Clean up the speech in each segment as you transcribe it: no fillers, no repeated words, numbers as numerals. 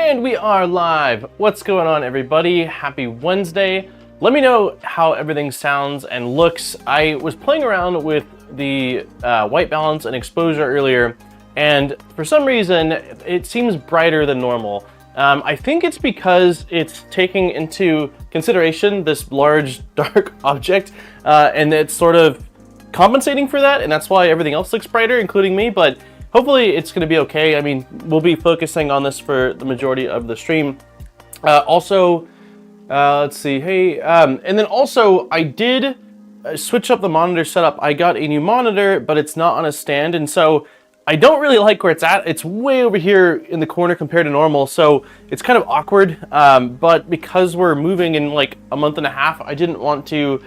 And we are live. What's going on, everybody? Happy Wednesday. Let me know how everything sounds and looks. I was playing around with the white balance and exposure earlier, and for some reason, it seems brighter than normal. I think it's because it's taking into consideration this large, dark object, and it's sort of compensating for that, and that's why everything else looks brighter, including me, but hopefully it's going to be okay. I mean, we'll be focusing on this for the majority of the stream. Let's see, hey, and then also I did switch up the monitor setup. I got a new monitor, but it's not on a stand, and so I don't really like where it's at. It's way over here in the corner compared to normal, so it's kind of awkward, but because we're moving in like a month and a half, I didn't want to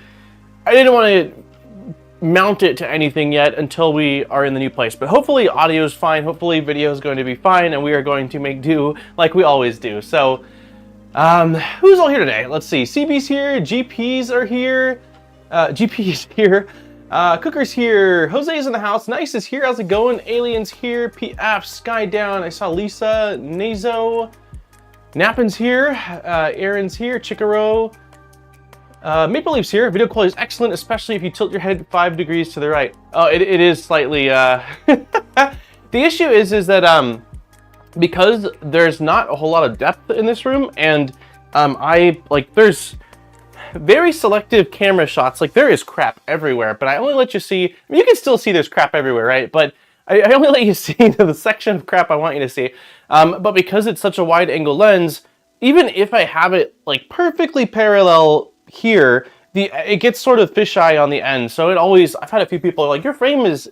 mount it to anything yet until we are in the new place. But hopefully audio is fine, hopefully video is going to be fine, and we are going to make do like we always do. So who's all here today? Let's see, CB's here, GPs are here, GP's here, Cooker's here, Jose's in the house, Nice is here, how's it going? Alien's here, PF, Sky Down, I saw Lisa, Nazo, Nappin's here, Aaron's here, Chicaro, Maple Leaf's here. Video quality is excellent, especially if you tilt your head 5 degrees to the right. Oh, it is slightly, The issue is that, because there's not a whole lot of depth in this room, and, there's very selective camera shots. Like, there is crap everywhere, but I only let you see, I mean, you can still see there's crap everywhere, right? But I only let you see the section of crap I want you to see. But because it's such a wide angle lens, even if I have it, like, perfectly parallel here, it gets sort of fisheye on the end, so it always, I've had a few people like, your frame is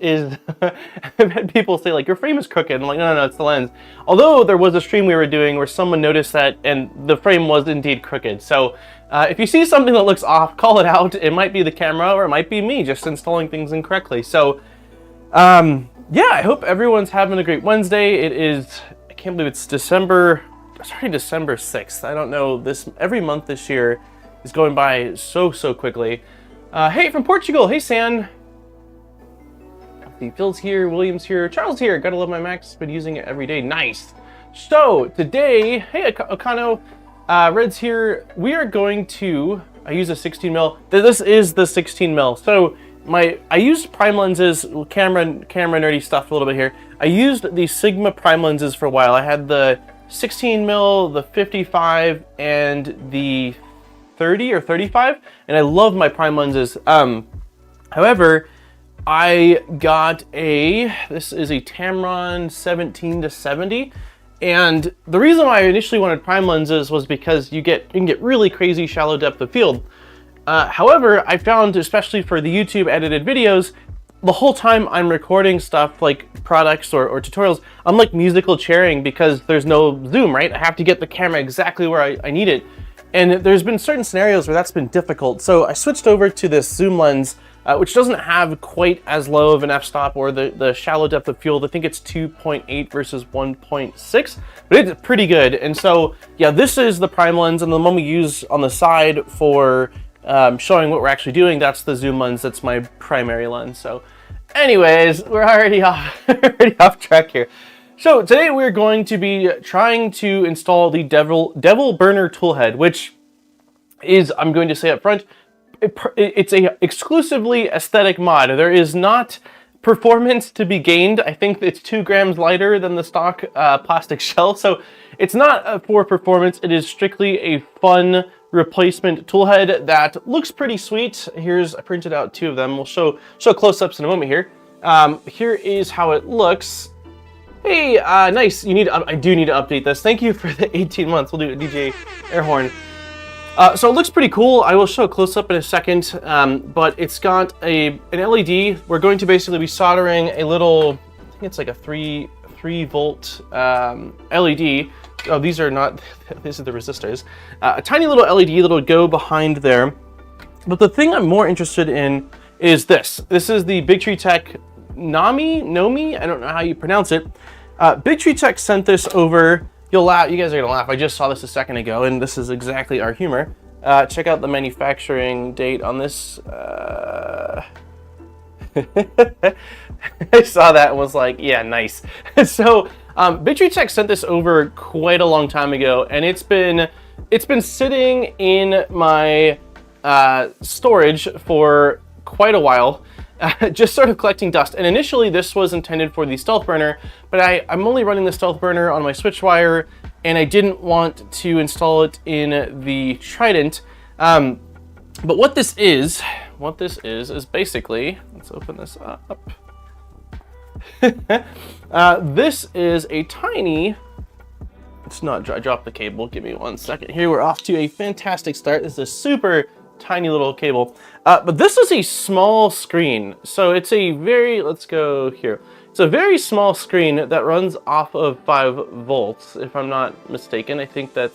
I've had people say like, your frame is crooked. I'm like, no, it's the lens. Although there was a stream we were doing where someone noticed that, and the frame was indeed crooked. So if you see something that looks off, call it out. It might be the camera, or it might be me just installing things incorrectly. So yeah, I hope everyone's having a great Wednesday. It is, I can't believe it's December 6th. I don't know, every month this year is going by so quickly. Hey, from Portugal. Hey, San. Phil's here. William's here. Charles here. Gotta love my Max. Been using it every day. Nice. So today, hey, Okano. Red's here. We are going to. I use a 16 mil. This is the 16 mil. So I used prime lenses. Camera nerdy stuff a little bit here. I used the Sigma prime lenses for a while. I had the 16 mil, the 55, and the 30 or 35, and I love my prime lenses. However, I got this is a Tamron 17-70, and the reason why I initially wanted prime lenses was because you can get really crazy shallow depth of field. However, I found, especially for the YouTube edited videos, the whole time I'm recording stuff like products or tutorials, I'm like musical chairing because there's no zoom, right? I have to get the camera exactly where I need it. And there's been certain scenarios where that's been difficult. So I switched over to this zoom lens, which doesn't have quite as low of an f-stop or the shallow depth of field. I think it's 2.8 versus 1.6, but it's pretty good. And so, yeah, this is the prime lens, and the one we use on the side for showing what we're actually doing, that's the zoom lens. That's my primary lens. So anyways, we're already off track here. So today we're going to be trying to install the D3vil Burner Toolhead, which is, I'm going to say up front, it's a exclusively aesthetic mod. There is not performance to be gained. I think it's 2 grams lighter than the stock plastic shell, so it's not for performance. It is strictly a fun replacement toolhead that looks pretty sweet. I printed out 2 of them. We'll show close-ups in a moment here. Here is how it looks. Hey, nice. I do need to update this. Thank you for the 18 months. We'll do a DJ air horn. So it looks pretty cool. I will show a close-up in a second, but it's got an LED. We're going to basically be soldering a little, I think it's like a 3 volt LED. Oh, these are not, these are the resistors. A tiny little LED that'll go behind there. But the thing I'm more interested in is this. This is the Big Tree Tech Knomi, I don't know how you pronounce it. Big Tree Tech sent this over. You'll laugh, you guys are gonna laugh. I just saw this a second ago, and this is exactly our humor. Check out the manufacturing date on this. I saw that and was like, yeah, nice. So Tech sent this over quite a long time ago, and it's been sitting in my storage for quite a while, just sort of collecting dust. And initially this was intended for the Stealth Burner, but I'm only running the Stealth Burner on my switch wire, and I didn't want to install it in the Trident. But what this is basically, let's open this up. This is a tiny, it's not, I dropped the cable, give me 1 second here. We're off to a fantastic start. This is a super tiny little cable, but this is a small screen. So it's a very, let's go here. It's a very small screen that runs off of 5 volts, if I'm not mistaken. I think that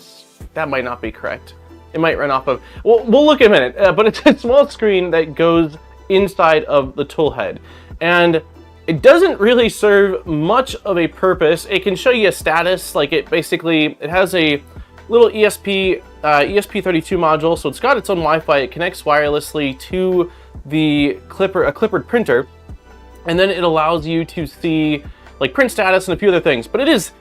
might not be correct. It might run off of, well, we'll look in a minute, but it's a small screen that goes inside of the Toolhead. And it doesn't really serve much of a purpose. It can show you a status, like it has a little ESP32 module, so it's got its own Wi-Fi. It connects wirelessly to the clippered printer, and then it allows you to see like print status and a few other things. But it is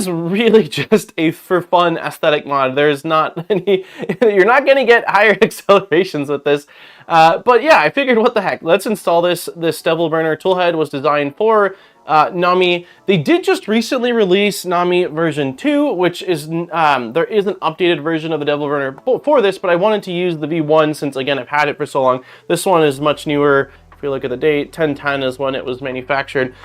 really just a for fun aesthetic mod. There's not any, you're not gonna get higher accelerations with this. But yeah, I figured what the heck, let's install this. This D3vil Burner Toolhead was designed for Knomi. They did just recently release Knomi version 2, which is, there is an updated version of the D3vil Burner for this, but I wanted to use the V1 since, again, I've had it for so long. This one is much newer. If you look at the date, 1010 is when it was manufactured.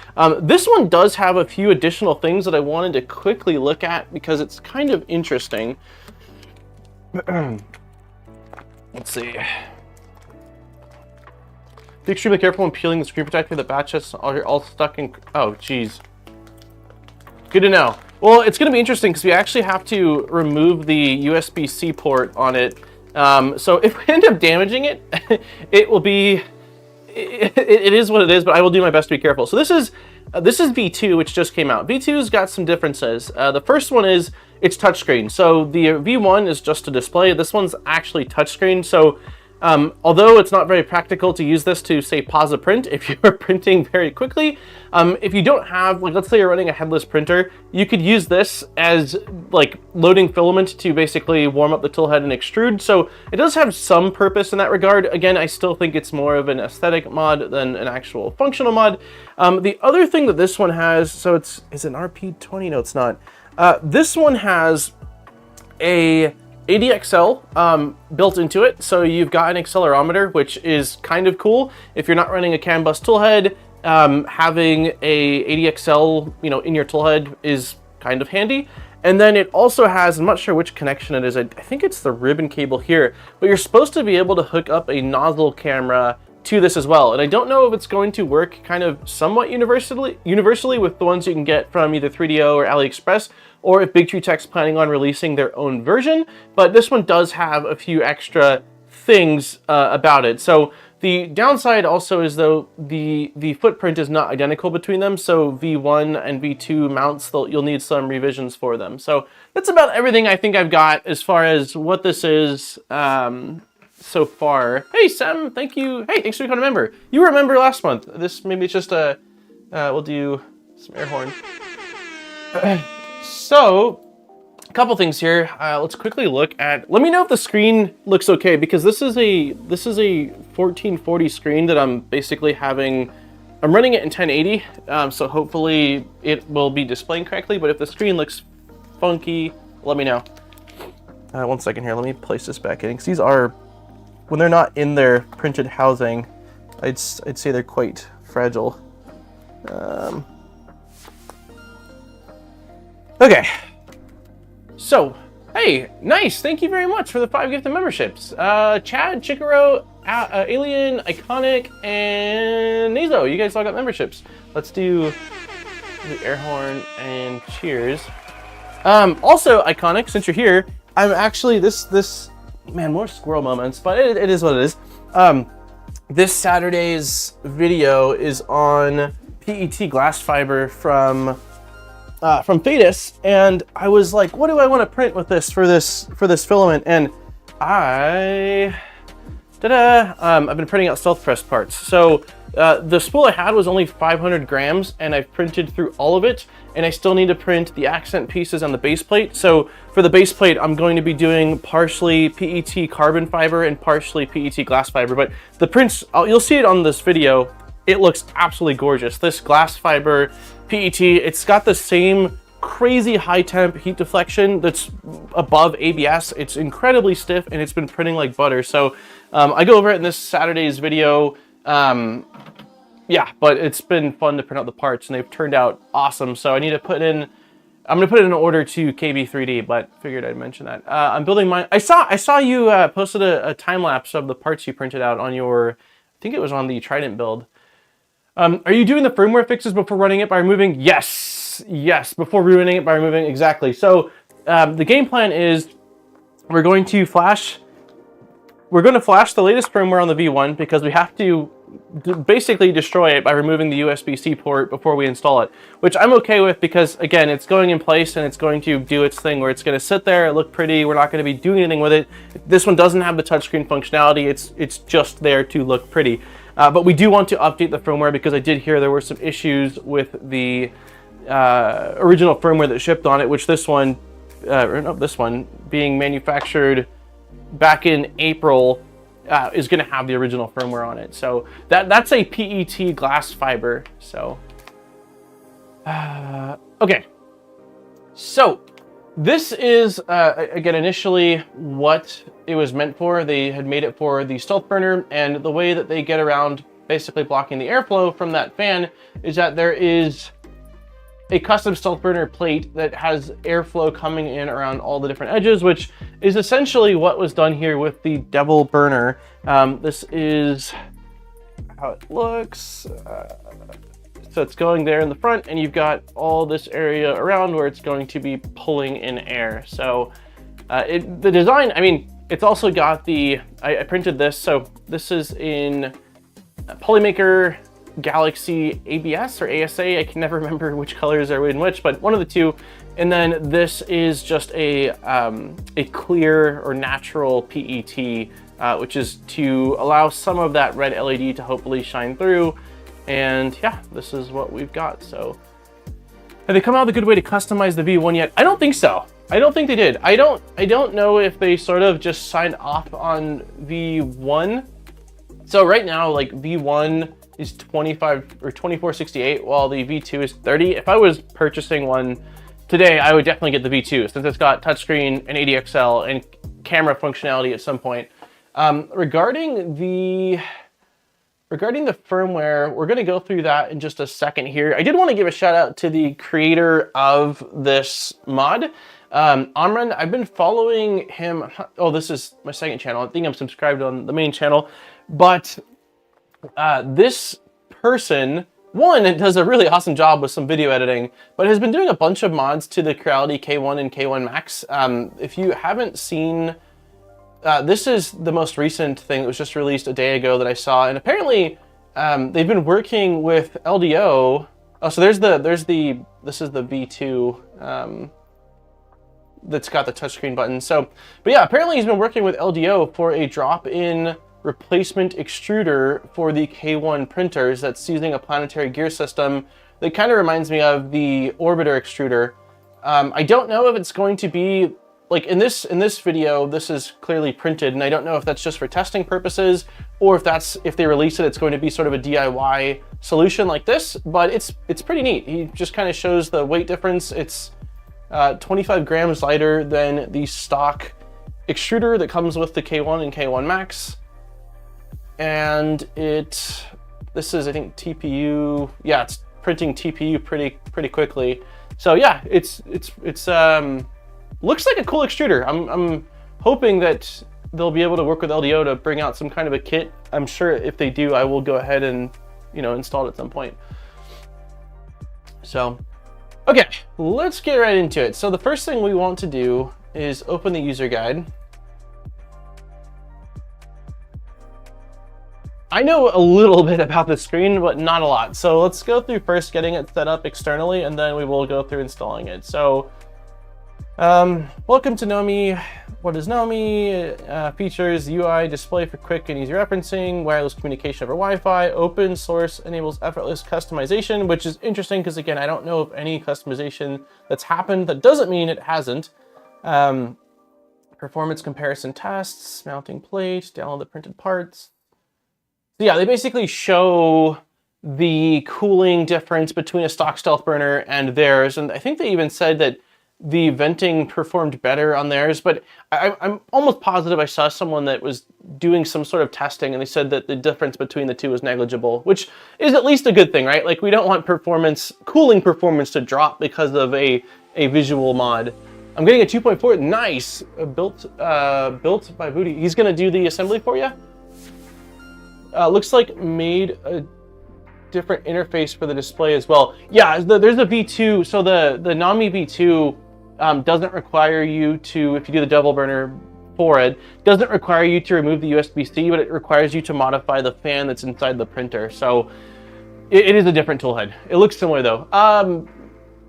This one does have a few additional things that I wanted to quickly look at because it's kind of interesting. Let's see. Be extremely careful when peeling the screen protector. The batches are all stuck in. Oh, geez. Good to know. Well, it's going to be interesting because we actually have to remove the USB-C port on it. So if we end up damaging it, it will be. It is what it is, but I will do my best to be careful. So this is V2, which just came out. V2's got some differences. The first one is it's touchscreen. So the V1 is just a display. This one's actually touchscreen. So although it's not very practical to use this to, say, pause a print if you're printing very quickly, if you don't have, like, let's say you're running a headless printer, you could use this as, like, loading filament to basically warm up the toolhead and extrude. So it does have some purpose in that regard. Again, I still think it's more of an aesthetic mod than an actual functional mod. The other thing that this one has, so is it an RP20? No, it's not. This one has a ADXL built into it, so you've got an accelerometer, which is kind of cool. If you're not running a CAN bus toolhead, having a ADXL, in your toolhead is kind of handy. And then it also has, I'm not sure which connection it is. I think it's the ribbon cable here, but you're supposed to be able to hook up a nozzle camera to this as well. And I don't know if it's going to work kind of somewhat universally with the ones you can get from either 3DO or AliExpress, or if Tech's planning on releasing their own version. But this one does have a few extra things about it. So the downside also is, though, the footprint is not identical between them. So V1 and V2 mounts, you'll need some revisions for them. So that's about everything I think I've got as far as what this is so far. Hey, Sam, thank you. Hey, thanks for becoming a member. You were a member last month. This maybe it's just a, we'll do some air horn. So, a couple things here. Let's quickly look at. Let me know if the screen looks okay, because this is a 1440 screen that I'm basically having. I'm running it in 1080, so hopefully it will be displaying correctly. But if the screen looks funky, let me know. 1 second here. Let me place this back in, because these are, when they're not in their printed housing, I'd say they're quite fragile. Okay, so, hey, nice, thank you very much for the 5 gifted memberships. Chad, Chikaro, Alien, Iconic, and Nazo, you guys all got memberships. Let's do the air horn and cheers. Also, Iconic, since you're here, I'm actually, man, more squirrel moments, but it is what it is. This Saturday's video is on PET glass fiber from Fadis, and I was like, what do I want to print with this for this filament? And I've been printing out stealth press parts. So The spool I had was only 500 grams, and I've printed through all of it, and I still need to print the accent pieces on the base plate. So for the base plate, I'm going to be doing partially PET carbon fiber and partially PET glass fiber, but the prints, you'll see it on this video, it looks absolutely gorgeous. This glass fiber PET, it's got the same crazy high temp heat deflection that's above ABS. It's incredibly stiff, and it's been printing like butter. So I go over it in this Saturday's video. Yeah, but it's been fun to print out the parts, and they've turned out awesome. So I need to put in, I'm gonna put in an order to KB3D, but figured I'd mention that. I'm building mine. I saw you posted a time lapse of the parts you printed out on your, I think it was on the Trident build. Are you doing the firmware fixes before running it by removing? Yes, before running it by removing, exactly. So the game plan is we're going to flash the latest firmware on the V1 because we have to basically destroy it by removing the USB-C port before we install it, which I'm okay with because, again, it's going in place and it's going to do its thing where it's going to sit there, look pretty, we're not going to be doing anything with it. This one doesn't have the touchscreen functionality, it's just there to look pretty. But we do want to update the firmware because I did hear there were some issues with the original firmware that shipped on it, which this one, this one being manufactured back in April, is going to have the original firmware on it. So that's a PET glass fiber. So okay, so this is again initially what it was meant for. They had made it for the stealth burner, and the way that they get around basically blocking the airflow from that fan is that there is a custom stealth burner plate that has airflow coming in around all the different edges, which is essentially what was done here with the D3vil Burner. This is how it looks. So it's going there in the front, and you've got all this area around where it's going to be pulling in air. So the design, I mean, it's also got the, I printed this, so this is in Polymaker Galaxy ABS or ASA, I can never remember which colors are in which, but one of the two. And then this is just a clear or natural PET, which is to allow some of that red LED to hopefully shine through. And yeah, this is what we've got. So have they come out with a good way to customize the V1 yet? I don't think so. I don't think they did. I don't know if they sort of just signed off on V1. So right now, like V1 is 25 or 2468, while the V2 is 30. If I was purchasing one today, I would definitely get the V2 since it's got touchscreen and ADXL and camera functionality at some point. Regarding the firmware, we're going to go through that in just a second here. I did want to give a shout out to the creator of this mod, Amran. I've been following him. Oh, this is my second channel. I think I'm subscribed on the main channel, but this person, one, it does a really awesome job with some video editing, but has been doing a bunch of mods to the Creality K1 and K1 Max. If you haven't seen, this is the most recent thing that was just released a day ago that I saw, and apparently they've been working with LDO. Oh, so this is the V2 that's got the touchscreen button. So, but yeah, apparently he's been working with LDO for a drop-in replacement extruder for the K1 printers that's using a planetary gear system that kind of reminds me of the Orbiter extruder. I don't know if it's going to be like in this video, this is clearly printed, and I don't know if that's just for testing purposes or if they release it, it's going to be sort of a DIY solution like this, but it's pretty neat. He just kind of shows the weight difference. It's 25 grams lighter than the stock extruder that comes with the K1 and K1 Max. And this is, I think, TPU. Yeah, it's printing TPU pretty quickly. So yeah, it's looks like a cool extruder. I'm hoping that they'll be able to work with LDO to bring out some kind of a kit. I'm sure if they do, I will go ahead and, you know, install it at some point. So, okay, let's get right into it. So the first thing we want to do is open the user guide. I know a little bit about the screen, but not a lot. So let's go through first getting it set up externally, and then we will go through installing it. So Welcome to Knomi. What is Knomi? Features UI display for quick and easy referencing, wireless communication over Wi-Fi, open source, enables effortless customization, which is interesting because, again, I don't know of any customization that's happened. That doesn't mean it hasn't. Performance comparison tests, mounting plate, download the printed parts. So yeah, they basically show the cooling difference between a stock stealth burner and theirs. And I think they even said that the venting performed better on theirs, but I'm almost positive I saw someone that was doing some sort of testing and they said that the difference between the two was negligible, which is at least a good thing, right? Like, we don't want cooling performance to drop because of a visual mod. I'm getting a 2.4, nice, built by Booty. He's gonna do the assembly for you. Looks like made a different interface for the display as well. Yeah, there's a V2, so the Knomi V2 doesn't require you to, if you do the double burner for it, doesn't require you to remove the USB-C, but it requires you to modify the fan that's inside the printer. So it is a different toolhead. It looks similar though.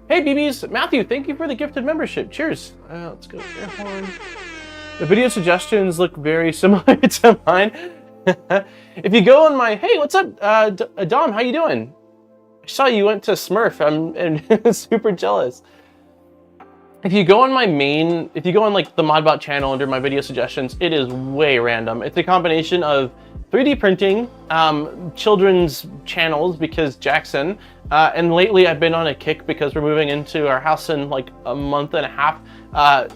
Hey BBs, Matthew, thank you for the gifted membership. Cheers. Let's go air horn. The video suggestions look very similar to mine. If you go on my, hey, what's up, Dom, how you doing? I saw you went to Smurf. I'm super jealous. If you go on my main, if you go on like the Modbot channel under my video suggestions, it is way random. It's a combination of 3D printing, children's channels because Jackson, and lately I've been on a kick because we're moving into our house in like a month and a half.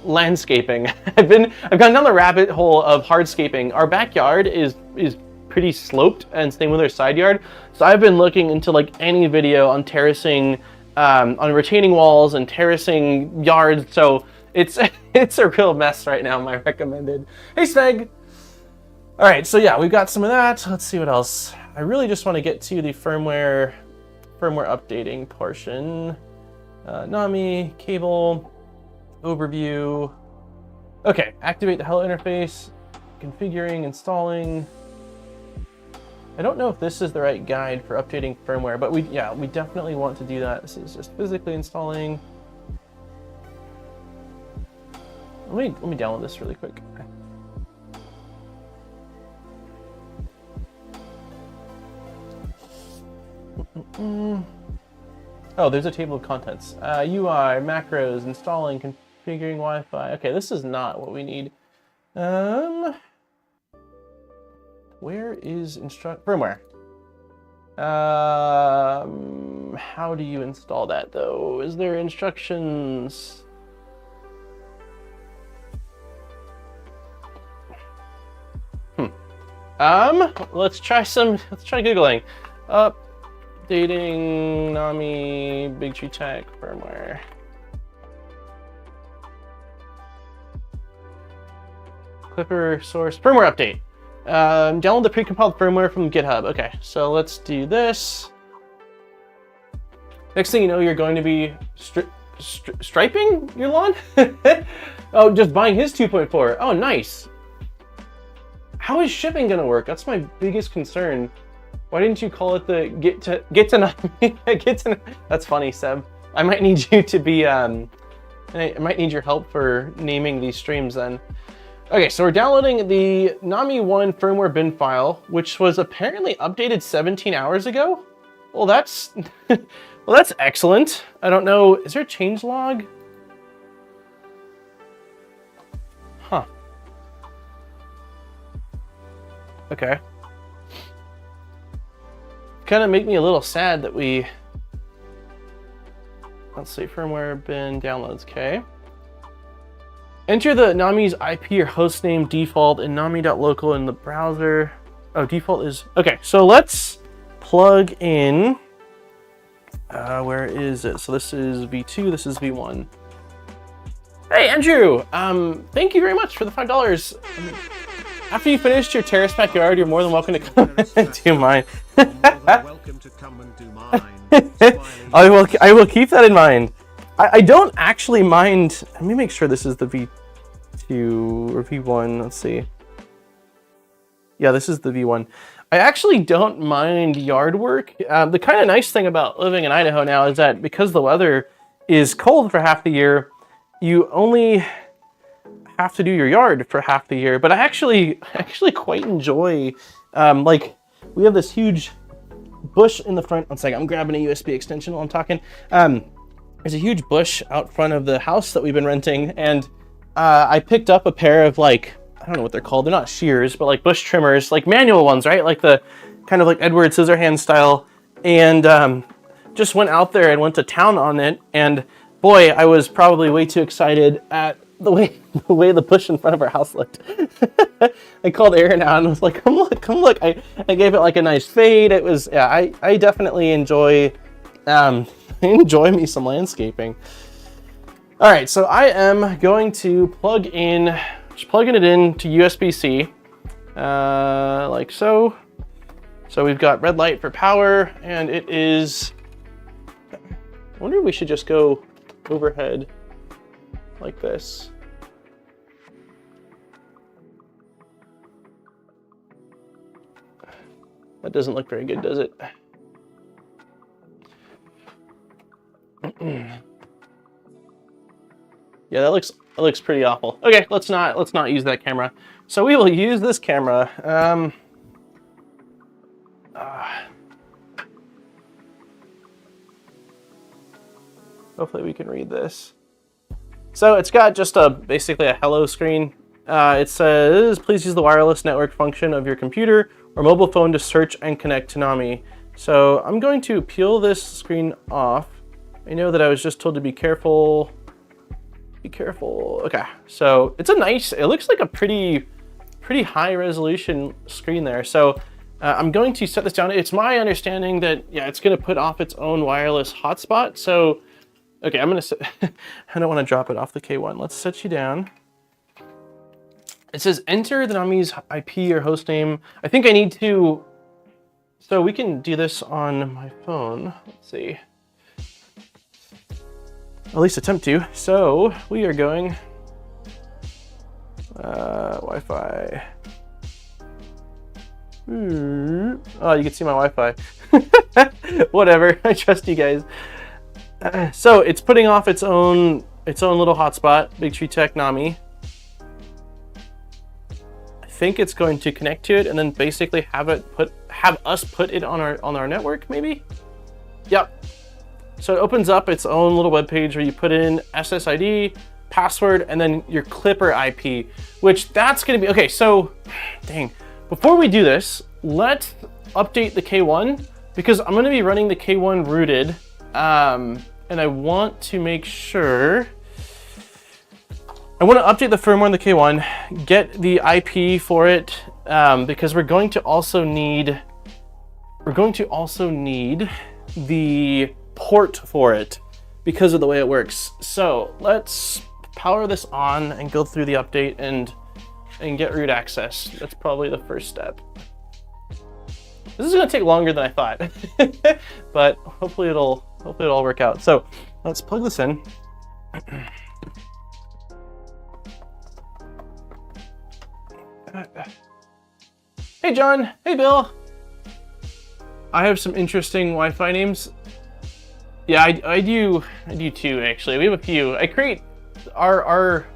Landscaping. I've gone down the rabbit hole of hardscaping. Our backyard is pretty sloped, and same with our side yard. So I've been looking into like any video on terracing, on retaining walls and terracing yards. So it's a real mess right now. My recommended. Hey Snag. All right, so yeah, we've got some of that. Let's see what else. I really just want to get to the firmware updating portion. Knomi cable. Overview. Okay, activate the Hello interface, configuring, installing. I don't know if this is the right guide for updating firmware, but we definitely want to do that. This is just physically installing. Let me download this really quick. Oh, there's a table of contents. UI, macros, installing, configuring Wi-Fi. Okay, this is not what we need. Where is firmware? How do you install that though? Is there instructions? Let's try Googling. Updating Knomi Big Tree Tech firmware. Clipper source firmware update. Download the pre-compiled firmware from GitHub. Okay, so let's do this. Next thing you know, you're going to be striping your lawn? Oh, just buying his 2.4. Oh, nice. How is shipping gonna work? That's my biggest concern. Why didn't you call it the get to know? That's funny, Seb. I might need you to be I might need your help for naming these streams then. Okay, so we're downloading the Knomi 1 firmware bin file, which was apparently updated 17 hours ago. Well, that's that's excellent. I don't know, is there a changelog? Huh. Okay. Kind of make me a little sad that we, let's see, firmware bin downloads, okay. Enter the Knomi's IP or hostname default in Knomi.local in the browser. Oh, default is, okay, so let's plug in, where is it? So this is V2, this is V1. Hey, Andrew, thank you very much for the $5. After you finished your terrace backyard, you're more than welcome to come and do mine. Welcome to come and do mine. I will keep that in mind. I don't actually mind. Let me make sure this is the V2 or V1. Let's see. Yeah, this is the V1. I actually don't mind yard work. The kind of nice thing about living in Idaho now is that because the weather is cold for half the year, you only have to do your yard for half the year. But I actually quite enjoy, like, we have this huge bush in the front. One second, I'm grabbing a USB extension while I'm talking. There's a huge bush out front of the house that we've been renting, and I picked up a pair of, like, I don't know what they're called. They're not shears, but like bush trimmers, like manual ones, right? Like the kind of like Edward Scissorhands style, and just went out there and went to town on it. And boy, I was probably way too excited at the way the bush in front of our house looked. I called Aaron out and was like, come look. I gave it like a nice fade. It was, yeah, I definitely enjoy me some landscaping. All right, so I am going to plugging it into USB-C, like so. So we've got red light for power, and it is, I wonder if we should just go overhead like this. That doesn't look very good, does it? Yeah, that looks pretty awful. Okay, let's not use that camera. So we will use this camera. Hopefully we can read this. So it's got just basically a hello screen. It says, please use the wireless network function of your computer or mobile phone to search and connect to Knomi. So I'm going to peel this screen off. I know that I was just told to be careful. Be careful. Okay, so it's it looks like a pretty high resolution screen there. So I'm going to set this down. It's my understanding that, yeah, it's going to put off its own wireless hotspot. So, okay, I'm going to I don't want to drop it off the K1. Let's set you down. It says enter the Knomi's IP or host name. I think I need to, so we can do this on my phone. Let's see. At least attempt to. So we are going Wi-Fi. Oh, you can see my Wi-Fi. Whatever, I trust you guys. So it's putting off its own little hotspot, Big Tree Tech Knomi. I think it's going to connect to it and then basically have us put it on our network, maybe. Yep. So it opens up its own little web page where you put in SSID, password, and then your Clipper IP, which that's going to be, okay, so, dang. Before we do this, let's update the K1, because I'm going to be running the K1 rooted, and I want to make sure, I want to update the firmware on the K1, get the IP for it, because we're going to also need the port for it because of the way it works. So let's power this on and go through the update and get root access. That's probably the first step. This is gonna take longer than I thought, but hopefully it'll all work out. So let's plug this in. Hey John, hey Bill. I have some interesting Wi-Fi names. Yeah, I do too, actually. We have a few. I create our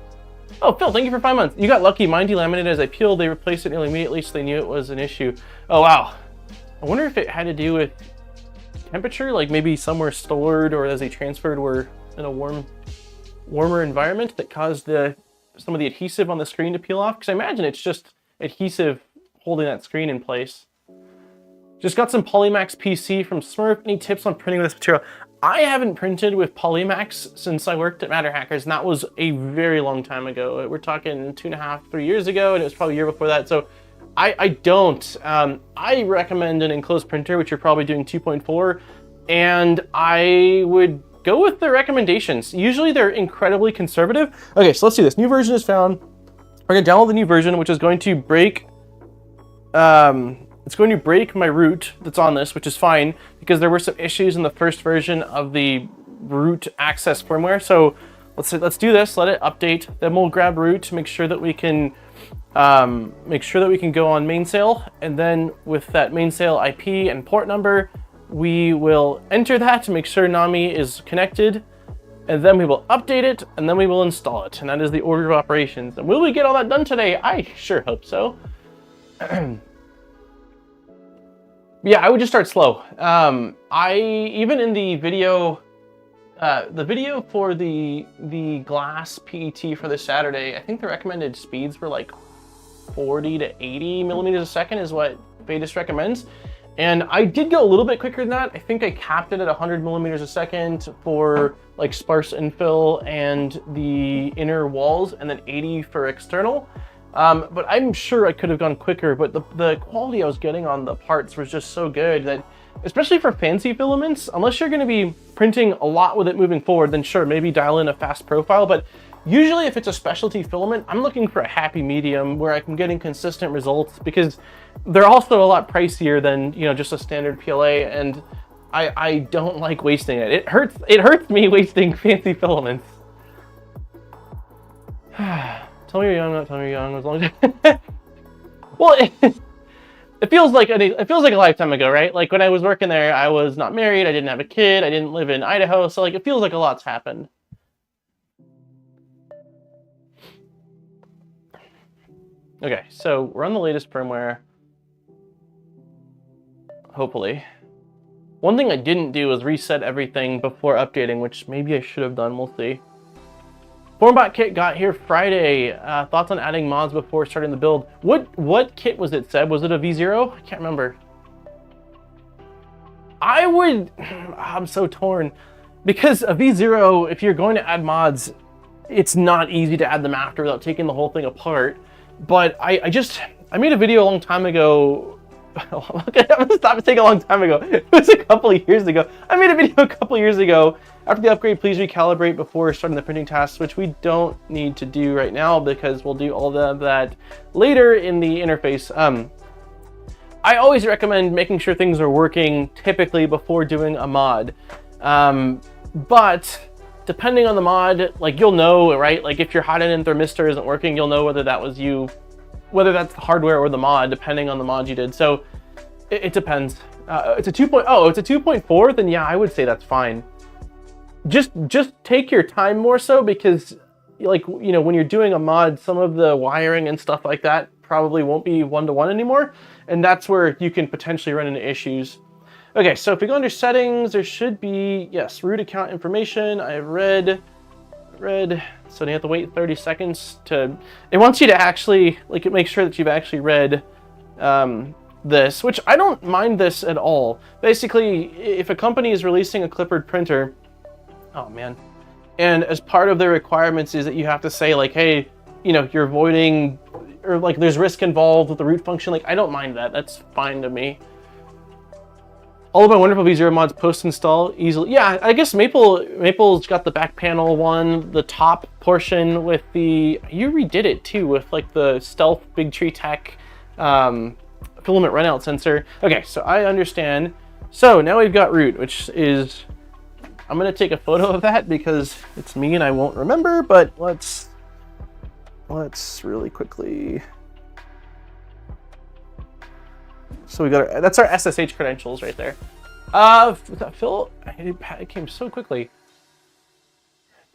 oh, Phil, thank you for 5 months. You got lucky. Mine delaminated as I peeled. They replaced it nearly immediately, so they knew it was an issue. Oh, wow. I wonder if it had to do with temperature, like maybe somewhere stored or as they transferred were in a warmer environment that caused some of the adhesive on the screen to peel off. Because I imagine it's just adhesive holding that screen in place. Just got some Polymax PC from Smurf. Any tips on printing with this material? I haven't printed with Polymax since I worked at Matter Hackers, and that was a very long time ago. We're talking 2.5, 3 years ago, and it was probably a year before that. So I don't. I recommend an enclosed printer, which you're probably doing 2.4, and I would go with the recommendations. Usually they're incredibly conservative. Okay, so let's do this. New version is found. We're gonna download the new version, which is going to break, it's going to break my root that's on this, which is fine because there were some issues in the first version of the root access firmware. So let's do this, let it update, then we'll grab root to make sure that we can go on mainsail, and then with that mainsail IP and port number, we will enter that to make sure Knomi is connected, and then we will update it, and then we will install it. And that is the order of operations. And will we get all that done today? I sure hope so. Yeah, I would just start slow. Even in the video for the glass PET for this Saturday, I think the recommended speeds were like 40 to 80 millimeters a second is what Vetus recommends. And I did go a little bit quicker than that. I think I capped it at 100 millimeters a second for like sparse infill and the inner walls, and then 80 for external. But I'm sure I could have gone quicker, but the quality I was getting on the parts was just so good that, especially for fancy filaments, unless you're gonna be printing a lot with it moving forward, then sure, maybe dial in a fast profile. But usually if it's a specialty filament, I'm looking for a happy medium where I'm getting consistent results, because they're also a lot pricier than, you know, just a standard PLA, and I don't like wasting it. It hurts me wasting fancy filaments. Tell me you're young, not tell me you're young, as long as well, it feels like a lifetime ago, right? Like when I was working there, I was not married, I didn't have a kid, I didn't live in Idaho, so like it feels like a lot's happened. Okay, so we're on the latest firmware. Hopefully. One thing I didn't do was reset everything before updating, which maybe I should have done, we'll see. Formbot kit got here Friday. Thoughts on adding mods before starting the build? What kit was it, Seb? Was it a V0? I can't remember. I'm so torn. Because a V0, if you're going to add mods, it's not easy to add them after without taking the whole thing apart. But I made a video a long time ago. Okay, I'm gonna stop saying a long time ago. It was a couple of years ago. I made a video a couple of years ago. After the upgrade, please recalibrate before starting the printing tasks, which we don't need to do right now because we'll do all of that later in the interface. I always recommend making sure things are working typically before doing a mod. But depending on the mod, like you'll know, right? Like if your hot-end thermistor isn't working, you'll know whether that was you, whether that's the hardware or the mod, depending on the mod you did. So it depends. It's a 2.0, it's a 2.4, then yeah, I would say that's fine. Just take your time more so, because like, you know, when you're doing a mod, some of the wiring and stuff like that probably won't be one-to-one anymore. And that's where you can potentially run into issues. Okay, so if we go under settings, there should be, yes, root account information. I have read, so you have to wait 30 seconds to, it wants you to actually, like, make sure that you've actually read this, which I don't mind this at all. Basically, if a company is releasing a clipboard printer, oh man, and as part of their requirements is that you have to say like, hey, you know, you're avoiding, or like there's risk involved with the root function, like I don't mind that, that's fine to me. All of my wonderful V0 mods post-install easily. Yeah, I guess Maple's got the back panel one, the top portion with the, you redid it too with like the stealth Big Tree Tech filament runout sensor. Okay, so I understand. So now we've got root, which is, I'm gonna take a photo of that because it's me and I won't remember, but let's really quickly. So we got our, that's our SSH credentials right there. Phil, it came so quickly.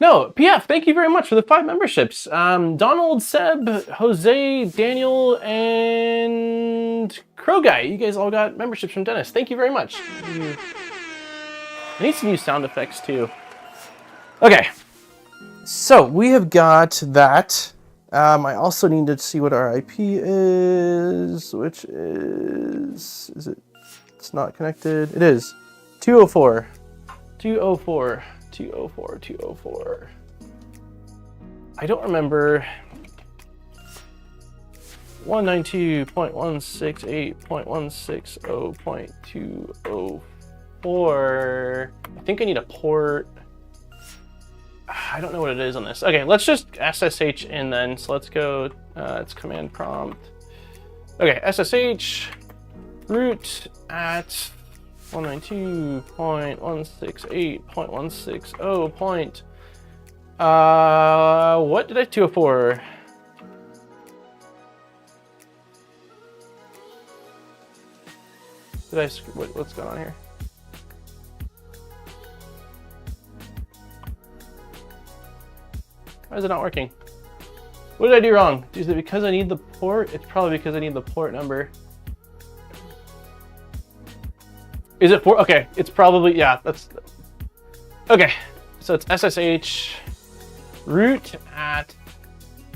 No, PF, thank you very much for the 5 memberships. Donald, Seb, Jose, Daniel, and Crow Guy. You guys all got memberships from Dennis. Thank you very much. I need some new sound effects too. Okay, so we have got that. I also need to see what our IP is, which is it, it's not connected. It is 204, 204, 204, 204. I don't remember. 192.168.160.204. I think I need a port. I don't know what it is on this. Okay, let's just SSH in then. So let's go, it's command prompt. Okay, SSH root at 192.168.160. What did I 204? Did I, what's going on here? Why is it not working? What did I do wrong? Is it because I need the port? It's probably because I need the port number. Is it 4? Okay, it's probably, yeah, that's, okay. So it's SSH root at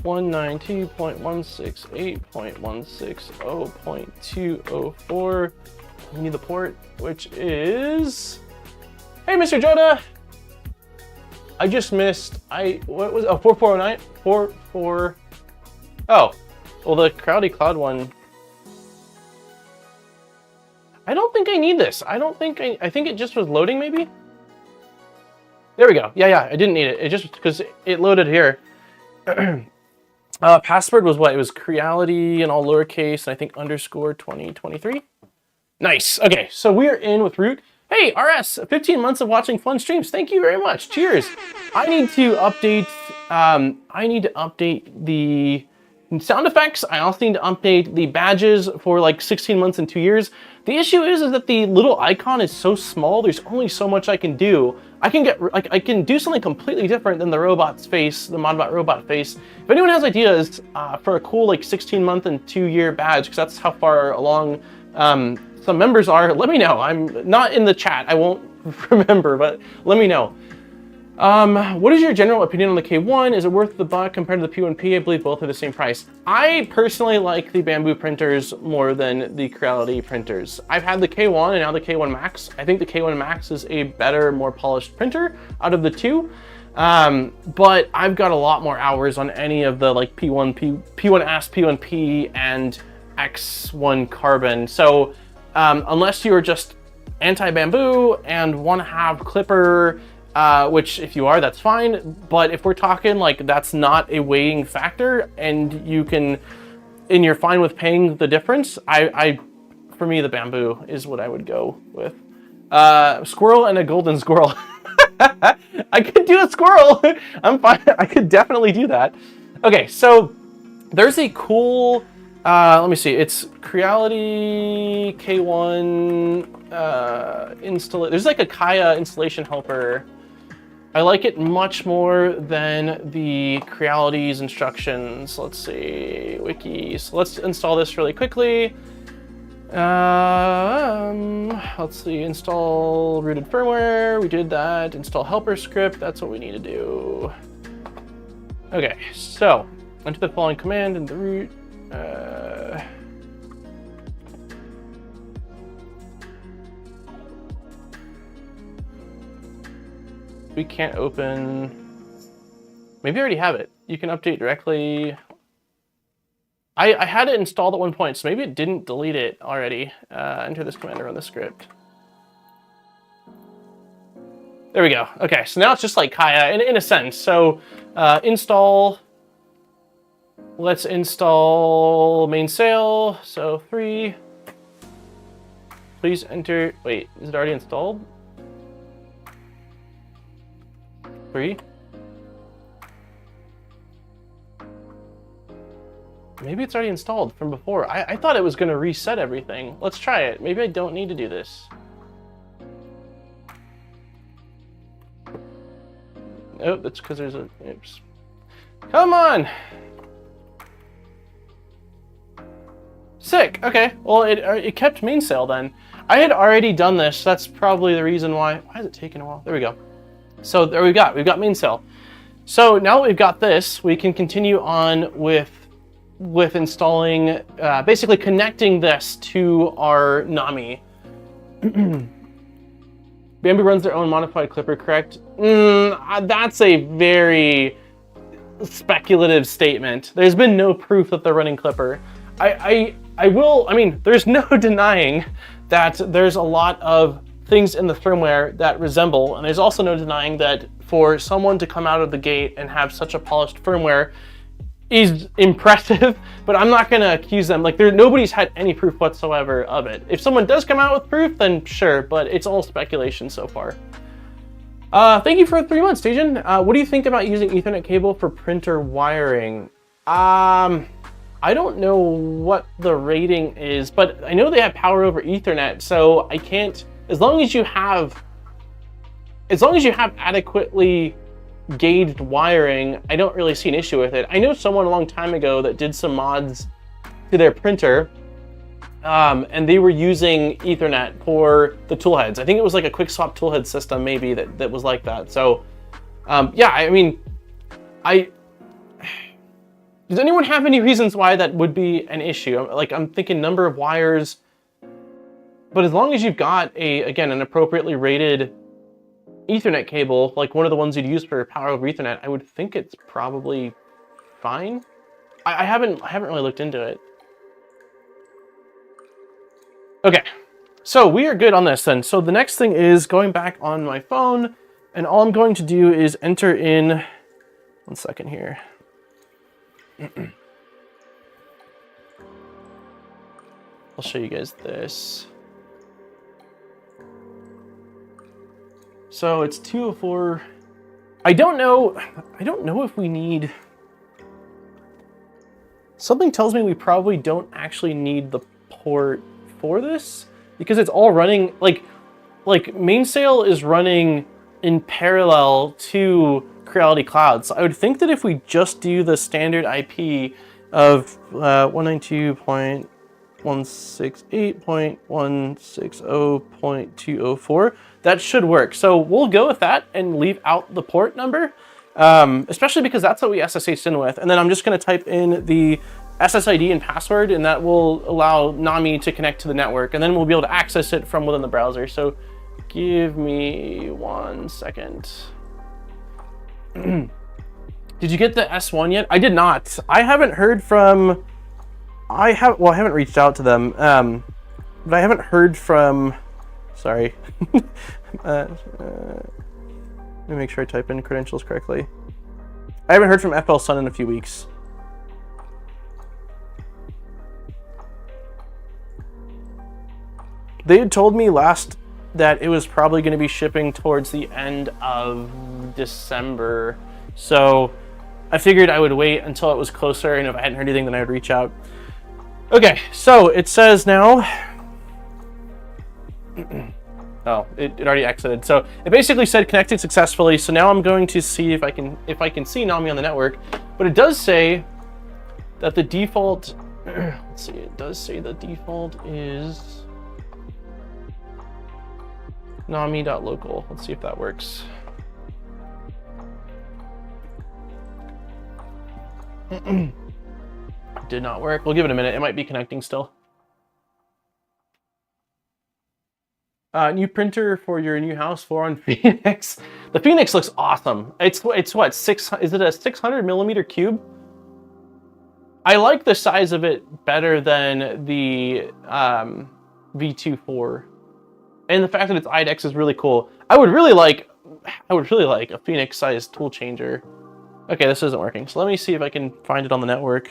192.168.160.204. We need the port, which is, hey, Mr. Joda. I just missed, what was, oh, 4409? 44, oh, well, the Creality Cloud one. I don't think I need this. I don't think, I think it just was loading maybe? There we go. Yeah, I didn't need it. It just, because it loaded here. Password was what? It was Creality and all lowercase, and I think underscore 2023. Nice. Okay, so we're in with root. Hey, RS, 15 months of watching fun streams. Thank you very much. Cheers. I need to update the sound effects. I also need to update the badges for like 16 months and 2 years. The issue is that the little icon is so small. There's only so much I can do. I can do something completely different than the robot's face, the Modbot robot face. If anyone has ideas for a cool like 16-month and 2-year badge, because that's how far along some members are, let me know. I'm not in the chat. I won't remember, but let me know. What is your general opinion on the K1? Is it worth the buck compared to the P1P? I believe both are the same price. I personally like the Bamboo printers more than the Creality printers. I've had the K1 and now the K1 Max. I think the K1 Max is a better, more polished printer out of the two. But I've got a lot more hours on any of the like P1S, P1P, and X1 Carbon. So unless you're just anti-bamboo and want to have Clipper, which if you are, that's fine. But if we're talking like that's not a weighing factor and you're fine with paying the difference, for me, the bamboo is what I would go with. Squirrel and a golden squirrel. I could do a squirrel. I'm fine. I could definitely do that. Okay, so there's a cool, let me see. It's Creality K1 install. There's like a Kaya installation helper. I like it much more than the Creality's instructions. Let's see, wiki. So let's install this really quickly. Let's see, install rooted firmware. We did that. Install helper script. That's what we need to do. Okay, so enter the following command in the root. We can't open, maybe I already have it. You can update directly. I had it installed at one point, so maybe it didn't delete it already. Enter this command to run the script. There we go. Okay, so now it's just like Kaya in a sense. So install, let's install mainsail. So 3, please enter, wait, is it already installed? 3. Maybe it's already installed from before. I thought it was going to reset everything. Let's try it. Maybe I don't need to do this. Nope, that's because there's a, oops. Come on! Sick, okay. Well, it kept mainsail then. I had already done this. That's probably the reason why. Why is it taking a while? There we go. So there we've got mainsail. So now that we've got this, we can continue on with installing, basically connecting this to our Knomi. Bamboo runs their own modified clipper, correct? That's a very speculative statement. There's been no proof that they're running clipper. I mean, there's no denying that there's a lot of things in the firmware that resemble, and there's also no denying that for someone to come out of the gate and have such a polished firmware is impressive, but I'm not gonna accuse them. Like, nobody's had any proof whatsoever of it. If someone does come out with proof, then sure, but it's all speculation so far. Thank you for 3 months, Stajan. What do you think about using Ethernet cable for printer wiring? I don't know what the rating is, but I know they have power over Ethernet, so I can't, as long as you have adequately gauged wiring, I don't really see an issue with it. I know someone a long time ago that did some mods to their printer, and they were using Ethernet for the toolheads. I think it was like a quick swap toolhead system maybe that was like that. So yeah, I mean, does anyone have any reasons why that would be an issue? Like, I'm thinking number of wires, but as long as you've got again, an appropriately rated Ethernet cable, like one of the ones you'd use for power over Ethernet, I would think it's probably fine. I haven't really looked into it. Okay, so we are good on this then. So the next thing is going back on my phone, and all I'm going to do is enter in, one second here. I'll show you guys this. So it's 204. I don't know if we need, something tells me we probably don't actually need the port for this, because it's all running, like Mainsail is running in parallel to Creality Cloud. So I would think that if we just do the standard IP of 192.168.160.204, that should work. So we'll go with that and leave out the port number, especially because that's what we SSH'd in with. And then I'm just going to type in the SSID and password, and that will allow Knomi to connect to the network, and then we'll be able to access it from within the browser. So give me 1 second. Did you get the S1 yet? I did not. I haven't heard from, I haven't reached out to them, but I haven't heard from, sorry. Let me make sure I type in credentials correctly. I haven't heard from FL Sun in a few weeks. They had told me last that it was probably going to be shipping towards the end of December. So I figured I would wait until it was closer, and if I hadn't heard anything, then I would reach out. Okay, so it says now, oh, it already exited. So it basically said connected successfully. So now I'm going to see if I can see Knomi on the network. But it does say that the default, let's see, it does say the default is Knomi.local. Let's see if that works. Did not work. We'll give it a minute. It might be connecting still. New printer for your new house, 4 on Phoenix. The Phoenix looks awesome. It's what, is it a 600 millimeter cube? I like the size of it better than the V24. And the fact that it's IDX is really cool. I would really like a Phoenix-sized tool changer. Okay, this isn't working. So let me see if I can find it on the network.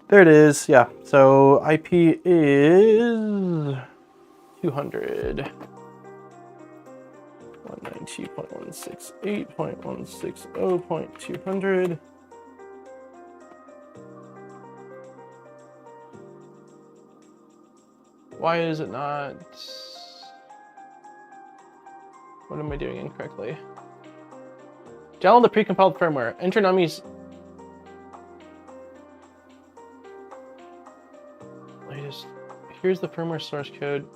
There it is. Yeah. So IP is 200. 192.168.160.200. Why is it not? What am I doing incorrectly? Download the precompiled firmware. Enter Nomi's latest. Here's the firmware source code.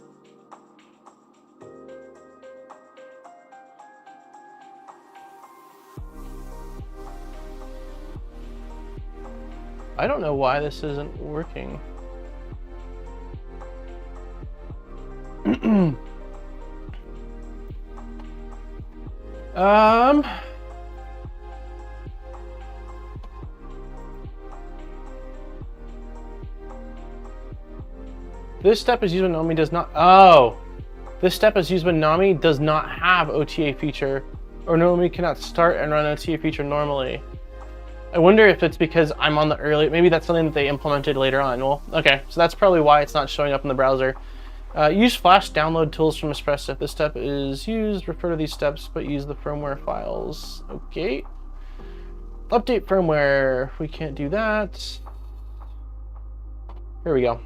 I don't know why this isn't working. This step is used when Knomi does not. Oh, this step is used when Knomi does not have OTA feature, or Knomi cannot start and run OTA feature normally. I wonder if it's because I'm on the early. Maybe that's something that they implemented later on. Well, okay, so that's probably why it's not showing up in the browser. Use Flash download tools from Espresso. If this step is used, refer to these steps, but use the firmware files. Okay. Update firmware. We can't do that. Here we go.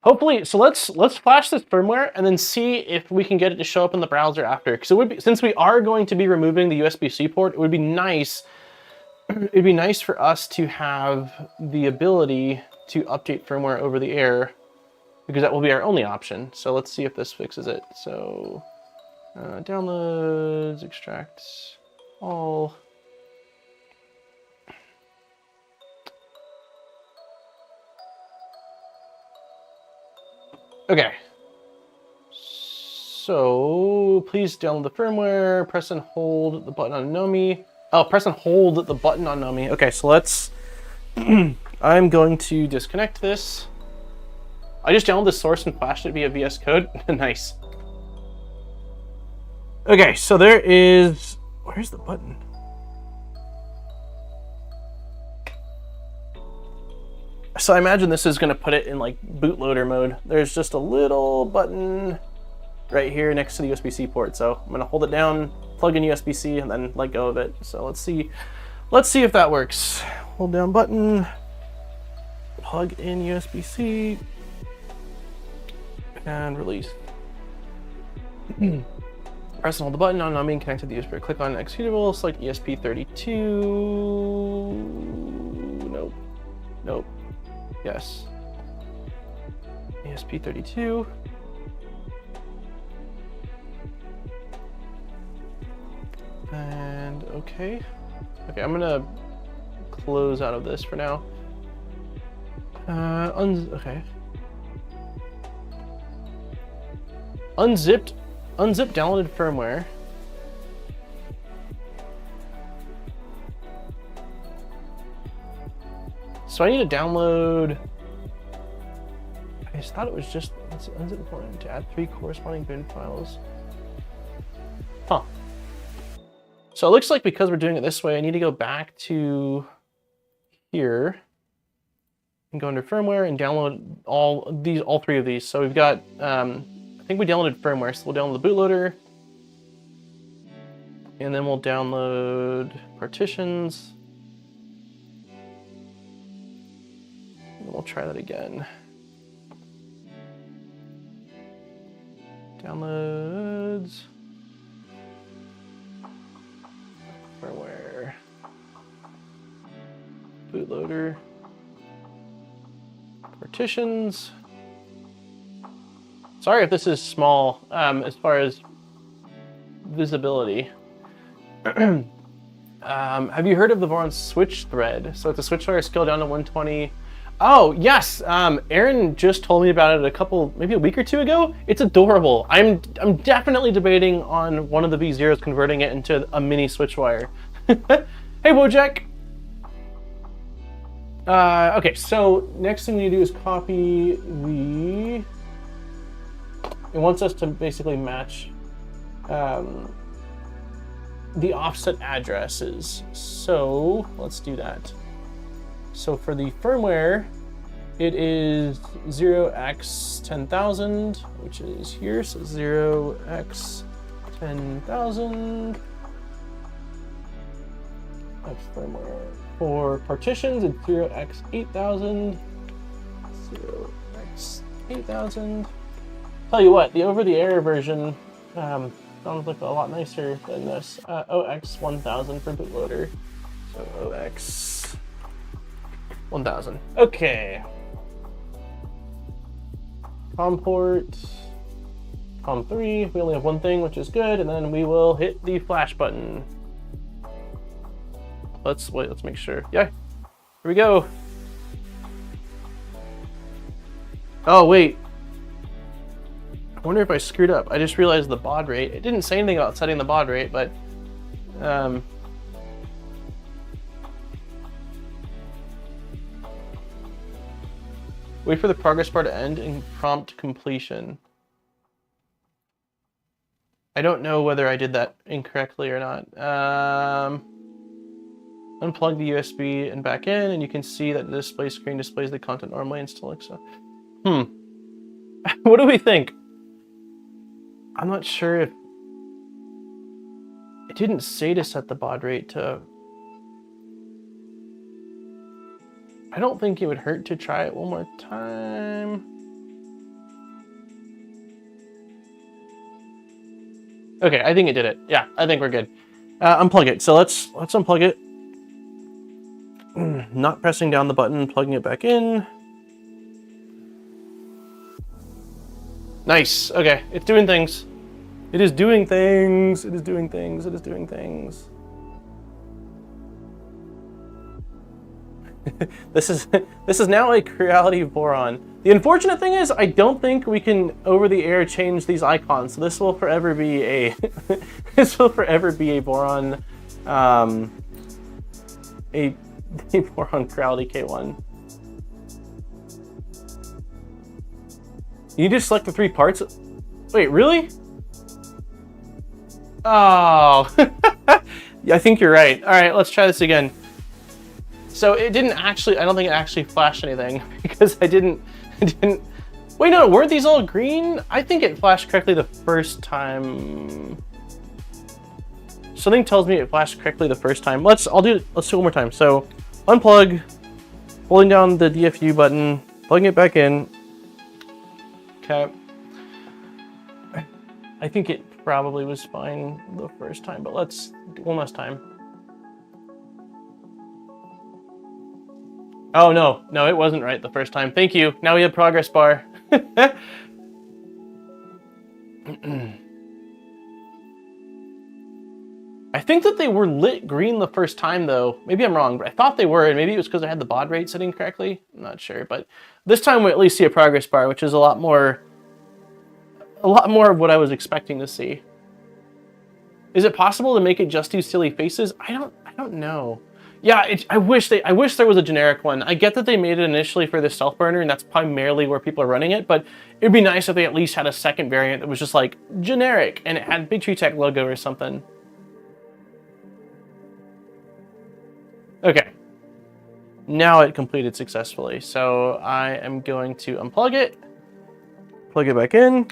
hopefully, so let's flash this firmware and then see if we can get it to show up in the browser after. Because it would be, since we are going to be removing the USB-C port, it would be nice. It'd be nice for us to have the ability to update firmware over the air, because that will be our only option. So let's see if this fixes it. So downloads, extract all. Okay. So please download the firmware, press and hold the button on Knomi. Oh, press and hold the button on Knomi. Okay, so let's, I'm going to disconnect this. I just downloaded the source and flashed it via VS Code. Nice. Okay, so there is, where's the button? So I imagine this is gonna put it in like bootloader mode. There's just a little button right here next to the USB-C port. So I'm gonna hold it down, plug in USB-C, and then let go of it. So let's see if that works. Hold down button, plug in USB-C, and release. Press and hold the button on Knomi and connect to the USB. Click on executable, select ESP32. Nope. Nope. Yes. ESP32. And okay. Okay, I'm gonna close out of this for now. Okay. Unzip downloaded firmware. So I need to download. I just thought it was just unzip important to add 3 corresponding bin files. Huh. So it looks like because we're doing it this way, I need to go back to here and go under firmware and download all 3 of these. So we've got, I think we downloaded firmware, so we'll download the bootloader, and then we'll download partitions. And we'll try that again. Downloads. Firmware. Bootloader. Partitions. Sorry if this is small as far as visibility. Have you heard of the Voron switch thread? So it's a switch layer scale down to 120. Oh, yes. Aaron just told me about it maybe a week or 2 ago. It's adorable. I'm definitely debating on one of the V0s converting it into a mini switch wire. Hey, Wojak. Okay, so next thing we need to do is copy the... It wants us to basically match the offset addresses. So let's do that. So for the firmware, it is 0x10,000, which is here. So 0x10,000. That's firmware. For partitions, it's 0x8000. 0x8000. Tell you what, the over-the-air version sounds like a lot nicer than this. OX1000 for bootloader. So OX1000. Okay. COM port. COM3. We only have one thing, which is good, and then we will hit the flash button. Let's make sure. Yeah. Here we go. Oh wait. I wonder if I screwed up. I just realized the baud rate. It didn't say anything about setting the baud rate, but wait for the progress bar to end and prompt completion. I don't know whether I did that incorrectly or not. Unplug the USB and back in, and you can see that the display screen displays the content normally and still looks so. What do we think? I'm not sure if it didn't say to set the baud rate to. I don't think it would hurt to try it one more time. Okay, I think it did it. Yeah, I think we're good. Unplug it. So let's unplug it. Not pressing down the button, plugging it back in. Nice. Okay, it's doing things. It is doing things. It is doing things. It is doing things. This is now a Creality boron. The unfortunate thing is I don't think we can over the air change these icons. So this will forever be a this will forever be a boron a boron Creality K1. You just select the 3 parts. Wait, really? Oh. Yeah, I think you're right. All right, let's try this again. So it didn't actually, I don't think it actually flashed anything because I didn't, wait, no, weren't these all green? I think it flashed correctly the first time. Something tells me it flashed correctly the first time. Let's do it one more time. So unplug, holding down the DFU button, plugging it back in. Okay. I think it probably was fine the first time, but let's do one last time. Oh, no, it wasn't right the first time. Thank you. Now we have progress bar. I think that they were lit green the first time, though. Maybe I'm wrong, but I thought they were, and maybe it was because I had the baud rate setting correctly. I'm not sure, but this time we at least see a progress bar, which is a lot more of what I was expecting to see. Is it possible to make it just do silly faces? I don't know. Yeah, I wish there was a generic one. I get that they made it initially for the stealth burner, and that's primarily where people are running it, but it'd be nice if they at least had a second variant that was just like generic and it had Big Tree Tech logo or something. Okay. Now it completed successfully. So I am going to unplug it, plug it back in.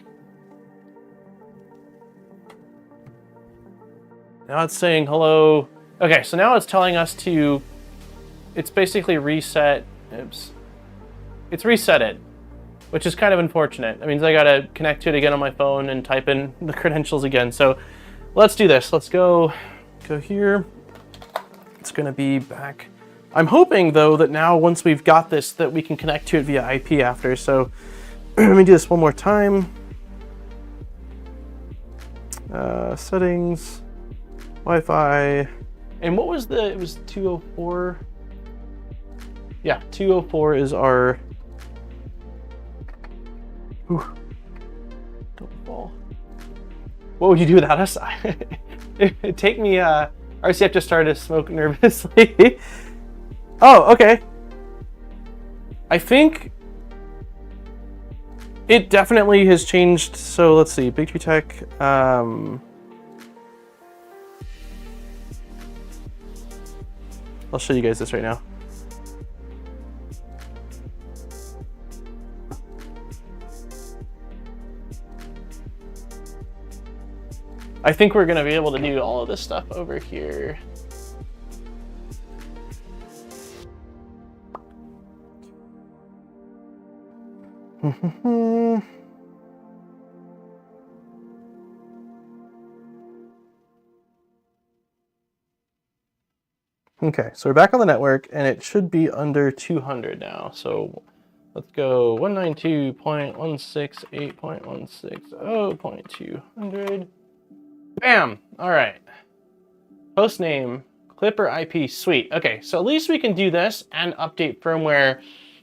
Now it's saying hello. Okay, so now it's telling us to, it's basically reset, oops. It's reset it, which is kind of unfortunate. That means I gotta connect to it again on my phone and type in the credentials again. So let's do this. Let's go here. It's gonna be back. I'm hoping though that now once we've got this that we can connect to it via IP after. So let me do this one more time. Settings, Wi-Fi. And what was it was 204? Yeah, 204 is our, ooh, don't fall. What would you do without us? It'd take me, RCF just started to smoke nervously. Oh, okay. I think it definitely has changed. So let's see, Big Tree Tech. I'll show you guys this right now. I think we're gonna be able to do all of this stuff over here. Okay, so we're back on the network and it should be under 200 now. So let's go 192.168.160.200. Bam! All right. Host name, Clipper IP, sweet. Okay, so at least we can do this and update firmware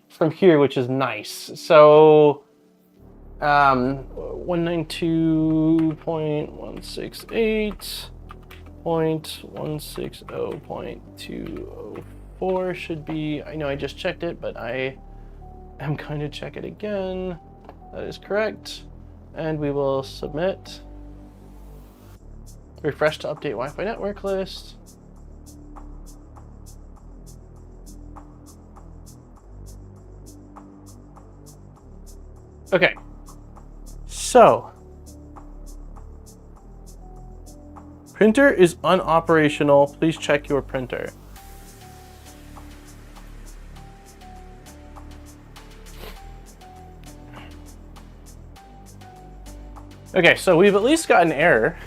from here, which is nice. So 192.168.160.204 should be, I know I just checked it, but I am going to check it again. That is correct. And we will submit. Refresh to update Wi-Fi network list. Okay. So, printer is unoperational. Please check your printer. Okay, so we've at least got an error.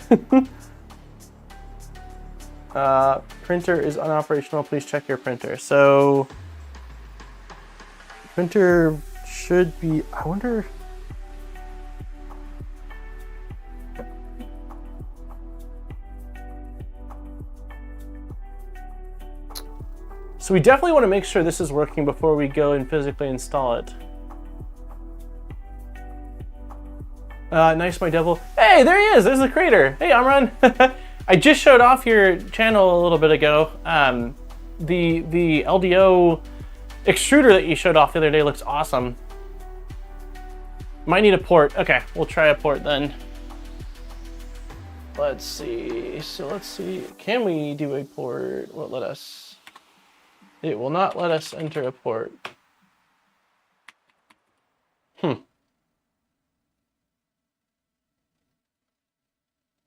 Printer is unoperational. Please check your printer. So printer should be, I wonder. So we definitely want to make sure this is working before we go and physically install it. Nice, my devil. Hey, there he is. There's the creator. Hey, Amran. I just showed off your channel a little bit ago. The LDO extruder that you showed off the other day looks awesome. Might need a port. Okay, we'll try a port then. Let's see. So let's see. Can we do a port? Will it let us? It will not let us enter a port.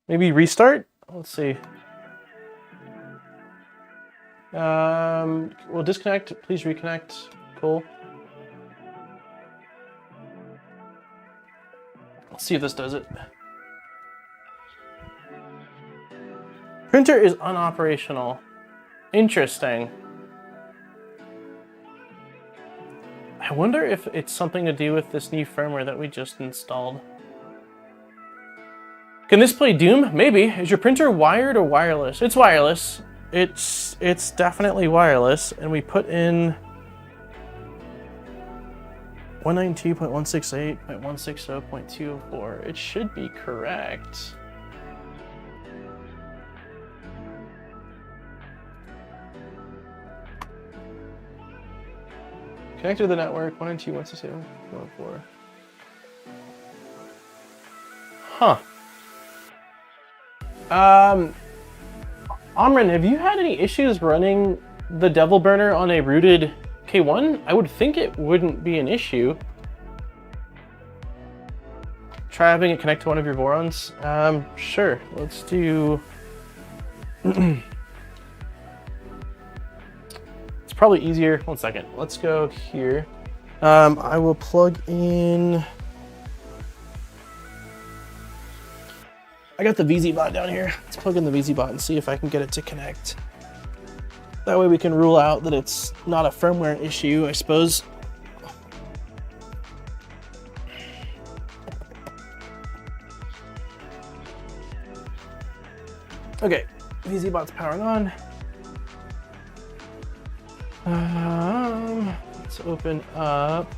Maybe restart? Let's see. We'll disconnect. Please reconnect. Cool. Let's see if this does it. Printer is unoperational. Interesting. I wonder if it's something to do with this new firmware that we just installed. Can this play Doom? Maybe. Is your printer wired or wireless? It's wireless. It's definitely wireless, and we put in 192.168.160.204. It should be correct. Connect to the network, 192.168.164. Huh. Amran, have you had any issues running the D3vil Burner on a rooted K1? I would think it wouldn't be an issue. Try having it connect to one of your Vorons. Sure, let's do... It's probably easier. 1 second. Let's go here. I will plug in... I got the VZ bot down here. Let's plug in the VZ bot and see if I can get it to connect. That way we can rule out that it's not a firmware issue, I suppose. Okay, VZ bot's powering on. Let's open up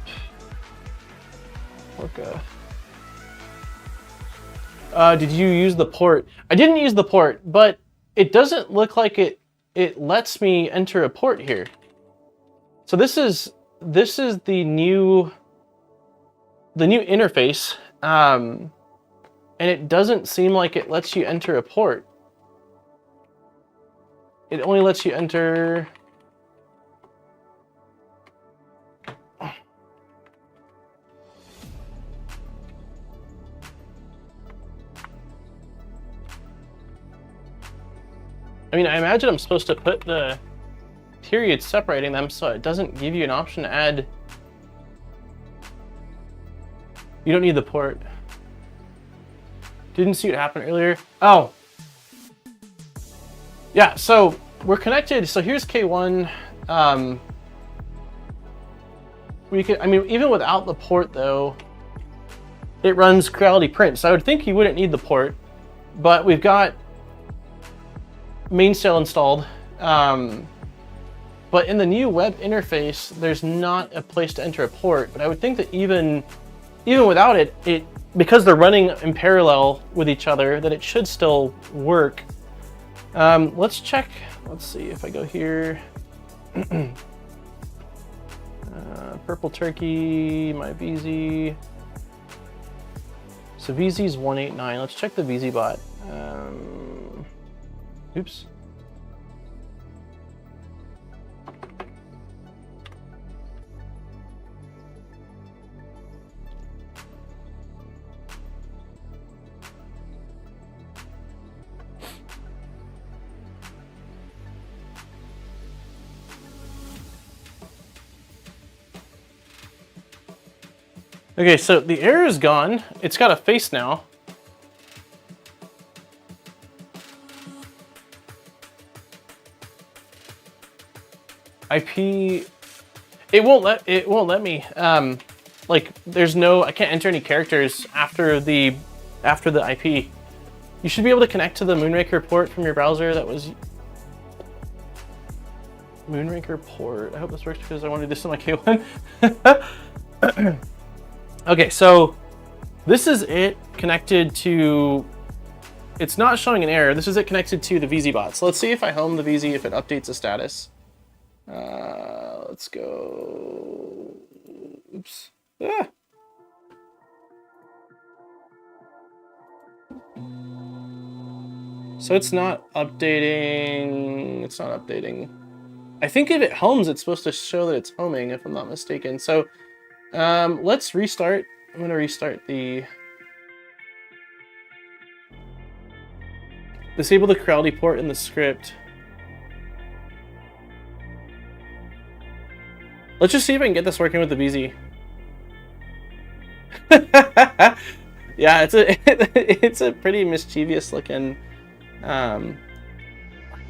Orca. Did you use the port? I didn't use the port, but it doesn't look like it lets me enter a port here. So this is the new interface, and it doesn't seem like it lets you enter a port. It only lets you enter... I mean, I imagine I'm supposed to put the periods separating them so it doesn't give you an option to add. You don't need the port. Didn't see what happened earlier. Oh. Yeah, so we're connected. So here's K1. We could, I mean, even without the port though, it runs Creality print. So I would think you wouldn't need the port, but we've got Mainsail installed, but in the new web interface, there's not a place to enter a port. But I would think that even without it, because they're running in parallel with each other, that it should still work. Let's check. Let's see if I go here. Purple Turkey, my VZ. So VZ's 189. Let's check the VZ bot. Oops. Okay, so the error is gone. It's got a face now. IP, it won't let me. Like there's no, I can't enter any characters after the IP. You should be able to connect to the Moonraker port from your browser. That was Moonraker port. I hope this works because I want to do this on my K1. Okay, so this is it connected to, it's not showing an error. This is it connected to the VZBot. So let's see if I home the VZ, if it updates the status. Let's go, oops. Ah. So it's not updating, I think if it homes, it's supposed to show that it's homing, if I'm not mistaken. So let's restart. I'm gonna restart the, disable the Creality port in the script. Let's just see if I can get this working with the VZ. Yeah, it's a pretty mischievous looking. All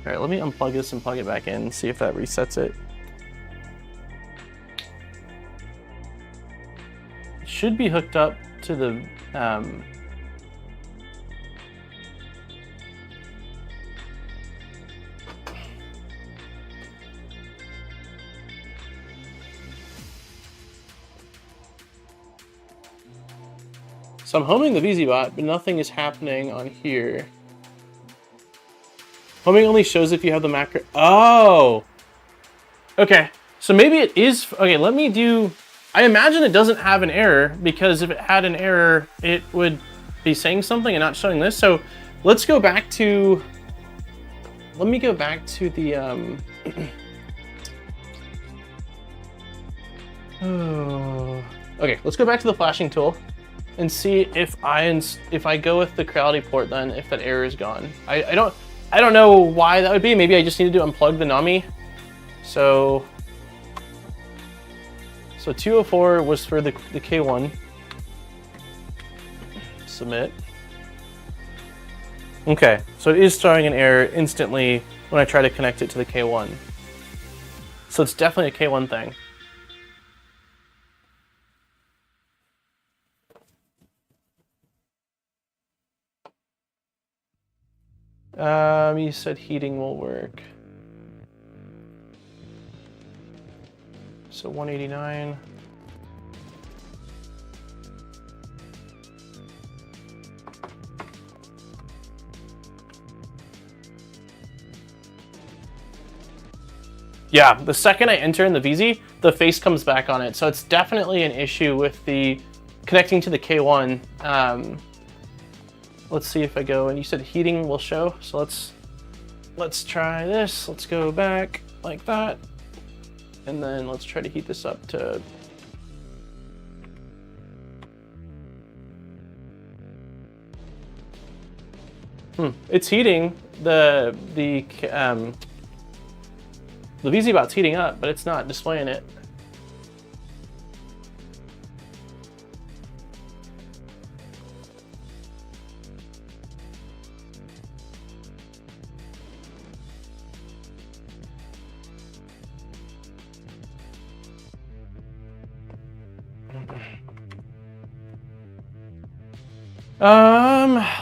right, let me unplug this and plug it back in and see if that resets it. It should be hooked up to the so I'm homing the VZBot, but nothing is happening on here. Homing only shows if you have the macro. Oh! Okay, so maybe it is, okay, let me do, I imagine it doesn't have an error, because if it had an error, it would be saying something and not showing this. So let's go back to, let me go back to the, okay, let's go back to the flashing tool and see if I go with the Creality port, then if that error is gone. I don't know why that would be. Maybe I just needed to unplug the Knomi. So 204 was for the K1. Submit. Okay, so it is throwing an error instantly when I try to connect it to the K1. So it's definitely a K1 thing. You said heating will work. So 189. Yeah, the second I enter in the VZ, the face comes back on it. So it's definitely an issue with the connecting to the K1. Let's see if I go, and you said heating will show. So let's try this. Let's go back like that. And then let's try to heat this up to, it's heating. The VZBot's heating up, but it's not displaying it.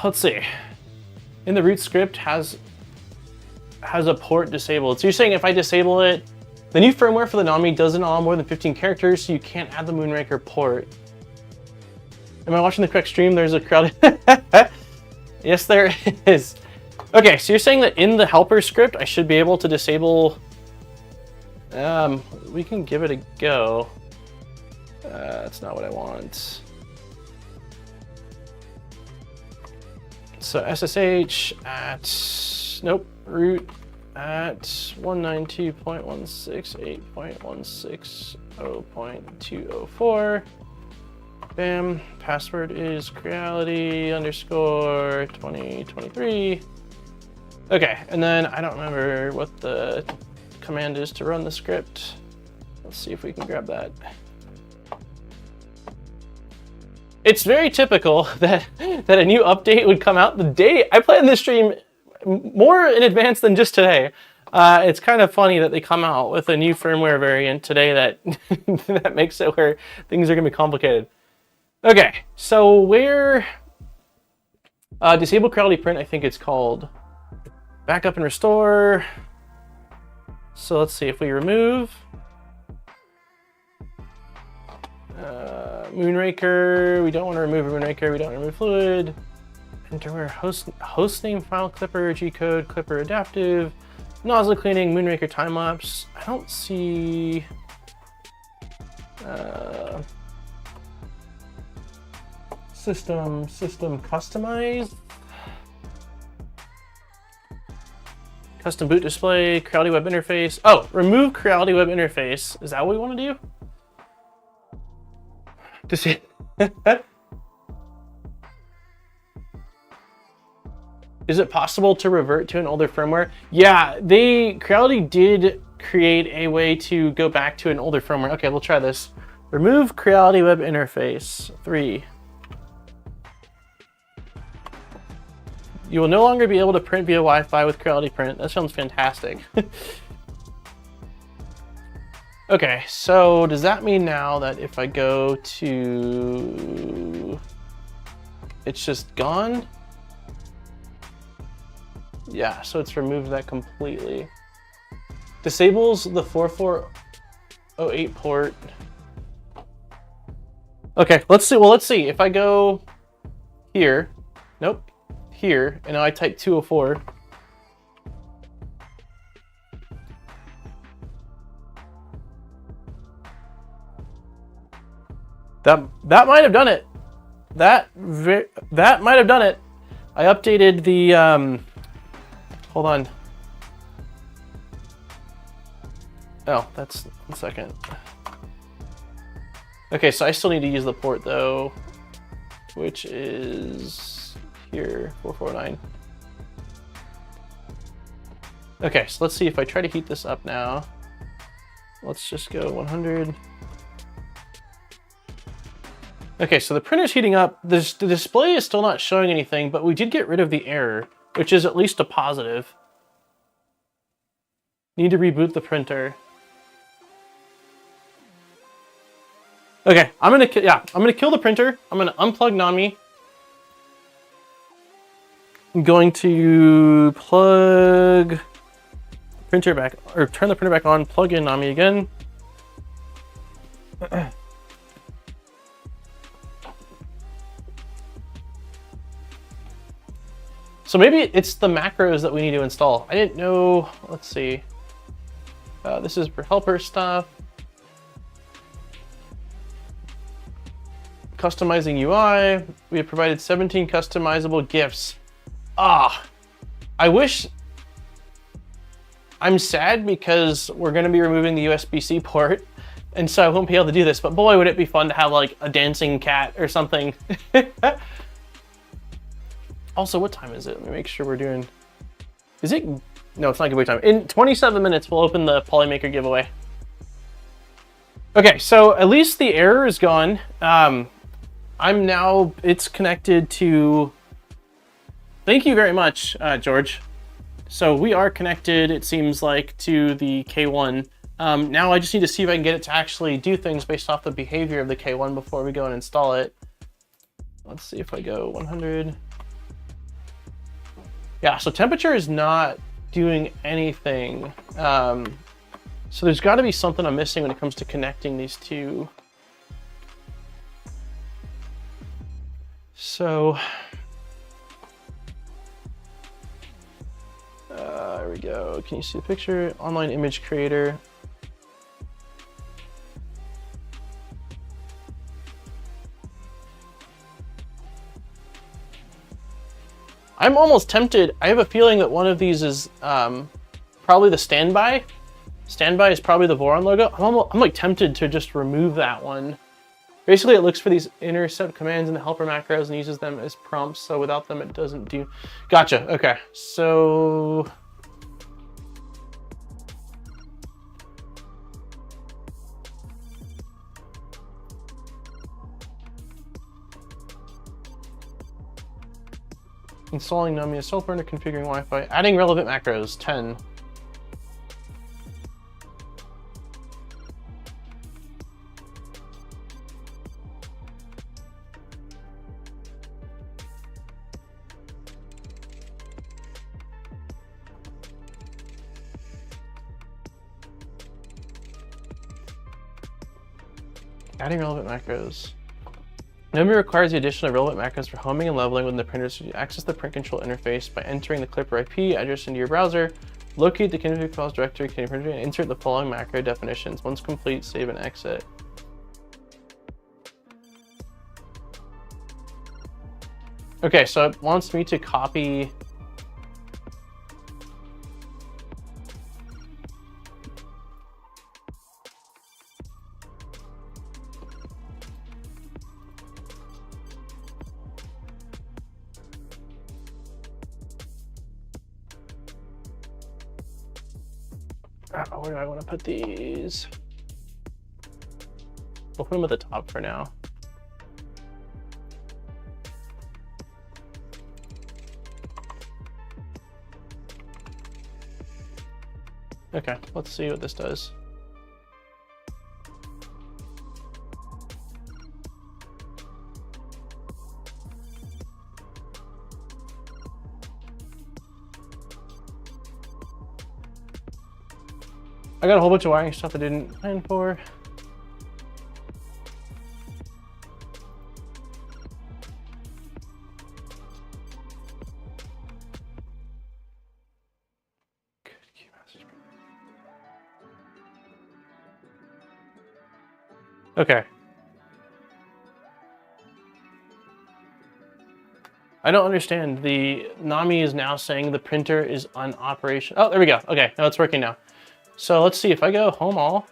Let's see. In the root script has a port disabled. So you're saying if I disable it, the new firmware for the Knomi doesn't allow more than 15 characters, so you can't add the Moonraker port. Am I watching the correct stream? There's a crowd. Yes, there is. Okay, so you're saying that in the helper script, I should be able to disable. We can give it a go. That's not what I want. So SSH at, nope, root at 192.168.160.204. Bam, password is Creality _ 2023. Okay, and then I don't remember what the command is to run the script. Let's see if we can grab that. It's very typical that a new update would come out the day I planned this stream more in advance than just today. It's kind of funny that they come out with a new firmware variant today that that makes it where things are going to be complicated. Okay, so where disable Creality print, I think it's called. Backup and restore. So let's see if we remove Moonraker. We don't want to remove Moonraker. We don't want to remove fluid. Enter where host name file clipper, G-code, clipper adaptive, nozzle cleaning, Moonraker time lapse. I don't see. System customize. Custom boot display, Creality web interface. Oh, remove Creality web interface. Is that what we want to do? To see. Is it possible to revert to an older firmware? Yeah, Creality did create a way to go back to an older firmware. Okay, we'll try this. Remove Creality web interface 3. You will no longer be able to print via Wi-Fi with Creality print. That sounds fantastic. Okay, so does that mean now that if I go to... It's just gone? Yeah, so it's removed that completely. Disables the 4408 port. Okay, let's see. Well, let's see. If I go here, nope, here, and now I type 204. That might have done it. That might have done it. I updated the hold on. Oh, that's 1 second. Okay, so I still need to use the port though, which is here, 449. Okay, so let's see if I try to heat this up now. Let's just go 100. Okay, so the printer's heating up. The display is still not showing anything, but we did get rid of the error, which is at least a positive. Need to reboot the printer. Okay, I'm gonna kill the printer. I'm gonna unplug Knomi. I'm going to plug printer back, or turn the printer back on, plug in Knomi again. So maybe it's the macros that we need to install. I didn't know, let's see. This is for helper stuff. Customizing UI. We have provided 17 customizable GIFs. I wish, I'm sad because we're gonna be removing the USB-C port, and so I won't be able to do this, but boy, would it be fun to have like a dancing cat or something. Also, what time is it? Let me make sure we're doing... Is it... No, it's not giveaway time. In 27 minutes, we'll open the Polymaker giveaway. Okay, so at least the error is gone. It's connected to... Thank you very much, George. So we are connected, it seems like, to the K1. Now I just need to see if I can get it to actually do things based off the behavior of the K1 before we go and install it. Let's see if I go 100... Yeah, so temperature is not doing anything. So there's got to be something I'm missing when it comes to connecting these two. So, there we go. Can you see the picture? Online image creator. I'm almost tempted. I have a feeling that one of these is probably the standby. Standby is probably the Voron logo. I'm like tempted to just remove that one. Basically, it looks for these intercept commands in the helper macros and uses them as prompts. So without them, it doesn't do. Gotcha. Okay. So. Installing Knomi, a cell burner, configuring Wi-Fi, adding relevant macros, 10. Adding relevant macros. Knomi requires the addition of relevant macros for homing and leveling within the printer. So you access the print control interface by entering the clipper IP address into your browser. Locate the config files directory, and insert the following macro definitions. Once complete, save and exit. Okay, so it wants me to copy. Where do I want to put these? We'll put them at the top for now. Okay, let's see what this does. I got a whole bunch of wiring stuff I didn't plan for. Okay. I don't understand. The Knomi is now saying the printer is on operation. Oh, there we go. Okay, now it's working now. So let's see if I go home all.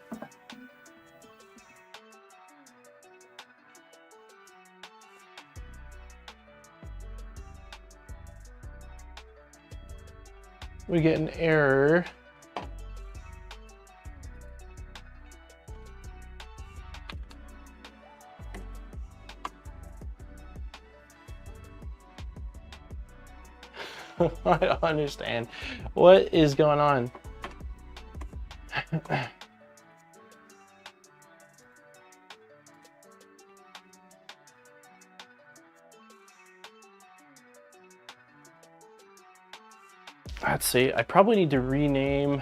We get an error. I don't understand. What is going on? Let's see. I probably need to rename.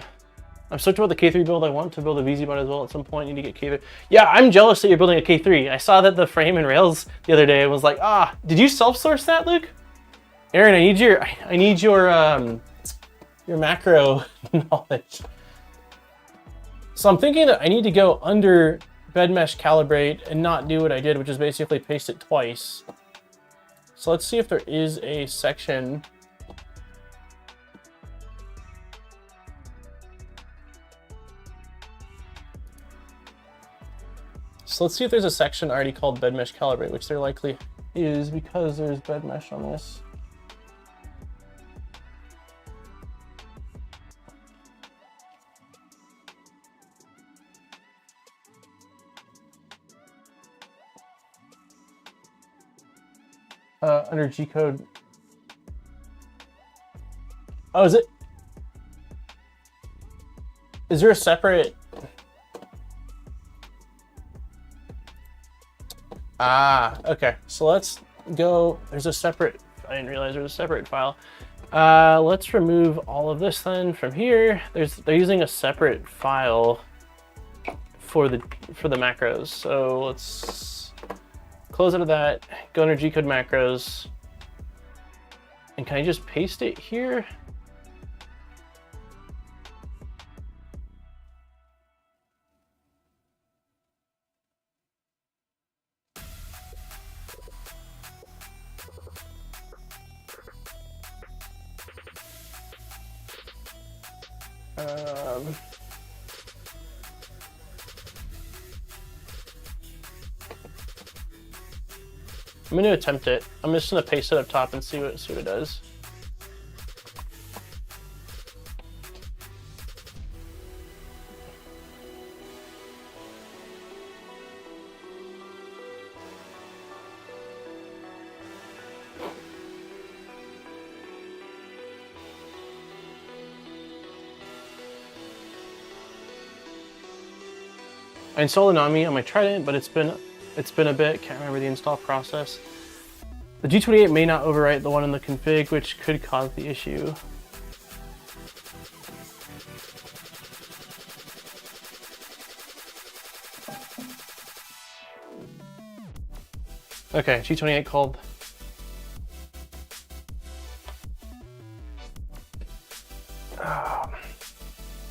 I'm stoked about the K3 build. I want to build a VZ mod as well at some point. I need to get K3. Yeah, I'm jealous that you're building a K3. I saw that the frame and rails the other day and was like, ah, did you self-source that, Luke? Aaron, I need your macro knowledge. So I'm thinking that I need to go under bed mesh calibrate and not do what I did, which is basically paste it twice. So let's see if there is a section. So let's see if there's a section already called bed mesh calibrate, which there likely is because there's bed mesh on this. Under G code. Oh, is it? Is there a separate? Ah, okay. So let's go. There's a separate. I didn't realize there was a separate file. Let's remove all of this then from here. They're using a separate file for the macros. So let's close out of that, go under G-code macros, and can I just paste it here? I'm going to attempt it. I'm just going to paste it up top and see what it does. I installed the Knomi on my Trident, but it's been a bit. Can't remember the install process. The G28 may not overwrite the one in the config, which could cause the issue. Okay, G28 called.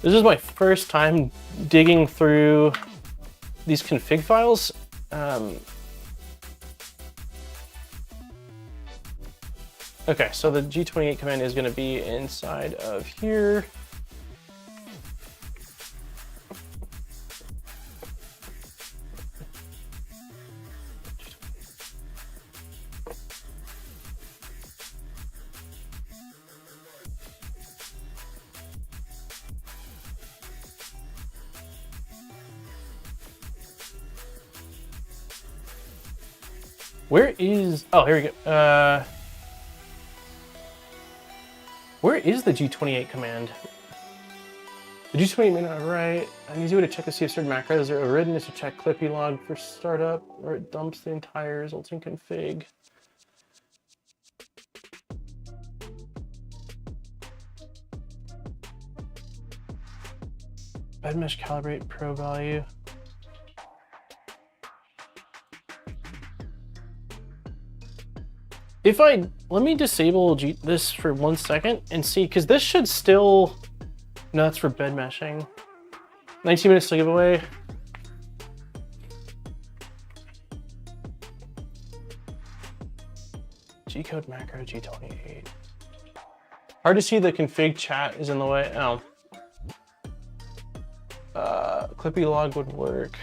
This is my first time digging through these config files. Okay, so the G28 command is going to be inside of here. Where is, oh, here we go. Where is the G28 command? The G28 may not write. I need you to check to see if certain macros are overridden. Is to check Clippy log for startup, or it dumps the entire resulting config. Bed mesh calibrate pro value. If let me disable this for 1 second and see, because this should still, no, that's for bed meshing. 19 minutes to giveaway. G-code macro G28. Hard to see, the config chat is in the way. Oh. Clippy log would work.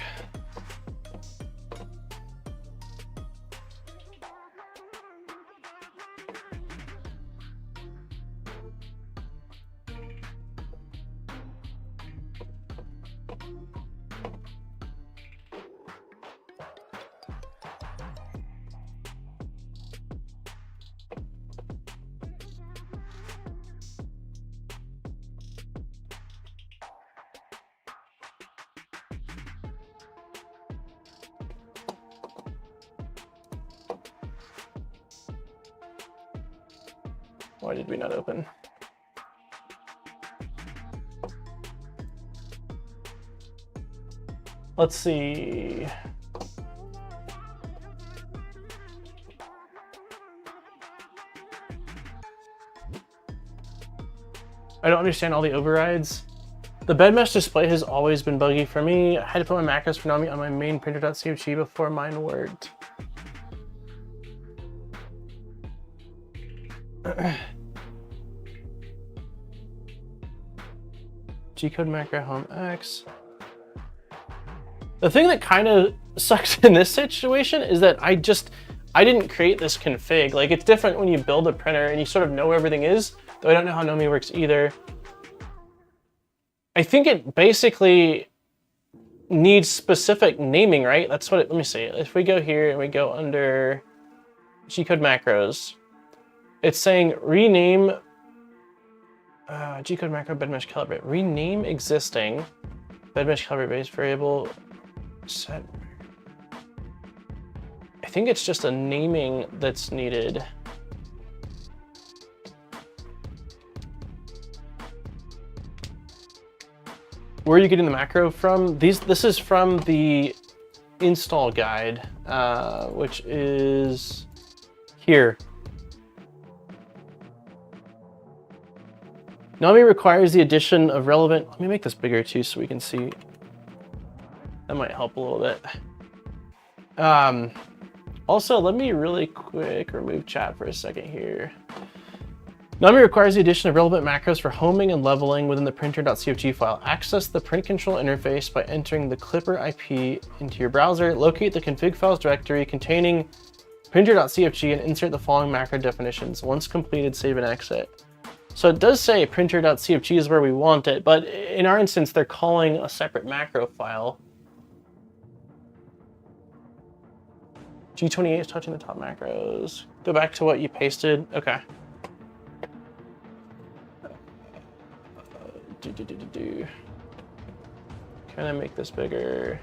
Why did we not open? Let's see. I don't understand all the overrides. The bed mesh display has always been buggy for me. I had to put my macros for Knomi on my main printer.chg before mine worked. G-code macro home X. The thing that kind of sucks in this situation is that I didn't create this config. Like, it's different when you build a printer and you sort of know where everything is, though I don't know how Knomi works either. I think it basically needs specific naming, right? That's what let me see. If we go here and we go under G-code macros, it's saying rename G-code macro bed mesh calibrate. Rename existing bed mesh calibrate base variable set. I think it's just a naming that's needed. Where are you getting the macro from? This is from the install guide, which is here. Knomi requires the addition of relevant, let me make this bigger too so we can see. That might help a little bit. Also, let me really quick remove chat for a second here. Knomi requires the addition of relevant macros for homing and leveling within the printer.cfg file. Access the print control interface by entering the Clipper IP into your browser. Locate the config files directory containing printer.cfg and insert the following macro definitions. Once completed, save and exit. So it does say printer.cfg is where we want it, but in our instance, they're calling a separate macro file. G28 is touching the top macros. Go back to what you pasted. Okay. Can I make this bigger?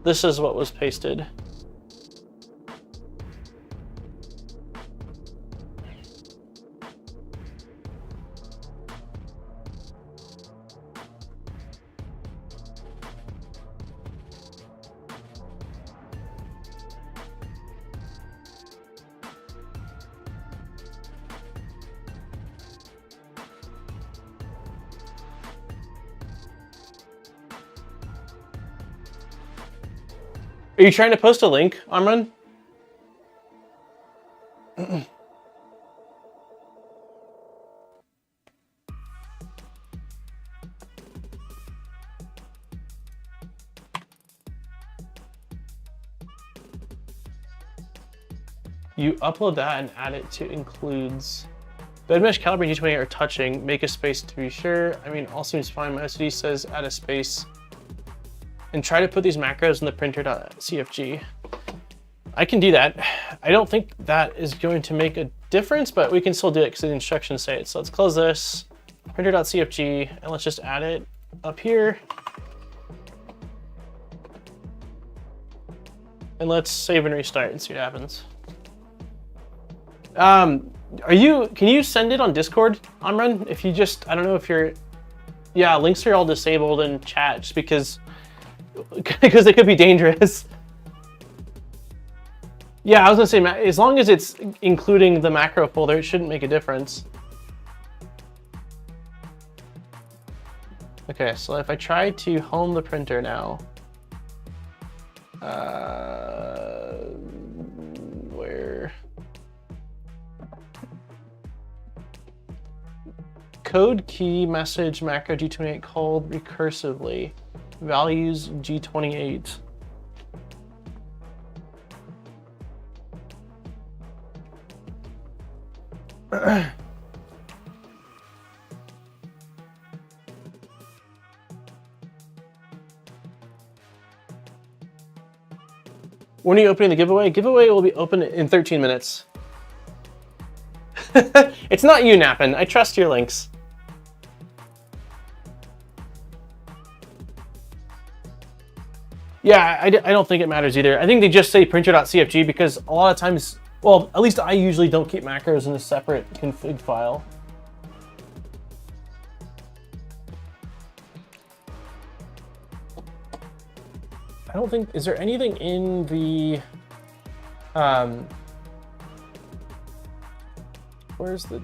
This is what was pasted. Are you trying to post a link, Amran? You upload that and add it to includes. Bed mesh, calibrate, and G28 are touching. Make a space to be sure. I mean, all seems fine. My SSD says add a space. And try to put these macros in the printer.cfg. I can do that. I don't think that is going to make a difference, but we can still do it because the instructions say it. So let's close this, printer.cfg, and let's just add it up here. And let's save and restart and see what happens. Can you send it on Discord, Amran? If you just, I don't know if you're, yeah, links are all disabled in chat just because it could be dangerous. Yeah, I was gonna say, as long as it's including the macro folder, it shouldn't make a difference. Okay, so if I try to home the printer now, where? Code key message macro G28 called recursively. Values G28. When are you opening the giveaway? Giveaway will be open in 13 minutes. It's not you, Nappin. I trust your links. Yeah, I don't think it matters either. I think they just say printer.cfg because a lot of times, well, at least I usually don't keep macros in a separate config file. I don't think, is there anything in the, where's the,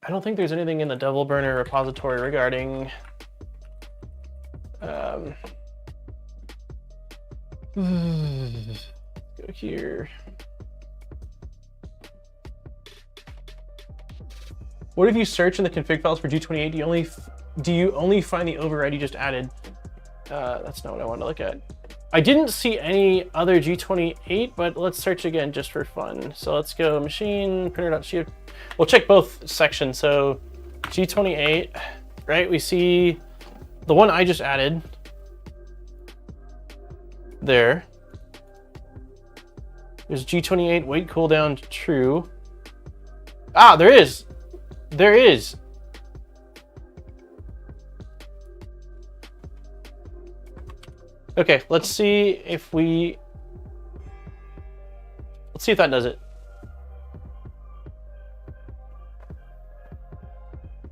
I don't think there's anything in the D3vil Burner repository regarding, go here. What if you search in the config files for G28? Do you only find the override you just added? That's not what I want to look at. I didn't see any other G28, but let's search again just for fun. So let's go machine printer.cfg. We'll check both sections. So G28, right? We see the one I just added there. There's G28 wait cooldown true. Ah, there is. There is. Okay, let's see if that does it.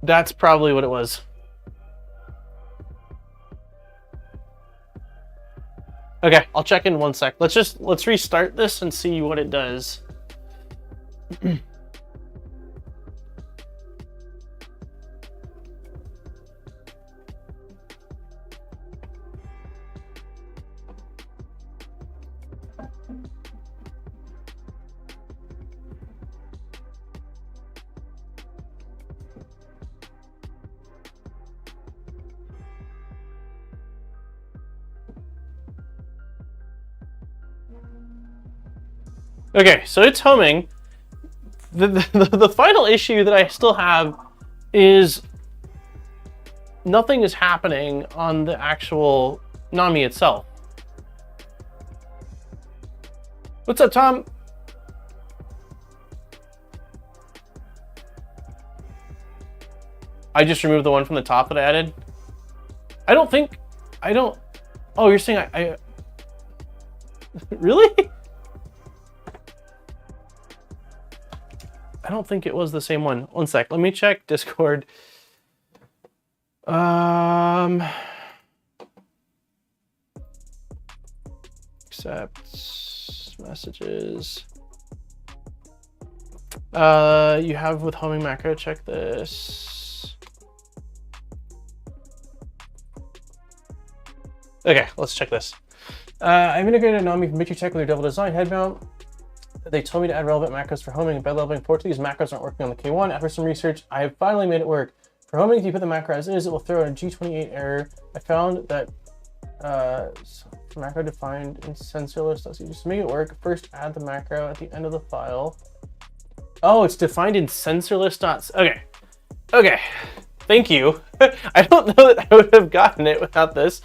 That's probably what it was. Okay, I'll check in 1 sec. Let's restart this and see what it does. Okay, so it's homing. The final issue that I still have is nothing is happening on the actual Knomi itself. What's up, Tom? I just removed the one from the top that I added. Oh, you're saying I really? I don't think it was the same one. 1 sec, let me check Discord. Accept messages. You have with homing macro, check this. Okay, let's check this. I've integrated Knomi from Tech with their double design head mount. They told me to add relevant macros for homing and bed leveling. Unfortunately, these macros aren't working on the K1. After some research, I have finally made it work. For homing, if you put the macro as is, it will throw a G28 error. I found that macro defined in sensor list. So just to make it work, first add the macro at the end of the file. Oh, it's defined in sensor list dots. Okay. Okay. Thank you. I don't know that I would have gotten it without this.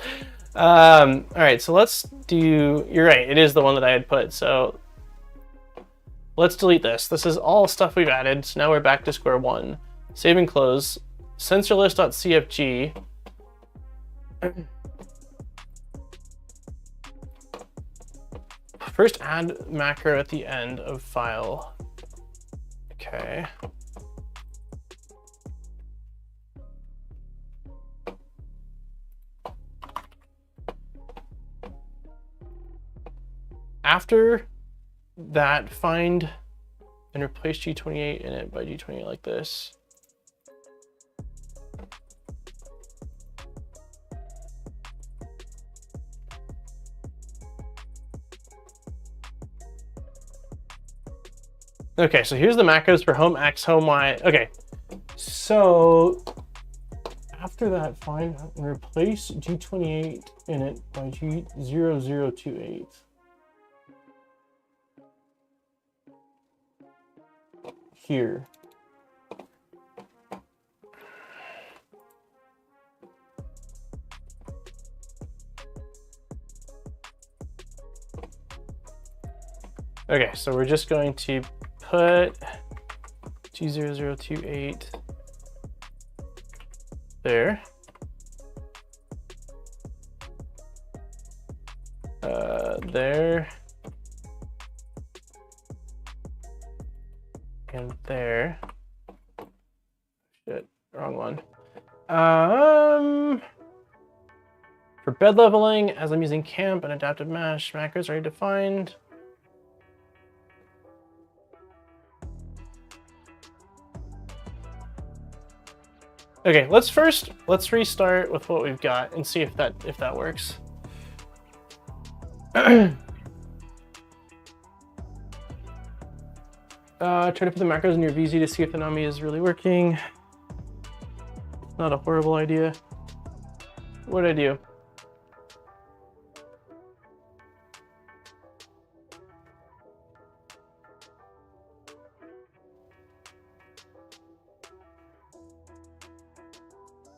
All right, so let's do, you're right, it is the one that I had put. So let's delete this. This is all stuff we've added. So now we're back to square one. Save and close. Sensorlist.cfg. First add macro at the end of file. Okay. After that, find and replace G28 in it by G28 like this. Okay, so here's the macros for home X, home Y. Okay, so after that, find and replace G28 in it by G0028. Here. Okay, so we're just going to put G0028 there. There. And there. Shit, wrong one. For bed leveling, as I'm using camp and adaptive mesh, macros already defined. Okay, let's restart with what we've got and see if that works. Try to put the macros in your VZ to see if the Knomi is really working. Not a horrible idea. What did I do?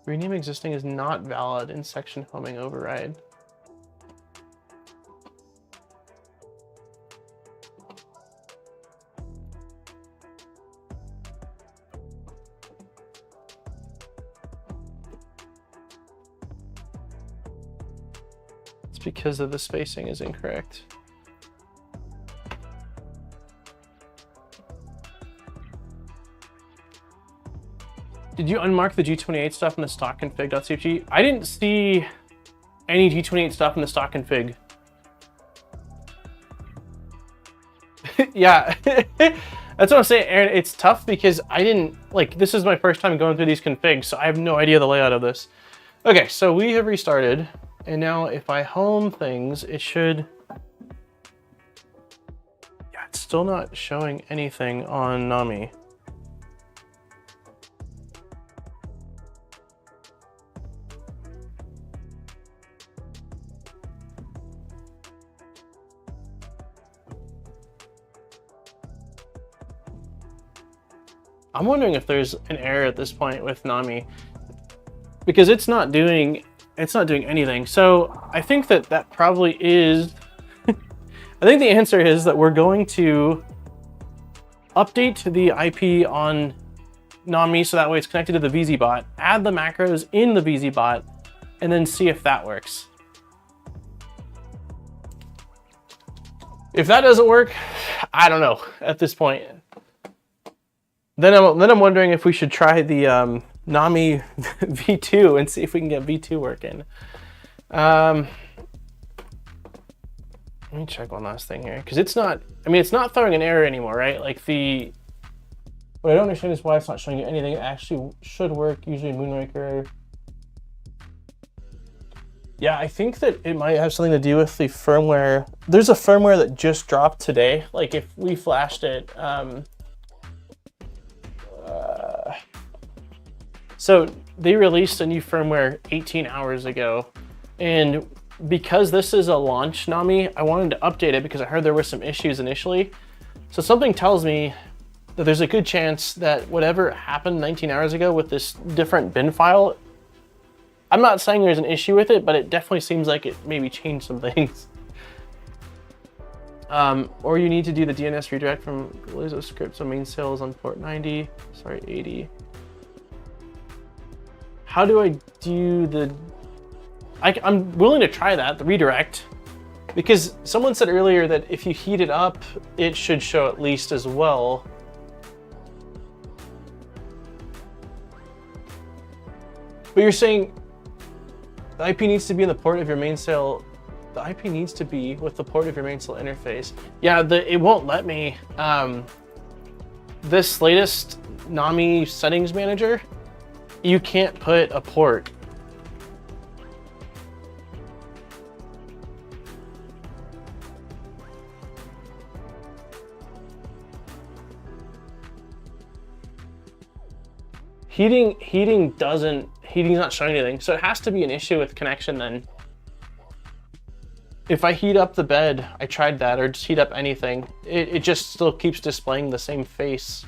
Rename existing is not valid in section homing override. It's because of the spacing is incorrect. Did you unmark the G28 stuff in the stock config.cfg? I didn't see any G28 stuff in the stock config. Yeah, that's what I'm saying, Aaron. It's tough because I didn't, like, this is my first time going through these configs, so I have no idea the layout of this. Okay, so we have restarted, and now if I home things, it should, yeah, it's still not showing anything on Knomi. I'm wondering if there's an error at this point with Knomi, because it's not doing anything. So I think that probably is, I think the answer is that we're going to update the IP on Knomi so that way it's connected to the VZ bot, add the macros in the VZ bot, and then see if that works. If that doesn't work, I don't know at this point. Then I'm wondering if we should try the Knomi V2 and see if we can get V2 working. Let me check one last thing here, because it's not, I mean, it's not throwing an error anymore, right? Like what I don't understand is why it's not showing you anything. It actually should work, usually Moonraker. Yeah, I think that it might have something to do with the firmware. There's a firmware that just dropped today. Like if we flashed it, so they released a new firmware 18 hours ago, and because this is a launch Knomi, I wanted to update it because I heard there were some issues initially. So something tells me that there's a good chance that whatever happened 19 hours ago with this different bin file, I'm not saying there's an issue with it, but it definitely seems like it maybe changed some things. Or you need to do the DNS redirect from Lizzo script, so main sales on port 90, sorry, 80. How do I do the, I'm willing to try that, the redirect, because someone said earlier that if you heat it up, it should show at least as well. But you're saying the IP needs to be in the port of your mainsail. The IP needs to be with the port of your mainsail interface. Yeah, it won't let me. This latest Knomi settings manager, you can't put a port. Heating's not showing anything, so it has to be an issue with connection then. If I heat up the bed, I tried that, or just heat up anything, it just still keeps displaying the same face.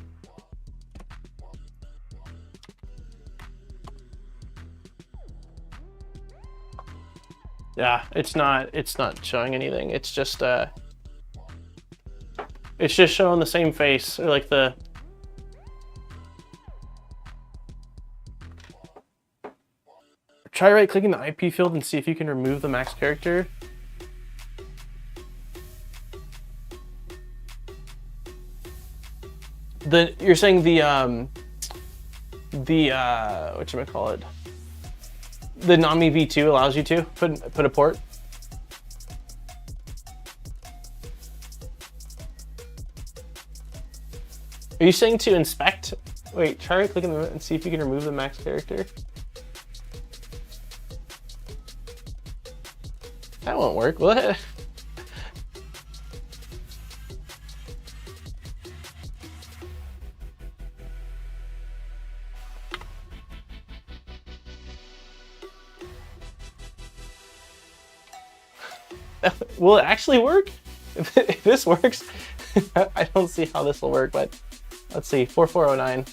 Yeah, it's not showing anything. It's just showing the same face, or like the, try right clicking the IP field and see if you can remove the max character. You're saying the whatchamacallit, the Knomi V2 allows you to put a port? Are you saying to inspect? Wait, try right clicking and see if you can remove the max character. That won't work, will it? Will it actually work? If this works, I don't see how this will work, but let's see, 4409.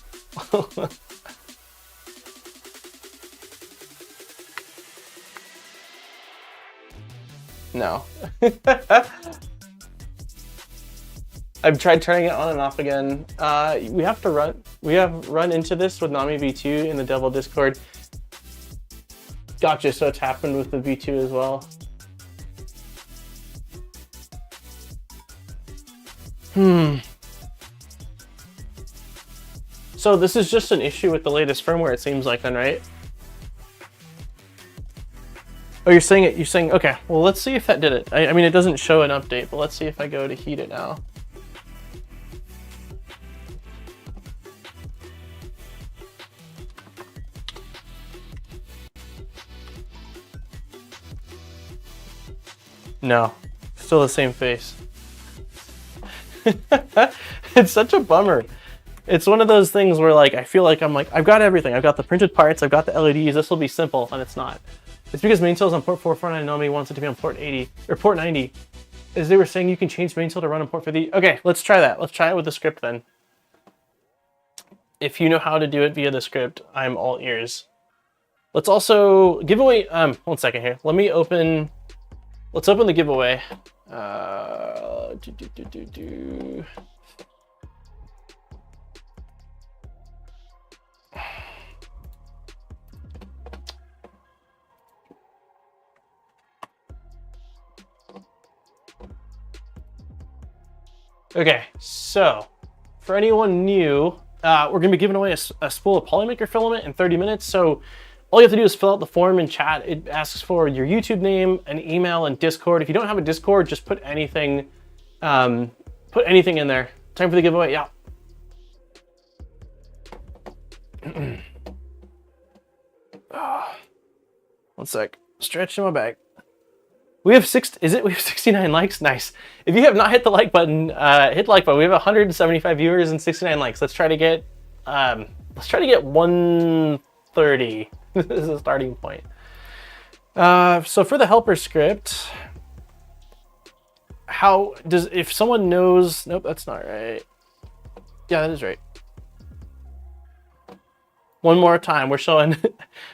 No. I've tried turning it on and off again. We have run into this with Knomi V2 in the Devil Discord. Gotcha, so it's happened with the V2 as well. So this is just an issue with the latest firmware, it seems like then, right? Oh, you're saying it, okay, well, let's see if that did it. I mean, it doesn't show an update, but let's see if I go to heat it now. No, still the same face. It's such a bummer. It's one of those things where like, I feel like I've got everything. I've got the printed parts, I've got the LEDs, this will be simple, and it's not. It's because mainsail is on port 449 and Knomi wants it to be on port 80, or port 90. As they were saying, you can change mainsail to run on port 50. Okay, let's try that. Let's try it with the script then. If you know how to do it via the script, I'm all ears. Let's also, giveaway, 1 second here. Let's open the giveaway. Okay, so for anyone new, we're gonna be giving away a spool of Polymaker filament in 30 minutes. So all you have to do is fill out the form in chat. It asks for your YouTube name, an email, and Discord. If you don't have a Discord, just put anything in there. Time for the giveaway, yeah. 1 sec. Stretching my back. We have we have 69 likes? Nice. If you have not hit the like button, hit the like button. We have 175 viewers and 69 likes. Let's try to get 130. This is a starting point. So for the helper script, if someone knows, nope, that's not right. Yeah, that is right. One more time, we're showing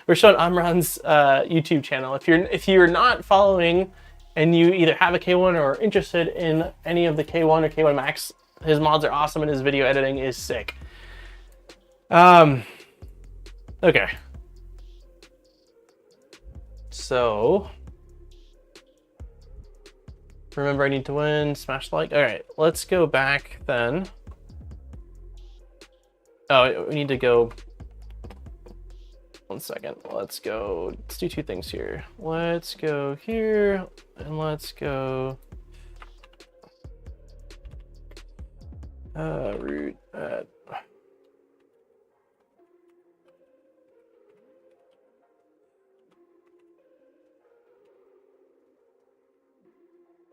Amran's YouTube channel. If you're not following and you either have a K1 or are interested in any of the K1 or K1 Max, his mods are awesome and his video editing is sick. Okay. So remember, I need to win, smash the like. All right, let's go back then. Oh, we need to go. 1 second. Let's do two things here. Let's go here and let's go root at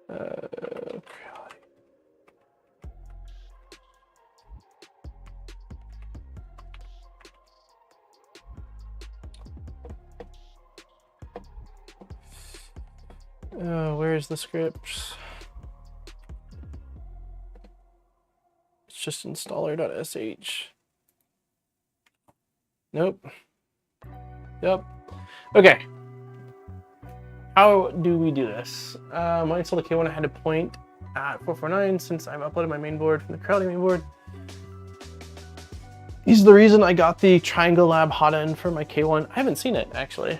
Creality. Where's the script? It's just installer.sh. Nope. Yep. Okay. How do we do this? When I installed the K1, I had to point at 449 since I've uploaded my mainboard from the Creality mainboard. This is the reason I got the Triangle Lab hot end for my K1. I haven't seen it actually.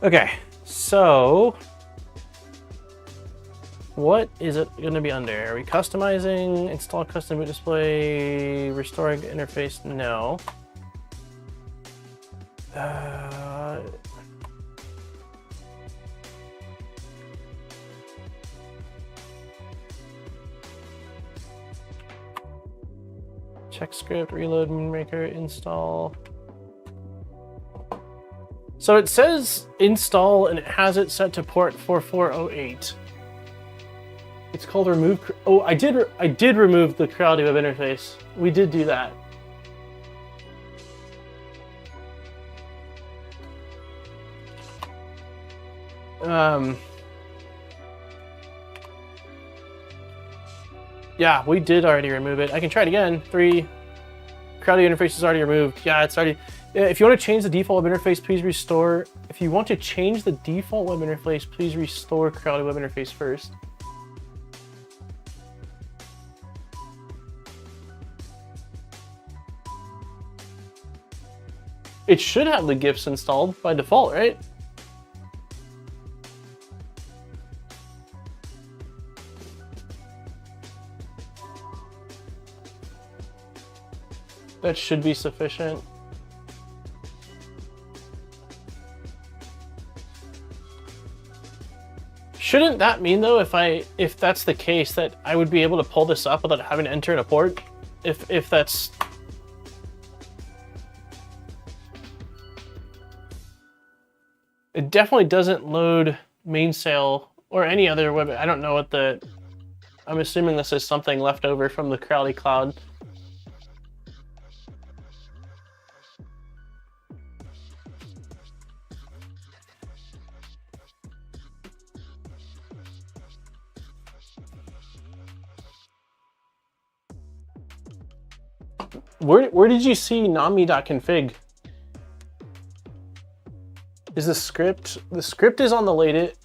Okay, so what is it going to be under? Are we customizing, install custom boot display, restoring interface? No. Check script, reload, Moonmaker, install. So it says install and it has it set to port 4408. It's called remove. Oh, I did remove the Creality web interface. We did do that. Yeah, we did already remove it. I can try it again. Creality interface is already removed. Yeah, it's already. If you want to change the default web interface, please restore. If you want to change the default web interface, please restore Creality web interface first. It should have the GIFs installed by default, right? That should be sufficient. Shouldn't that mean though, if that's the case, that I would be able to pull this up without having to enter in a port? If that's... It definitely doesn't load Mainsail or any other web. I don't know what the... I'm assuming this is something left over from the Creality cloud. Where did you see Knomi.config? Is the script is on the latest?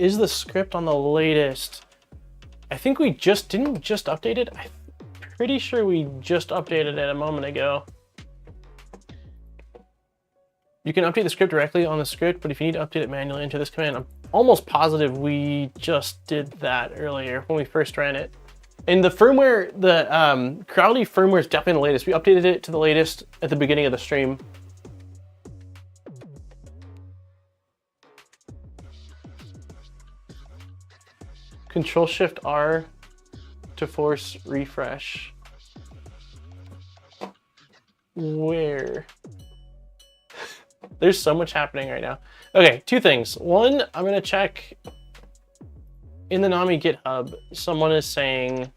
Is the script on the latest? I think we didn't we just update it? I'm pretty sure we just updated it a moment ago. You can update the script directly on the script, but if you need to update it manually, enter this command. I'm almost positive we just did that earlier when we first ran it. And the firmware, the Creality firmware is definitely the latest. We updated it to the latest at the beginning of the stream. Control-Shift-R to force refresh. Where? There's so much happening right now. Okay, two things. One, I'm gonna check in the Knomi GitHub. Someone is saying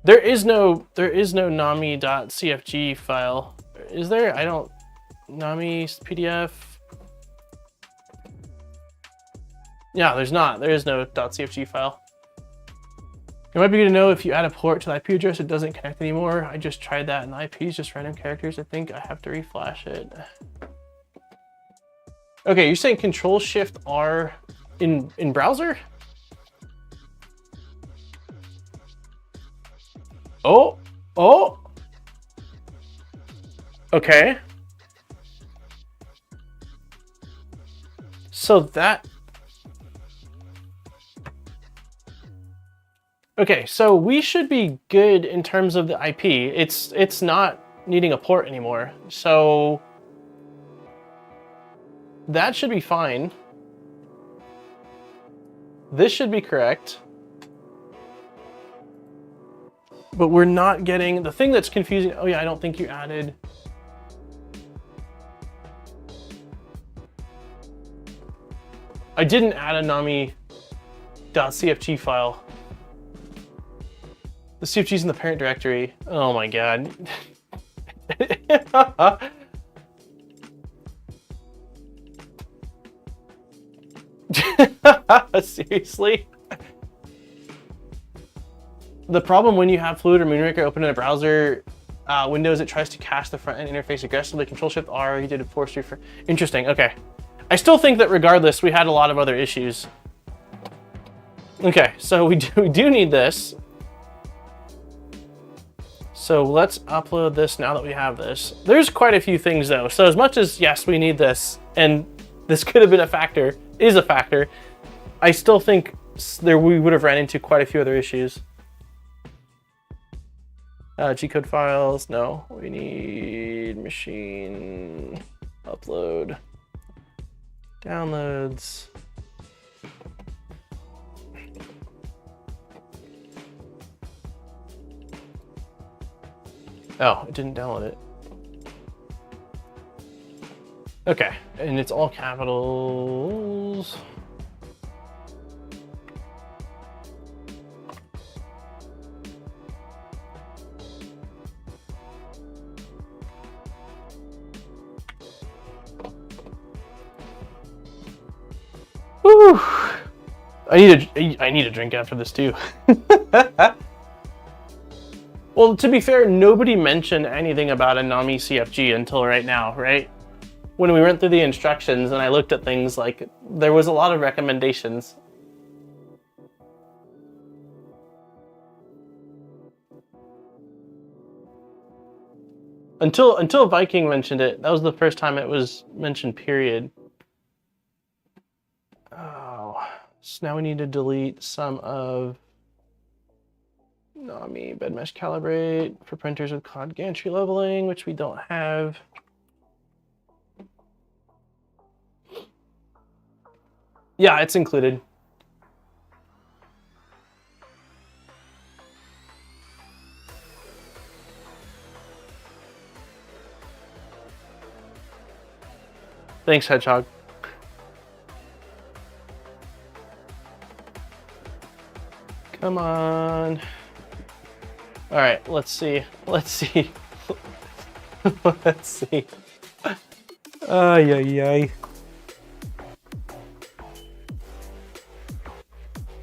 there is no Knomi.cfg file. Is there? I don't. Knomi PDF. Yeah, there's not. There is no .cfg file. It might be good to know if you add a port to the IP address, it doesn't connect anymore. I just tried that and the IP is just random characters. I think I have to reflash it. Okay, you're saying Control-Shift-R in browser? Oh. Okay. So that... Okay, so we should be good in terms of the IP. It's not needing a port anymore. So that should be fine. This should be correct. But we're not getting the thing that's confusing. Oh yeah, I don't think you added. I didn't add a Knomi.cfg file. The CFG's in the parent directory. Oh my god. Seriously? The problem when you have Fluid or Moonraker open in a browser window is it tries to cache the front-end interface aggressively. Control-Shift-R, you did a force refresh. Interesting, okay. I still think that regardless, we had a lot of other issues. Okay, so we do need this. So let's upload this now that we have this. There's quite a few things though. So as much as, yes, we need this, and this could have been a factor, is a factor, I still think we would have ran into quite a few other issues. G-code files, no. We need machine, upload, downloads. Oh, it didn't download it. Okay, and it's all capitals. Woo! I need a drink after this too. Well, to be fair, nobody mentioned anything about a Knomi CFG until right now, right? When we went through the instructions and I looked at things, like, there was a lot of recommendations. Until Viking mentioned it, that was the first time it was mentioned, period. Oh, so now we need to delete some of Knomi bed mesh calibrate for printers with cloud gantry leveling, which we don't have. Yeah, it's included. Thanks, Hedgehog. Come on. All right, let's see. Let's see. Let's see. Ay, ay, ay.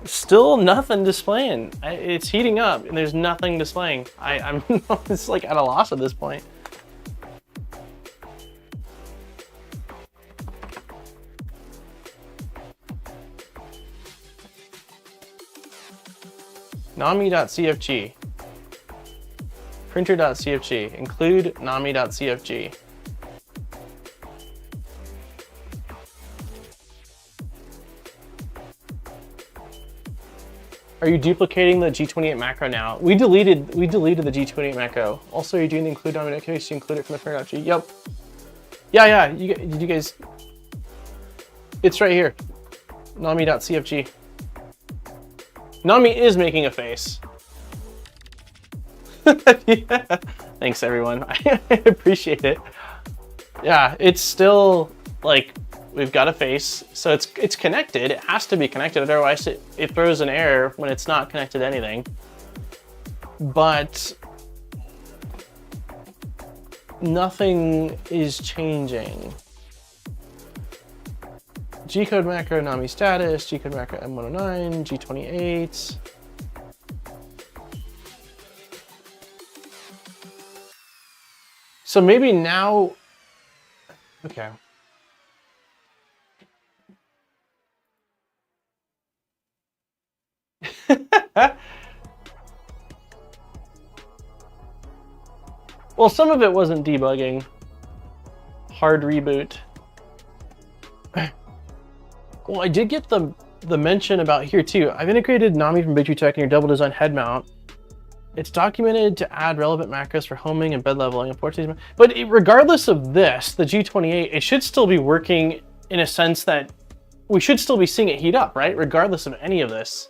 Still nothing displaying. It's heating up and there's nothing displaying. I'm it's like at a loss at this point. Knomi.cfg. Printer.cfg. Include Knomi.cfg. Are you duplicating the G28 macro now? We deleted the G28 macro. Also, you're doing the include Knomi. Can you include it from the printer.g? Yep. Yeah. Did you guys? It's right here. Knomi.cfg. Knomi is making a face. Yeah. Thanks everyone. I appreciate it. Yeah, it's still like we've got a face, so it's connected. It has to be connected, otherwise it throws an error when it's not connected to anything. But nothing is changing. G-code macro Knomi status, G-code macro M109, G28. So maybe now, okay. Well, some of it wasn't debugging. Hard reboot. Well, I did get the mention about here too. I've integrated Knomi from Big2Tech in your double design head mount. It's documented to add relevant macros for homing and bed leveling. Unfortunately, but regardless of this, the G28, it should still be working in a sense that we should still be seeing it heat up, right? Regardless of any of this.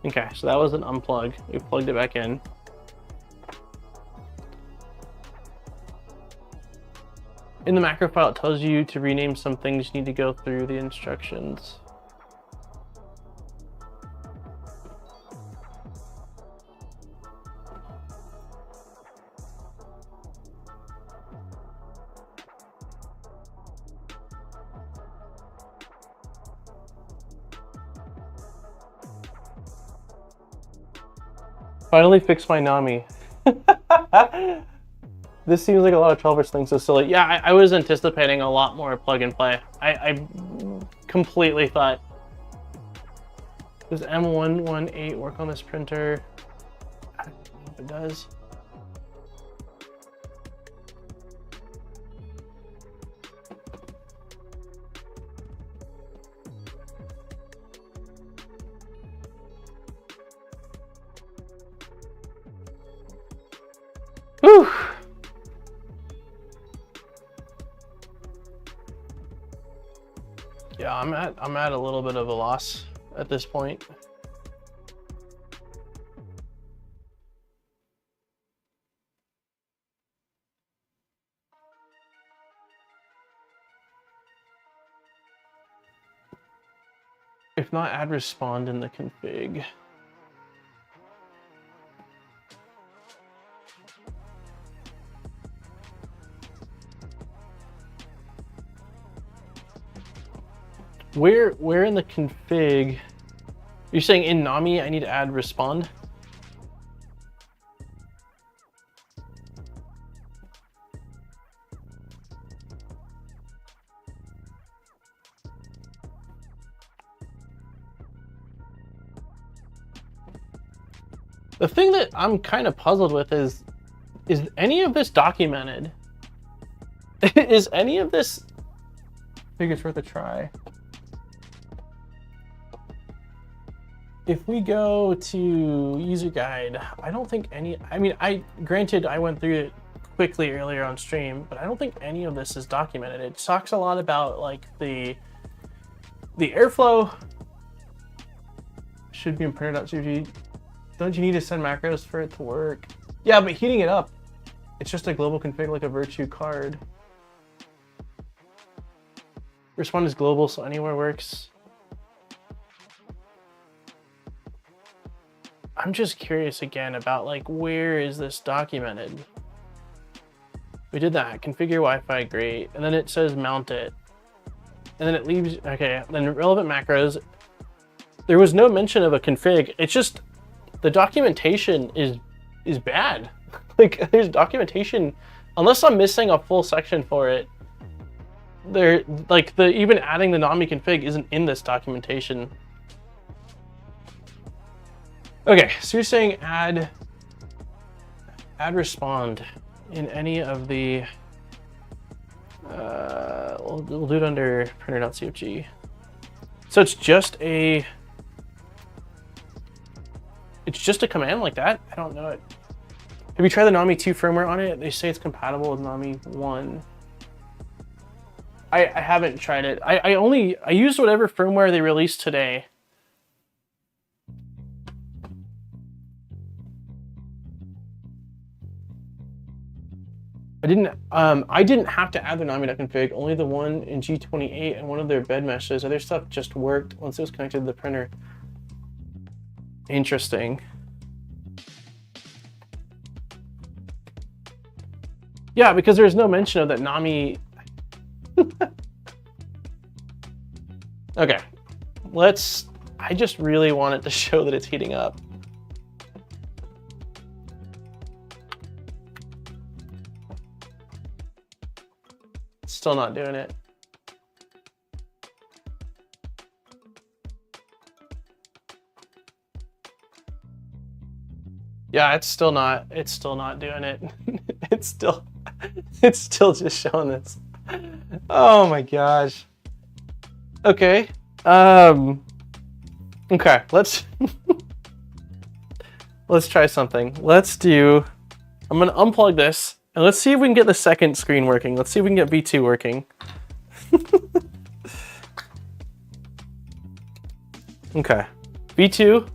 Okay, so that was an unplug. We plugged it back in. In the macro file, it tells you to rename some things. You need to go through the instructions. Finally fixed my Knomi. This seems like a lot of 12-inch things so silly. Yeah, I was anticipating a lot more plug and play. I completely thought, does M118 work on this printer? I don't know if it does. Whew. Yeah, I'm at a little bit of a loss at this point. If not, add respond in the config. Where in the config? You're saying in Knomi I need to add respond? The thing that I'm kind of puzzled with is any of this documented? Is any of this? I think it's worth a try. If we go to user guide, I don't think any, I mean, granted I went through it quickly earlier on stream, but I don't think any of this is documented. It talks a lot about like the airflow should be in printer.cfg. Don't you need to send macros for it to work? Yeah, but heating it up, it's just a global config like a Virtue card. Respond is global, so anywhere works. I'm just curious again about like, where is this documented? We did that, configure Wi-Fi, great. And then it says mount it. And then it leaves, okay, then relevant macros. There was no mention of a config. It's just, the documentation is bad. Like there's documentation, unless I'm missing a full section for it. There, like even adding the Knomi config isn't in this documentation. Okay, so you're saying add respond in any of the We'll do it under printer.cfg. So it's just a command like that? I don't know it. Have you tried the Knomi 2 firmware on it? They say it's compatible with Knomi 1. I haven't tried it. I used whatever firmware they released today. I didn't have to add the Knomi.config, only the one in G28 and one of their bed meshes. Other stuff just worked once it was connected to the printer. Interesting. Yeah, because there's no mention of that Knomi. Okay, I just really want it to show that it's heating up. Still not doing it. Yeah, it's still not doing it. It's still just showing this. Oh my gosh. Okay. Okay, let's try something. I'm gonna unplug this and let's see if we can get the second screen working. Let's see if we can get V2 working. Okay, V2,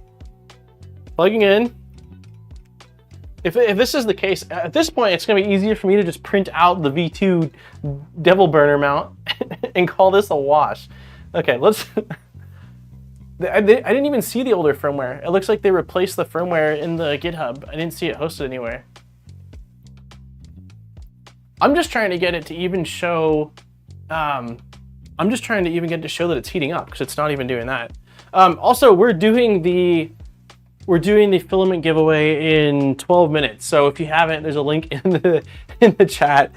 plugging in. If this is the case, at this point, it's gonna be easier for me to just print out the V2 D3vil Burner mount and call this a wash. Okay, let's, I didn't even see the older firmware. It looks like they replaced the firmware in the Github. I didn't see it hosted anywhere. I'm just trying to get it to even show, I'm just trying to even get it to show that it's heating up because it's not even doing that. Also, we're doing the filament giveaway in 12 minutes. So if you haven't, there's a link in the chat.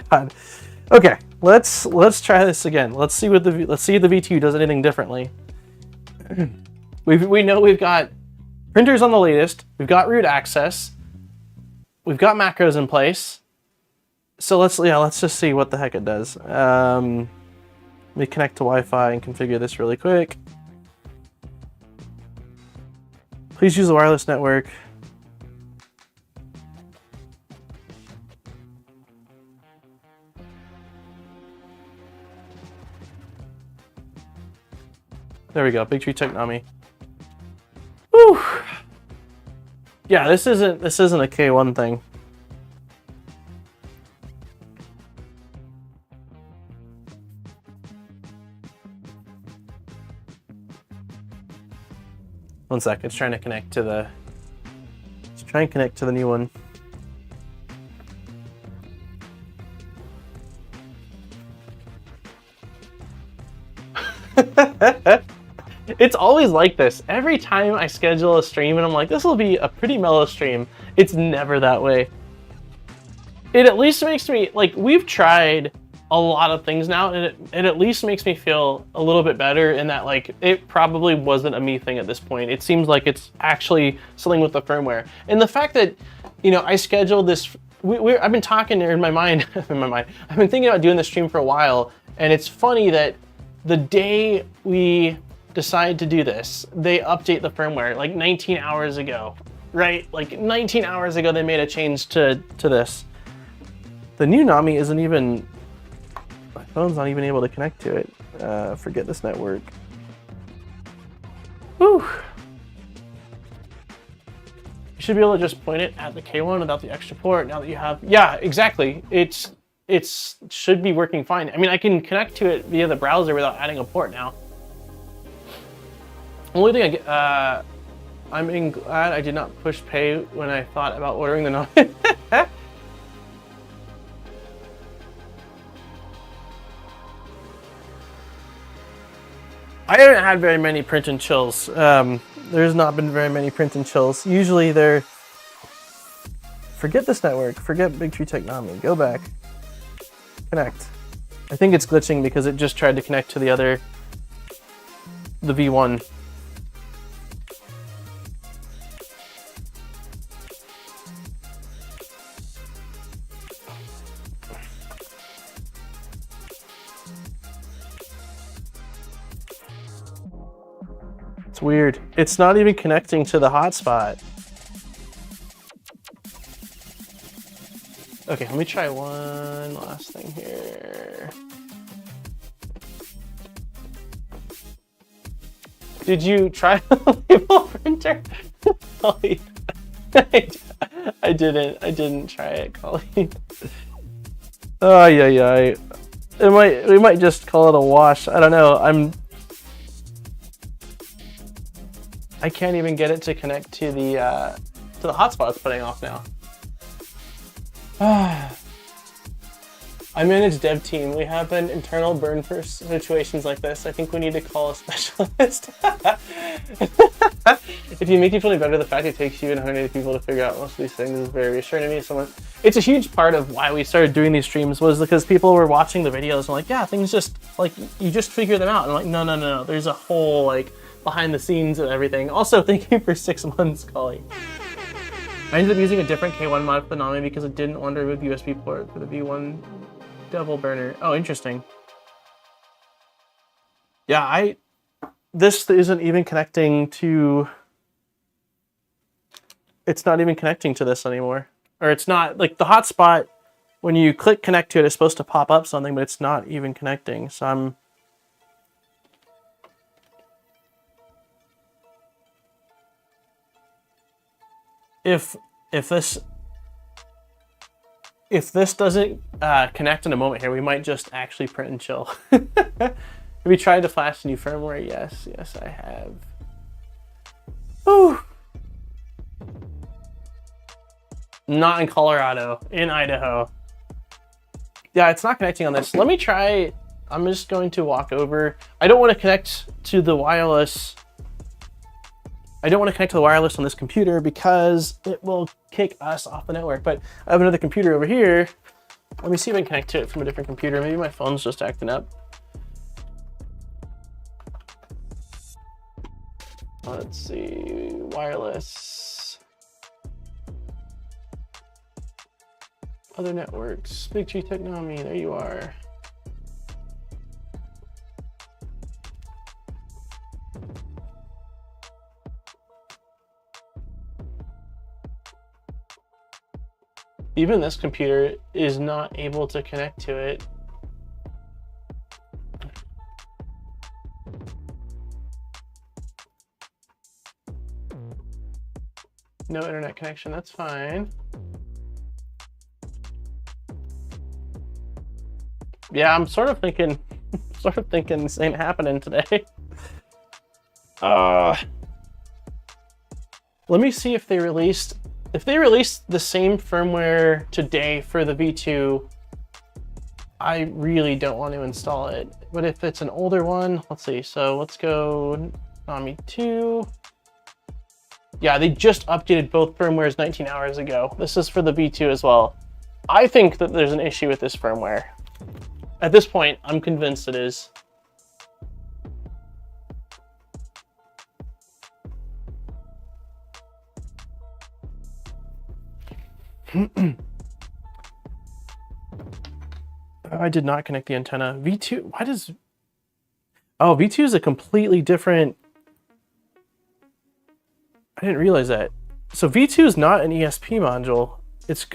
God. Okay, let's try this again. Let's see if the V2 does anything differently. We know we've got printers on the latest. We've got root access. We've got macros in place. So let's just see what the heck it does. Let me connect to Wi-Fi and configure this really quick. Please use the wireless network. There we go, Big Tree Tech Knomi. Whew. Yeah, this isn't a K1 thing. One sec, it's trying to connect to the, new one. It's always like this. Every time I schedule a stream and I'm like, this will be a pretty mellow stream, it's never that way. It at least makes me, like, we've tried a lot of things now, and it at least makes me feel a little bit better in that, like, it probably wasn't a me thing at this point. It seems like it's actually something with the firmware. And the fact that, you know, I scheduled this, I've been talking in my mind, I've been thinking about doing this stream for a while, and it's funny that the day we decide to do this, they update the firmware like 19 hours ago, right? Like 19 hours ago, they made a change to this. The new Knomi isn't even, my phone's not even able to connect to it. Forget this network. Whew. You should be able to just point it at the K1 without the extra port now that you have, yeah, exactly. It should be working fine. I mean, I can connect to it via the browser without adding a port now. Only thing I'm glad I did not push pay when I thought about ordering the Knomi. I haven't had very many print and chills. There's not been very many print and chills. Usually they're, forget this network, forget Big Tree Tech Knomi, go back, connect. I think it's glitching because it just tried to connect to the V1. It's weird. It's not even connecting to the hotspot. Okay, let me try one last thing here. Did you try the label printer? I didn't try it, Colleen. Oh yeah. We might just call it a wash. I don't know. I can't even get it to connect to the hotspot it's putting off now. I manage dev team. We have an internal burn for situations like this. I think we need to call a specialist. If you make you feel any better, the fact it takes you and 180 people to figure out most of these things is very reassuring to me. It's a huge part of why we started doing these streams was because people were watching the videos and like, yeah, things just like you just figure them out. And I'm like, no. There's a whole like behind the scenes and everything. Also, thank you for 6 months, Collie. I ended up using a different K1 mod for Knomi because it didn't want to remove USB port for the V1 D3vil Burner. Oh, interesting. Yeah, this isn't even connecting to... It's not even connecting to this anymore. Or it's not, like the hotspot, when you click connect to it, it's supposed to pop up something, but it's not even connecting. So I'm... If this doesn't connect in a moment here, we might just actually print and chill. Have you tried to flash new firmware? Yes, I have. Whew. Not in Colorado, in Idaho. Yeah, it's not connecting on this. Let me try. I'm just going to walk over. I don't want to connect to the wireless. I don't want to connect to the wireless on this computer because it will kick us off the network. But I have another computer over here. Let me see if I can connect to it from a different computer. Maybe my phone's just acting up. Let's see, wireless. Other networks, Big Tree Knomi, there you are. Even this computer is not able to connect to it. No internet connection, that's fine. Yeah, I'm sort of thinking this ain't happening today. Let me see if they released the same firmware today for the V2, I really don't want to install it. But if it's an older one, let's see. So let's go Knomi 2. Yeah, they just updated both firmwares 19 hours ago. This is for the V2 as well. I think that there's an issue with this firmware. At this point, I'm convinced it is. I did not connect the antenna. V2, why does... Oh, V2 is a completely different... I didn't realize that. So V2 is not an ESP module.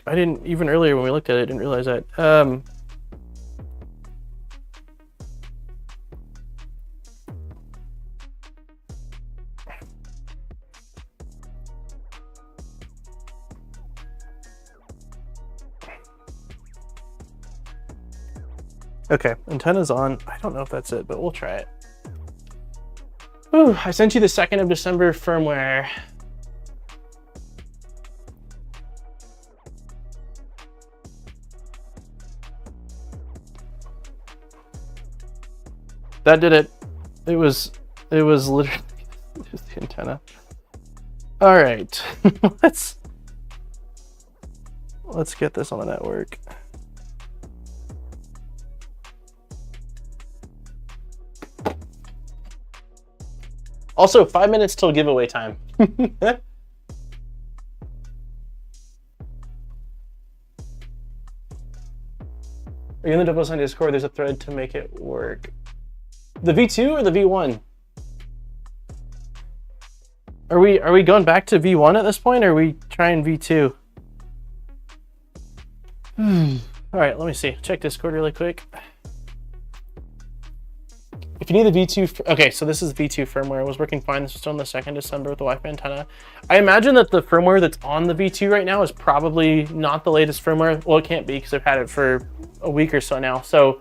I didn't, even earlier when we looked at it, I didn't realize that. Okay, antenna's on. I don't know if that's it, but we'll try it. Ooh, I sent you the 2nd of December firmware. That did it. It was literally just the antenna. All right, let's get this on the network. Also, 5 minutes till giveaway time. Are you in the Double Sign Discord? There's a thread to make it work. The V2 or the V1? Are we going back to V1 at this point, or are we trying V2? All right, let me see. Check Discord really quick. If you need the V2, okay, so this is V2 firmware. It was working fine. This was on the 2nd December with the Wi-Fi antenna. I imagine that the firmware that's on the V2 right now is probably not the latest firmware. Well, it can't be because I've had it for a week or so now. So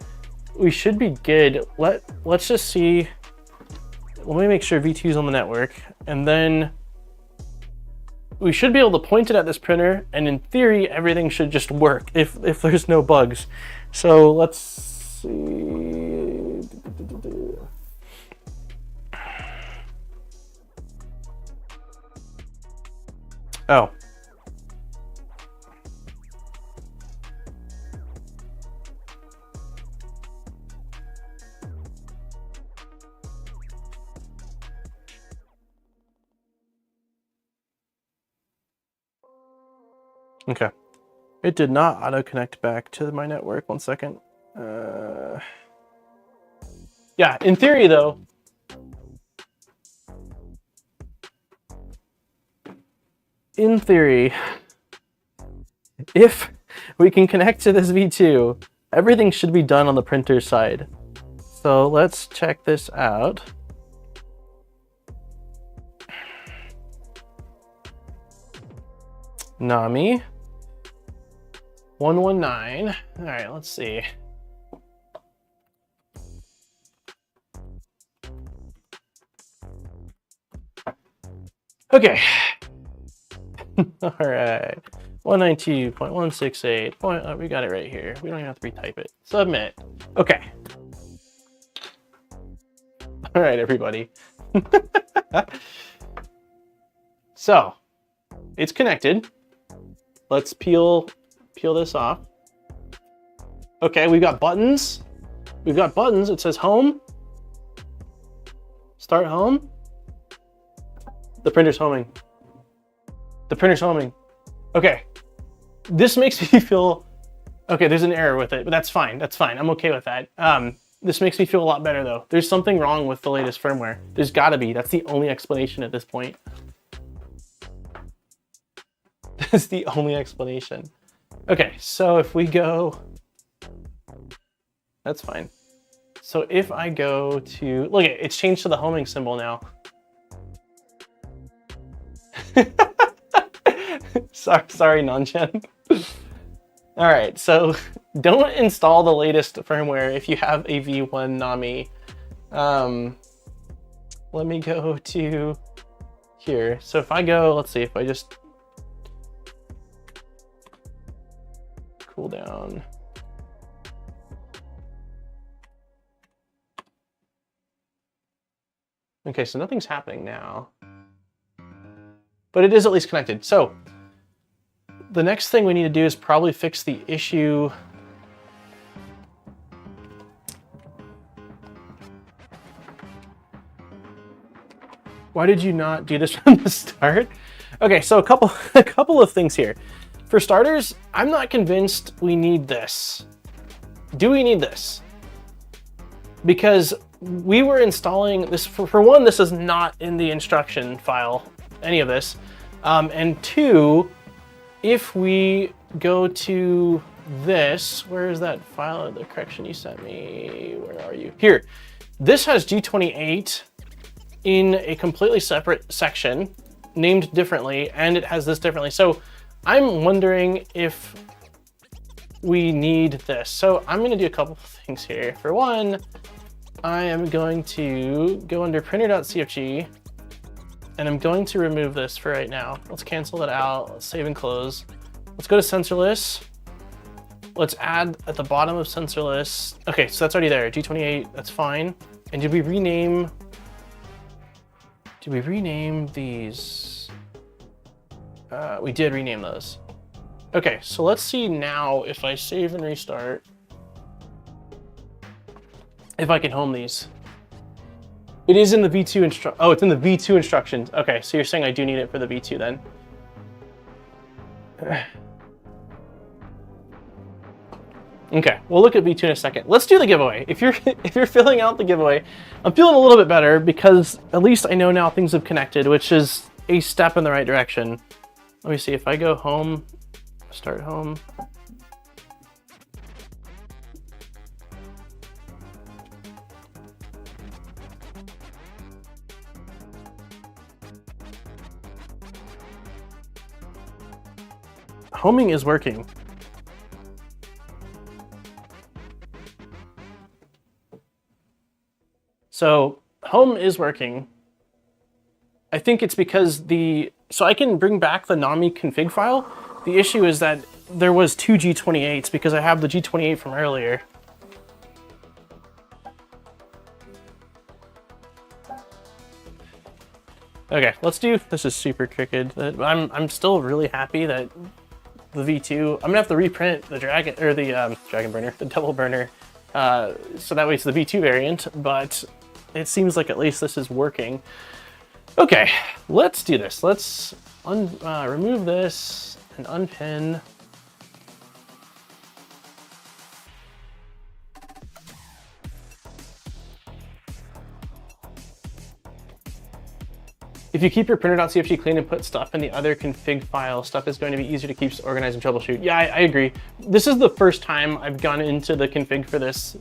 we should be good. Let's just see. Let me make sure V2 is on the network, and then we should be able to point it at this printer, and in theory, everything should just work if there's no bugs. So let's see. Oh. Okay. It did not auto connect back to my network. 1 second. Yeah, in theory though, if we can connect to this V2, everything should be done on the printer side. So let's check this out. Knomi 119. All right, let's see. Okay. All right. 192.168. We got it right here. We don't even have to retype it. Submit. Okay. All right, everybody. So it's connected. Let's peel this off. Okay, we've got buttons. We've got buttons. It says home. Start home. The printer's homing. The printer's homing. Okay. This makes me feel... Okay, there's an error with it, but that's fine. That's fine. I'm okay with that. This makes me feel a lot better, though. There's something wrong with the latest firmware. There's gotta be. That's the only explanation at this point. That's the only explanation. Okay, so if we go... That's fine. So if I go to... Look, it's changed to the homing symbol now. Sorry, Nanchen. All right, so don't install the latest firmware if you have a V1 Knomi. Let me go to here. So if I go, let's see, if I just cool down. Okay, so nothing's happening now, but it is at least connected. So the next thing we need to do is probably fix the issue. Why did you not do this from the start? Okay, so a couple of things here. For starters, I'm not convinced we need this. Do we need this? Because we were installing this, for one, this is not in the instruction file, any of this. And two, if we go to this, where is that file, the correction you sent me? Where are you? Here. This has G28 in a completely separate section, named differently, and it has this differently. So I'm wondering if we need this. So I'm going to do a couple of things here. For one, I am going to go under printer.cfg, and I'm going to remove this for right now. Let's cancel that out. Let's save and close. Let's go to sensorless. Let's add at the bottom of sensorless. Okay, so that's already there. G28, that's fine. And did we rename these? We did rename those. Okay, so let's see now if I save and restart, if I can home these. It is in the V2 oh, it's in the V2 instructions. Okay, so you're saying I do need it for the V2 then. Okay, we'll look at V2 in a second. Let's do the giveaway. If you're filling out the giveaway, I'm feeling a little bit better because at least I know now things have connected, which is a step in the right direction. Let me see if I go home, start home. Homing is working. So home is working. I think it's because so I can bring back the Knomi config file. The issue is that there was 2 G28s because I have the G28 from earlier. Okay, this is super crooked. I'm still really happy that the V2, I'm gonna have to reprint the Dragon Burner, the Devil Burner, so that way it's the V2 variant, but it seems like at least this is working. Okay, let's do this. Let's remove this and unpin. If you keep your printer.cfg clean and put stuff in the other config file, stuff is going to be easier to keep organized and troubleshoot. Yeah, I agree. This is the first time I've gone into the config for this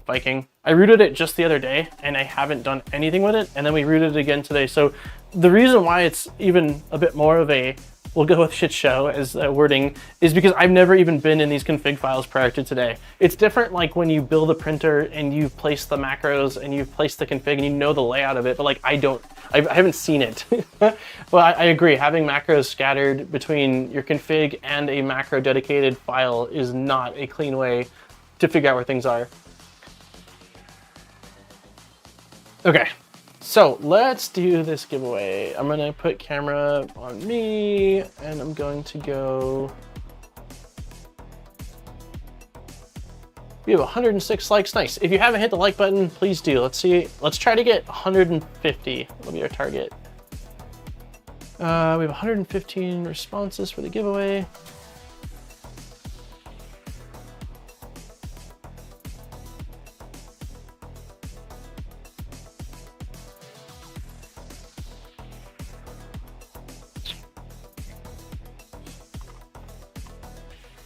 Viking. I rooted it just the other day and I haven't done anything with it. And then we rooted it again today. So the reason why it's even a bit more of a, we'll go with shit show as wording, is because I've never even been in these config files prior to today. It's different like when you build a printer and you've placed the macros and you've placed the config and you know the layout of it, but like I haven't seen it. But I agree, having macros scattered between your config and a macro dedicated file is not a clean way to figure out where things are. Okay. So let's do this giveaway. I'm gonna put camera on me and I'm going to go. We have 106 likes, nice. If you haven't hit the like button, please do. Let's see, let's try to get 150. That'll be our target. We have 115 responses for the giveaway.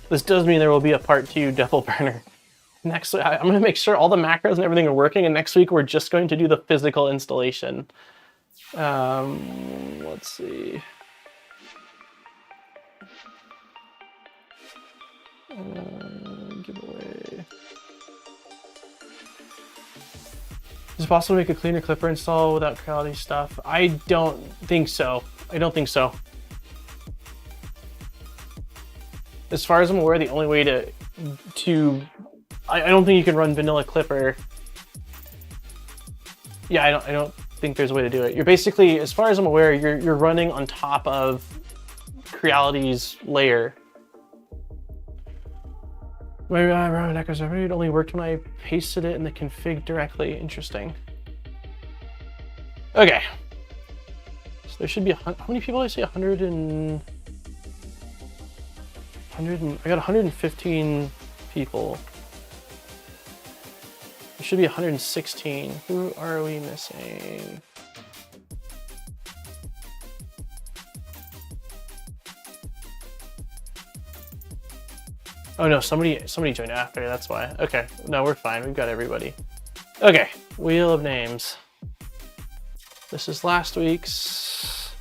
This does mean there will be a part 2 Devil Burner. Next, I'm gonna make sure all the macros and everything are working, and next week we're just going to do the physical installation. Let's see. Giveaway. Is it possible to make a cleaner clipper install without Creality stuff? I don't think so. I don't think so. As far as I'm aware, the only way I don't think you can run vanilla Clipper. Yeah, I don't think there's a way to do it. You're basically, as far as I'm aware, you're running on top of Creality's layer. It only worked when I pasted it in the config directly. Interesting. Okay. So there should be how many people did I say? 100 and I got 115 people. There should be 116. Who are we missing? Oh no, somebody joined after, that's why. Okay, no, we're fine, we've got everybody. Okay, wheel of names. This is last week's.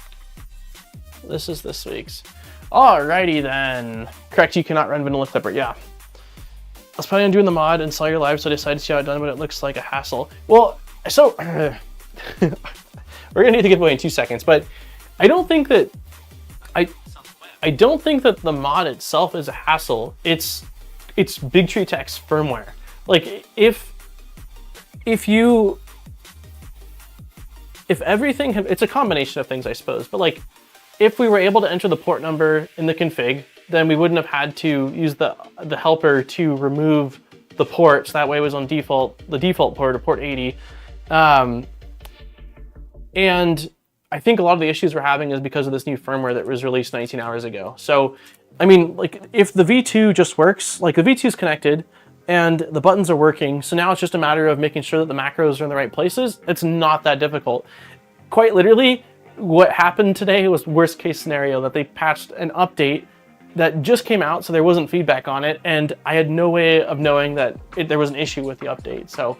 This is this week's. Alrighty then. Correct, you cannot run vanilla Clipper, yeah. I was planning on doing the mod and sell your live, so I decided to see how it's done, but it looks like a hassle. Well, so, we're gonna need to give away in 2 seconds, but I don't think that, I don't think that the mod itself is a hassle. It's Bigtree Tech's firmware. Like, if everything, it's a combination of things, I suppose, but like, if we were able to enter the port number in the config, then we wouldn't have had to use the helper to remove the port, so that way it was on default, the default port, or port 80. And I think a lot of the issues we're having is because of this new firmware that was released 19 hours ago. So, I mean, like, if the V2 just works, like the V2 is connected and the buttons are working, so now it's just a matter of making sure that the macros are in the right places. It's not that difficult. Quite literally, what happened today was worst case scenario, that they patched an update that just came out, so there wasn't feedback on it, and I had no way of knowing that there was an issue with the update. So,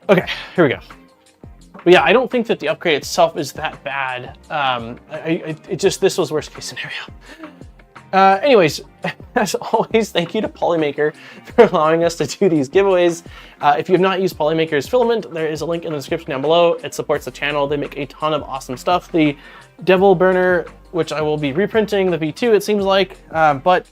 okay, here we go. But yeah, I don't think that the upgrade itself is that bad. This was worst case scenario. Anyways, as always, thank you to Polymaker for allowing us to do these giveaways. If you have not used Polymaker's filament, there is a link in the description down below. It supports the channel. They make a ton of awesome stuff. The D3vil Burner, which I will be reprinting, the V2 it seems like, but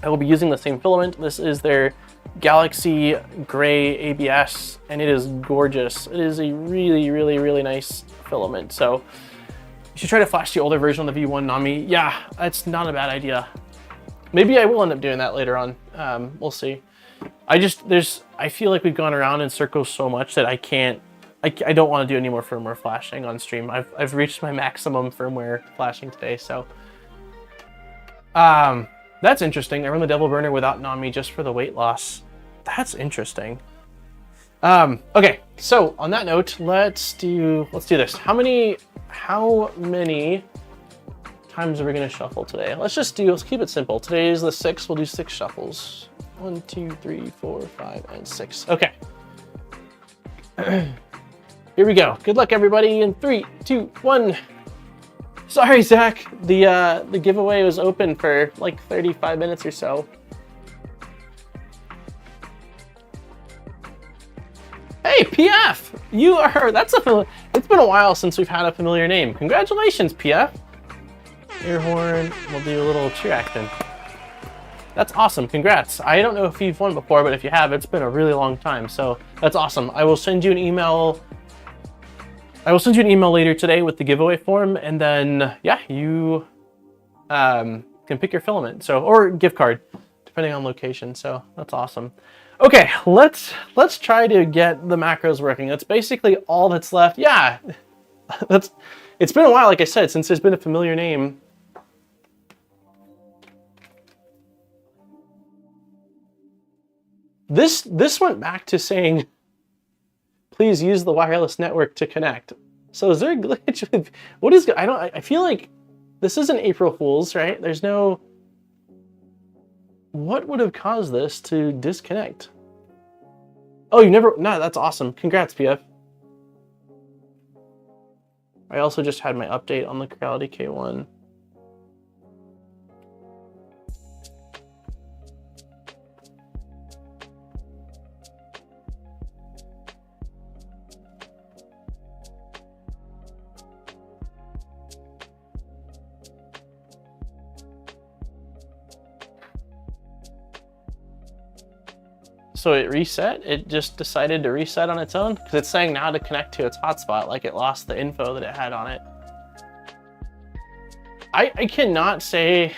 I will be using the same filament. This is their Galaxy Gray ABS, and it is gorgeous. It is a really, really, really nice filament. So you should try to flash the older version of the V1 Knomi. Yeah, that's not a bad idea. Maybe I will end up doing that later on. We'll see. I feel like we've gone around in circles so much that I don't want to do any more firmware flashing on stream. I've reached my maximum firmware flashing today, so. That's interesting. I run the D3vil Burner without Knomi just for the weight loss. That's interesting. Okay, so on that note, let's do this. How many times are we gonna shuffle today? Let's keep it simple. Today is the 6th, we'll do 6 shuffles. 1, 2, 3, 4, 5, and 6. Okay. Here we go. Good luck, everybody, in 3, 2, 1. Sorry, Zach. The giveaway was open for like 35 minutes or so. Hey, PF! It's been a while since we've had a familiar name. Congratulations, PF. Air horn, we'll do a little cheer action. That's awesome, congrats. I don't know if you've won before, but if you have, it's been a really long time, so that's awesome. I will send you an email later today with the giveaway form, and then, yeah, you can pick your filament, or gift card, depending on location, so that's awesome. Okay, let's try to get the macros working. That's basically all that's left. Yeah, it's been a while, like I said, since there's been a familiar name. This went back to saying, please use the wireless network to connect. So is there a glitch with, I feel like this isn't April Fool's, right? There's no, what would have caused this to disconnect? Oh, no, that's awesome. Congrats, PF. I also just had my update on the Creality K1. So it reset? It just decided to reset on its own? Because it's saying now to connect to its hotspot, like it lost the info that it had on it. I cannot say,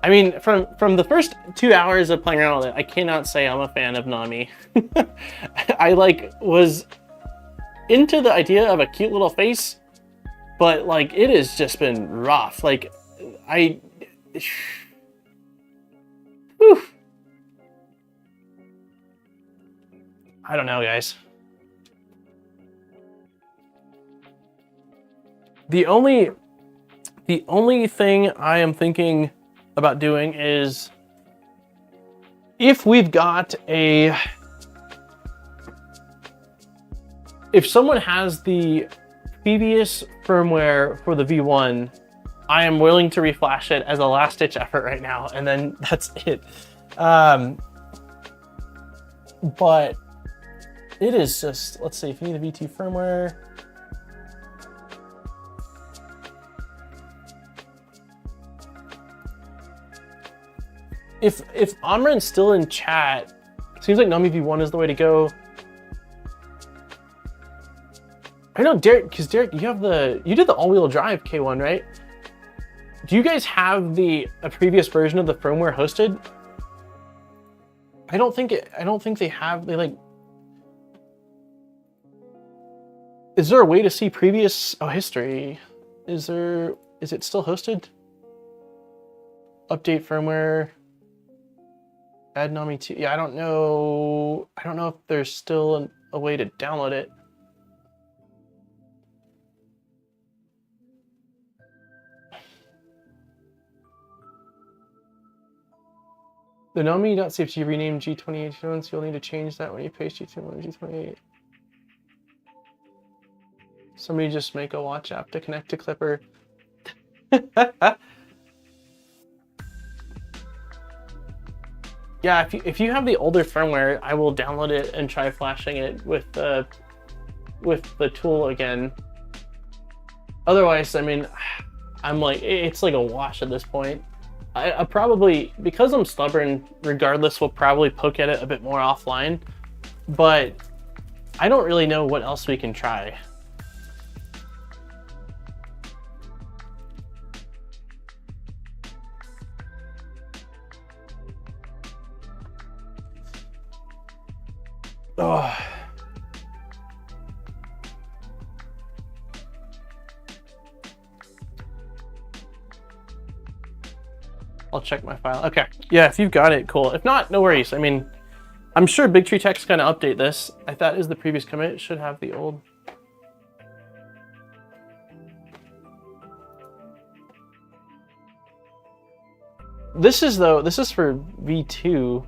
I mean, from the first 2 hours of playing around with it, I cannot say I'm a fan of Knomi. I was into the idea of a cute little face, but like it has just been rough. Like whew. I don't know, guys. The only thing I am thinking about doing is if someone has the previous firmware for the V1, I am willing to reflash it as a last-ditch effort right now, and then that's it. But it is just, let's see, if you need a V2 firmware. If Amran's still in chat, seems like Knomi V1 is the way to go. I know Derek, because Derek, you did the all-wheel drive K1, right? Do you guys have a previous version of the firmware hosted? I don't think they have, is there a way to see previous history? Is it still hosted? Update firmware. Add Knomi 2. Yeah, I don't know if there's still a way to download it. The Knomi.cft renamed G28 so you'll need to change that when you paste G2 G28. Somebody just make a watch app to connect to Clipper. Yeah, if you have the older firmware, I will download it and try flashing it with the tool again. Otherwise, I mean, I'm like, it's like a wash at this point. I probably, because I'm stubborn, regardless, will probably poke at it a bit more offline, but I don't really know what else we can try. Oh. I'll check my file. Okay. Yeah, if you've got it, cool. If not, no worries. I mean, I'm sure Big Tree Tech's gonna update this. I thought is the previous commit. It should have the old. This is for V2.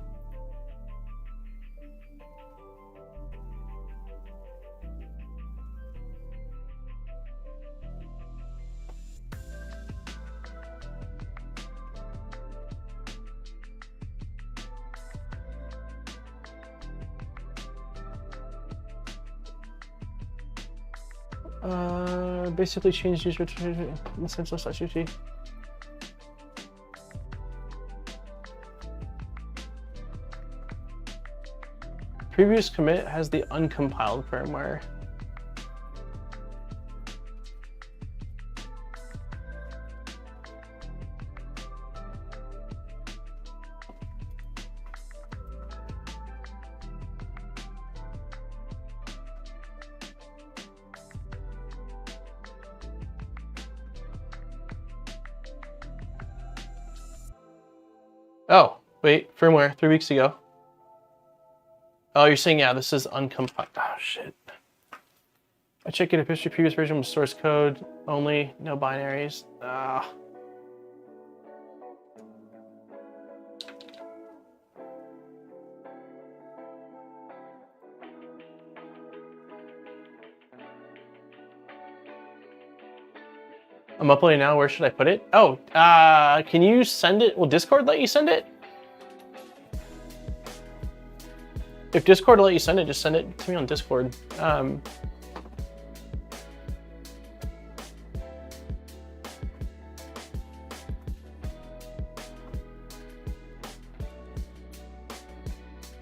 Basically changed user to senseless.gt. Previous commit has the uncompiled firmware. Oh, wait, firmware 3 weeks ago. Oh, you're saying, yeah, this is uncompiled. Oh, shit. I checked it if history previous version was source code only, no binaries. Ah. I'm uploading now. Where should I put it? Oh, can you send it? Will Discord let you send it? If Discord will let you send it, just send it to me on Discord.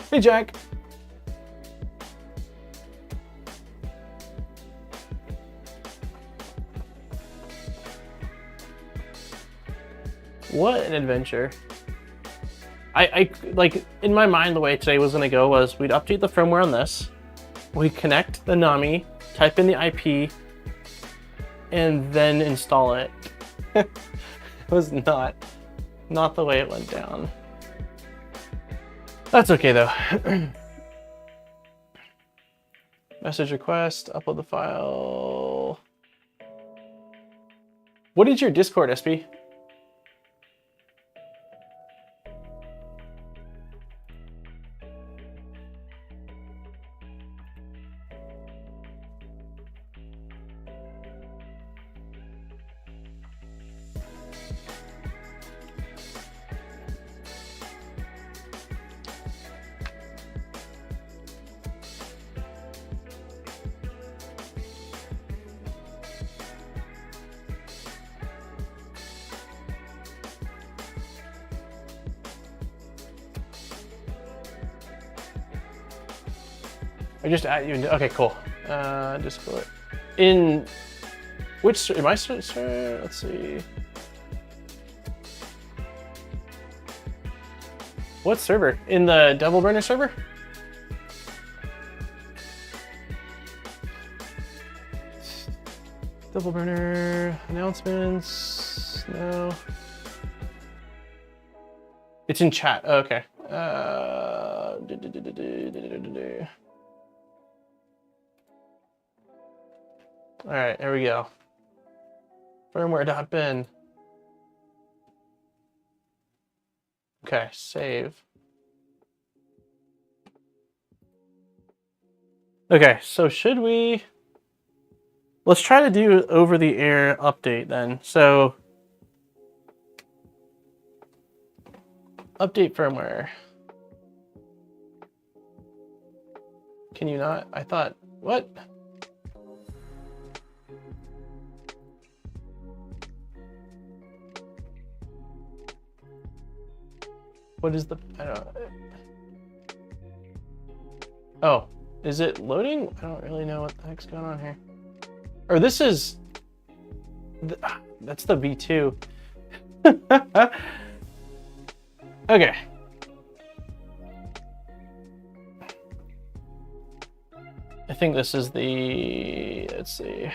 Hey, Jack. What an adventure. I like, in my mind, the way today was gonna go was we'd update the firmware on this, we'd connect the Knomi, type in the IP, and then install it. It was not the way it went down. That's okay though. Message request, upload the file. What is your Discord, SB? I just add you. Okay, cool. Discord. In which am I? Let's see. What server? In the D3vil Burner server? D3vil Burner announcements. No. It's in chat. Oh, okay. All right, there we go. Firmware.bin. Okay, save. Okay, so should we... Let's try to do over-the-air update then. So, update firmware. Can you not? I thought, what? What is the, I don't know. Oh, is it loading? I don't really know what the heck's going on here. Or this is, that's the V2. Okay. I think this is the, let's see.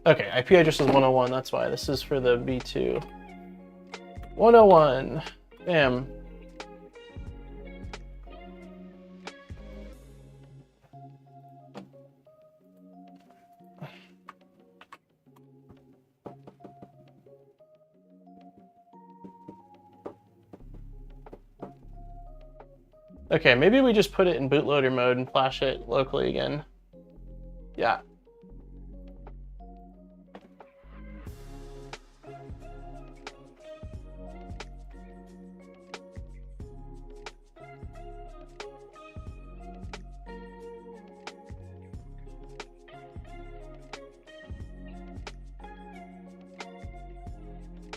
Okay, IP address is 101, that's why. This is for the V2. 101, bam. Okay, maybe we just put it in bootloader mode and flash it locally again. Yeah.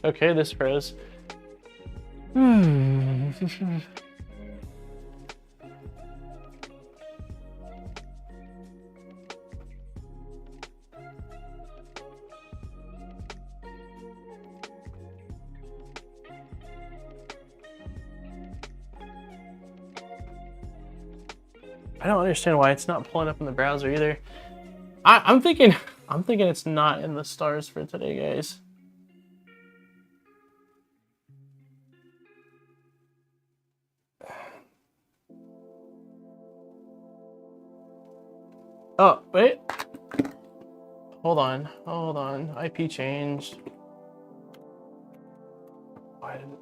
Okay, this froze. I don't understand why it's not pulling up in the browser either. I'm thinking it's not in the stars for today, guys. Oh, wait. Hold on. IP changed.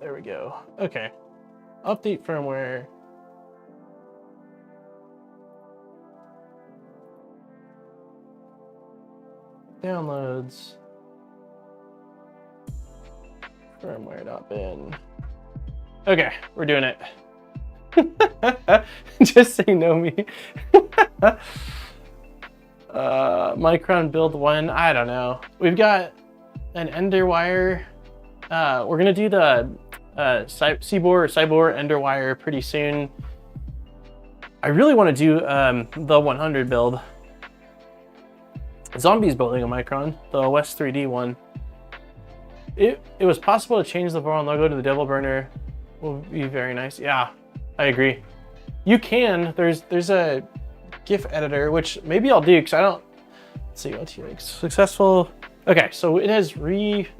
There we go. Okay. Update firmware. Downloads. Firmware.bin. Okay, we're doing it. Just say Knomi. Micron build 1, I don't know. We've got an Enderwire. We're gonna do the Cybor Enderwire pretty soon. I really want to do the 100 build. Zombie's building a Micron, the West 3D one. It was possible to change the Voron logo to the D3vil Burner. Will be very nice. Yeah, I agree. You can. There's a GIF editor, which maybe I'll do because I don't. Let's see what like successful. Okay, so it has reflashed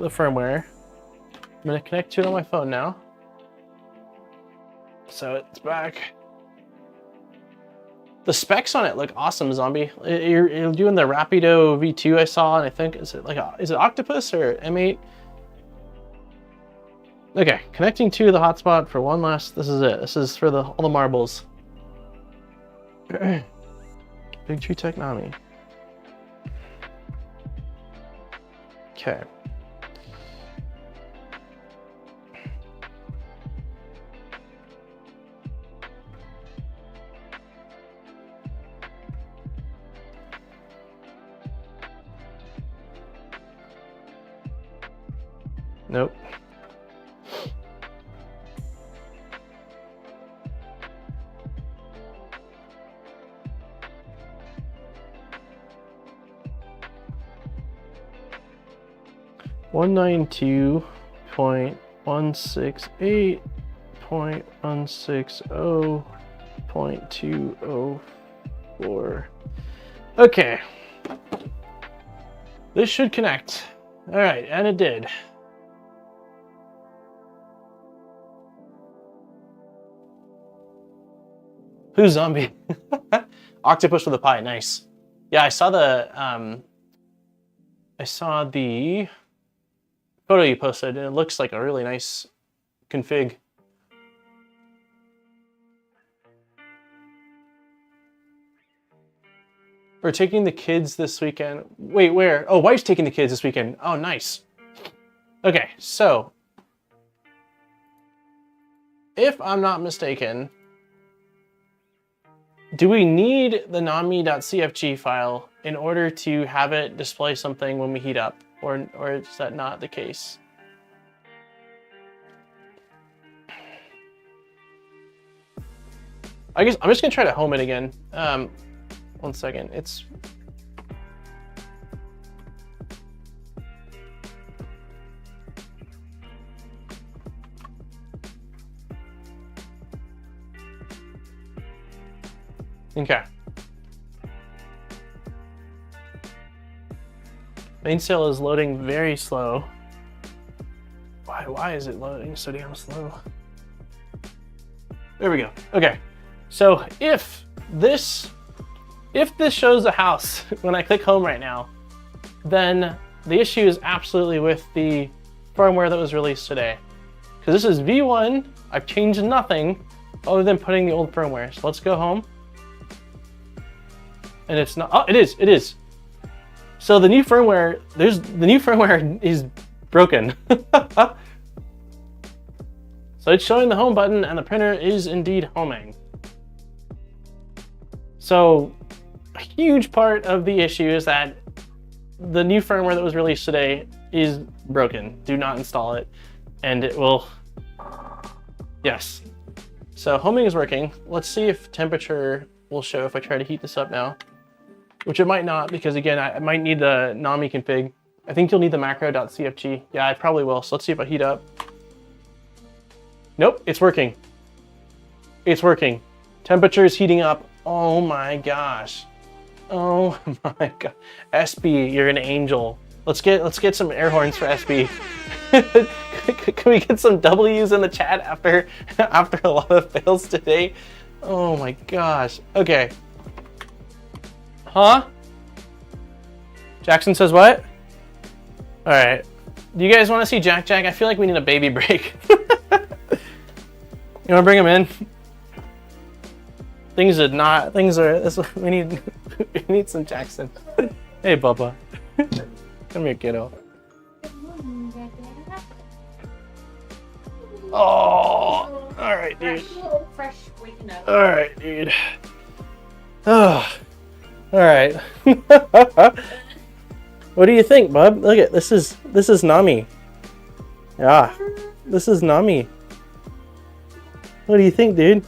the firmware. I'm gonna connect to it on my phone now. So it's back. The specs on it look awesome, Zombie. You're doing the Rapido V2 I saw, and I think is it Octopus or M8? Okay, connecting to the hotspot for one last. This is it. This is for all the marbles. Big Tree Tech Knomi. Okay. Nope. One 192.168.160.204. Okay. This should connect. All right, and it did. Who's Zombie? Octopus with a pie, nice. Yeah, I saw the photo you posted, and it looks like a really nice config. We're taking the kids this weekend. Wait, where? Oh, wife's taking the kids this weekend. Oh, nice. Okay, so if I'm not mistaken, do we need the Knomi.cfg file in order to have it display something when we heat up, or is that not the case? I guess I'm just gonna try to home it again. 1 second. It's okay. Mainsail is loading very slow. Why is it loading so damn slow? There we go. Okay. So if this shows the house when I click home right now, then the issue is absolutely with the firmware that was released today. Because this is V1, I've changed nothing other than putting the old firmware. So let's go home. And it's not, oh, it is. So the new firmware, the new firmware is broken. So it's showing the home button and the printer is indeed homing. So a huge part of the issue is that the new firmware that was released today is broken. Do not install it and it will, yes. So homing is working. Let's see if temperature will show if I try to heat this up now, which it might not, because again, I might need the Knomi config. I think you'll need the macro.cfg. Yeah, I probably will. So let's see if I heat up. Nope, it's working. It's working. Temperature is heating up. Oh my gosh. Oh my god. SB, you're an angel. Let's get some air horns for SB. Can we get some W's in the chat after a lot of fails today? Oh my gosh. Okay. Huh? Jackson says what? All right. Do you guys want to see Jack? I feel like we need a baby break. You want to bring him in? We need some Jackson. Hey, Bubba. Come here, kiddo. Oh, all right, dude. Fresh waking up. All right, dude. Oh, all right. What do you think, bub? Look at this is Knomi. Yeah, this is Knomi. What do you think, dude?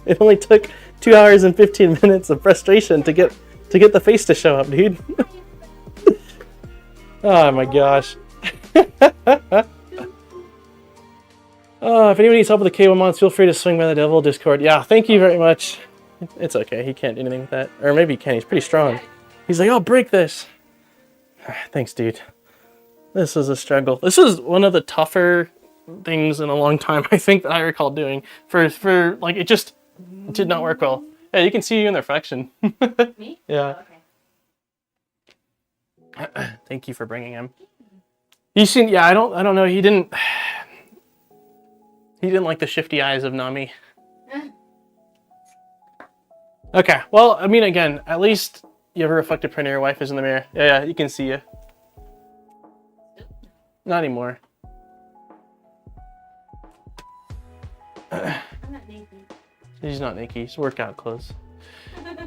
It only took 2 hours and 15 minutes of frustration to get the face to show up, dude. Oh my gosh. Oh, if anyone needs help with the K1 mods, feel free to swing by the Devil Discord. Yeah, thank you very much. It's okay, he can't do anything with that. Or maybe he can, he's pretty strong. He's like, I'll break this. Thanks, dude. This is a struggle. This is one of the tougher things in a long time, I think, that I recall doing. For like, it just did not work well. Yeah, you can see you in the reflection. Me? Yeah. Okay. Thank you for bringing him. You seen? Yeah, I don't know. He didn't like the shifty eyes of Knomi. Okay. Well, I mean, again, at least you have a reflective printer. Your wife is in the mirror. Yeah, you can see you. Not anymore. I'm not naked. He's not naked. He's workout clothes.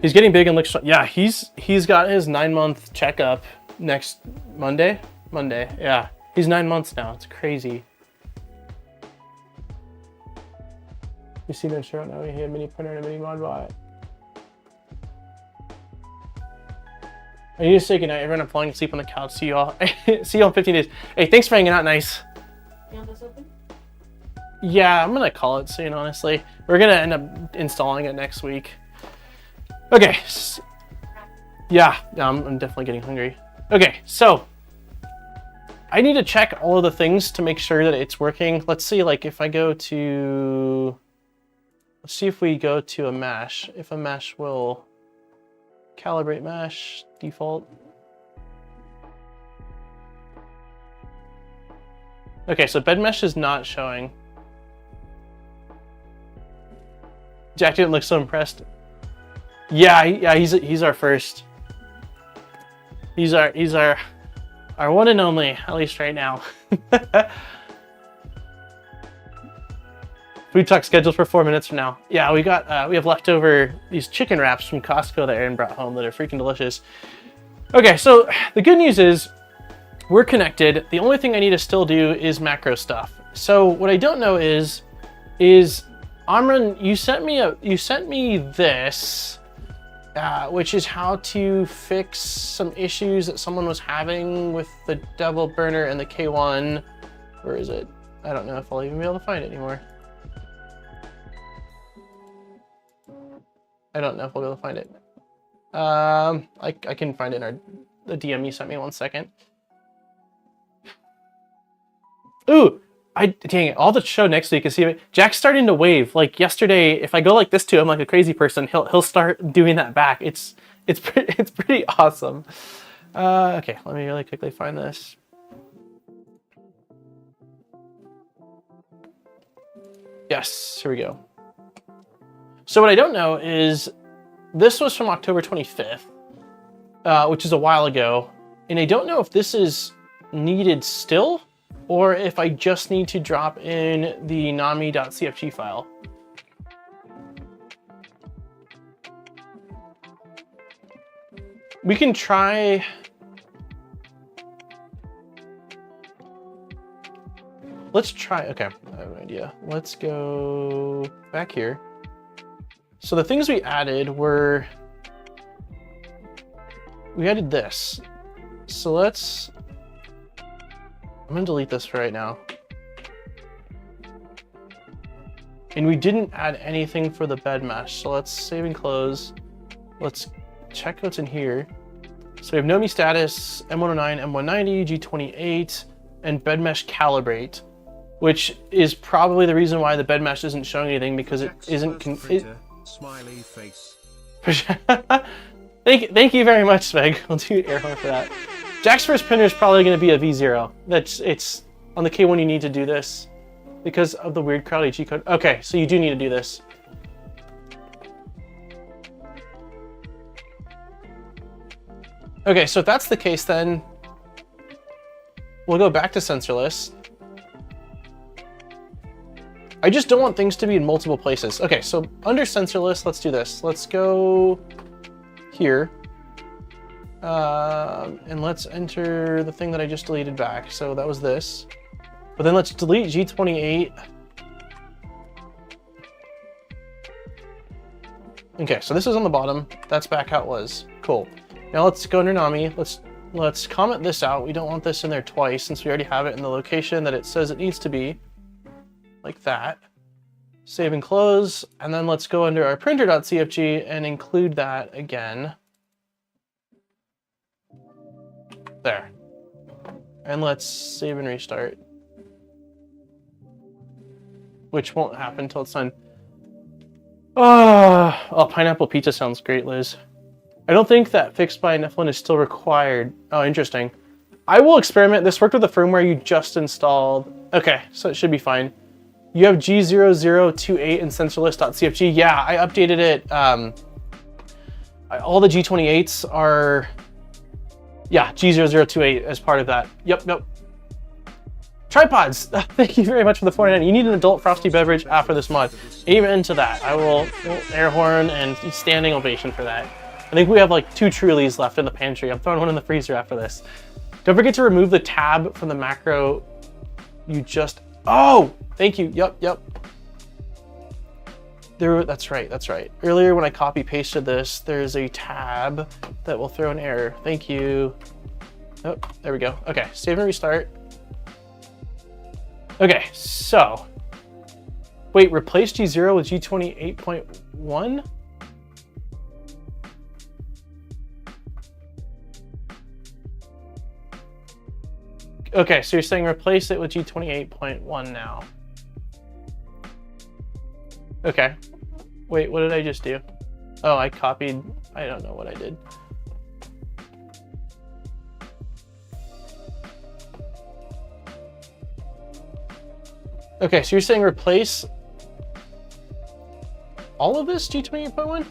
He's getting big and looks strong. Yeah, he's got his 9-month checkup next Monday. Yeah, he's 9 months now. It's crazy. You see that shirt now? He had a mini printer and a mini mod bot. I need to say goodnight, everyone. I'm falling asleep on the couch. See you all. See you all in 15 days. Hey, thanks for hanging out. Nice. You want this open? Yeah, I'm gonna call it soon, honestly. We're gonna end up installing it next week. Okay. Yeah, I'm definitely getting hungry. Okay, so I need to check all of the things to make sure that it's working. Let's see, like if I go to, let's see if we go to a mesh, if a mesh will calibrate mesh default. Okay, so bed mesh is not showing. Jack didn't look so impressed. Yeah, he's our first. He's our one and only, at least right now. Food talk scheduled for 4 minutes from now. Yeah, we have leftover these chicken wraps from Costco that Aaron brought home that are freaking delicious. Okay, so the good news is we're connected. The only thing I need to still do is macro stuff. So what I don't know is Amran, you sent me this, which is how to fix some issues that someone was having with the D3vil Burner and the K1. Where is it? I don't know if I'll even be able to find it anymore. I don't know if we'll be able to find it. I can find it in the DM you sent me. 1 second. Ooh, dang it! I'll have to show next week and see it. Jack's starting to wave. Like yesterday, if I go like this to him like a crazy person, he'll start doing that back. It's pretty awesome. Okay, let me really quickly find this. Yes, here we go. So what I don't know is this was from October 25th, which is a while ago, and I don't know if this is needed still, or if I just need to drop in the Knomi.cfg file. We can try. Let's try, okay, I have an idea. Let's go back here. So the things we added were, we added this. So I'm gonna delete this for right now. And we didn't add anything for the bed mesh. So let's save and close. Let's check what's in here. So we have Knomi status, M109, M190, G28, and bed mesh calibrate, which is probably the reason why the bed mesh isn't showing anything, because it isn't. Smiley face. Thank you very much, Sveg. I'll do air horn for that. Jack's first printer is probably going to be a V0. It's on the K1. You need to do this because of the weird Creality G code. Okay, so you do need to do this. Okay, so if that's the case, then we'll go back to sensor list. I just don't want things to be in multiple places. Okay, so under sensor list, let's do this. Let's go here. And let's enter the thing that I just deleted back. So that was this. But then let's delete G28. Okay, so this is on the bottom. That's back how it was. Cool. Now let's go under Knomi. Let's comment this out. We don't want this in there twice since we already have it in the location that it says it needs to be. Like that. Save and close, and then let's go under our printer.cfg and include that again. There. And let's save and restart. Which won't happen until it's done. Oh, pineapple pizza sounds great, Liz. I don't think that fixed by Nephilim is still required. Oh, interesting. I will experiment. This worked with the firmware you just installed. Okay, so it should be fine. You have G0028 in sensorlist.cfg. Yeah, I updated it. All the G28s are, yeah, G0028 as part of that. Yep. Tripods. Thank you very much for the 49. You need an adult frosty beverage after this mod. Amen to that. I will air horn and standing ovation for that. I think we have like 2 Trulies left in the pantry. I'm throwing one in the freezer after this. Don't forget to remove the tab from the macro you just, oh, thank you. Yep. That's right. Earlier when I copy pasted this, there's a tab that will throw an error. Thank you. Oh, there we go. Okay, save and restart. Okay, so wait, replace G0 with G28.1? Okay, so you're saying replace it with G28.1 now. Okay. Wait, what did I just do? Oh, I copied. I don't know what I did. Okay, so you're saying replace all of this G28.1?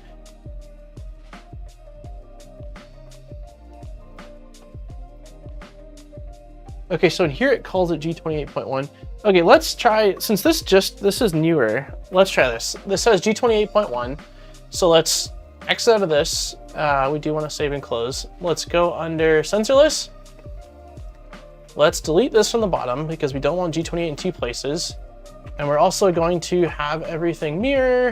Okay, so in here it calls it G28.1. Okay, let's try, since this is newer, let's try this. This says G28.1, so let's exit out of this. We do want to save and close. Let's go under sensorless. Let's delete this from the bottom because we don't want G28 in two places. And we're also going to have everything mirror,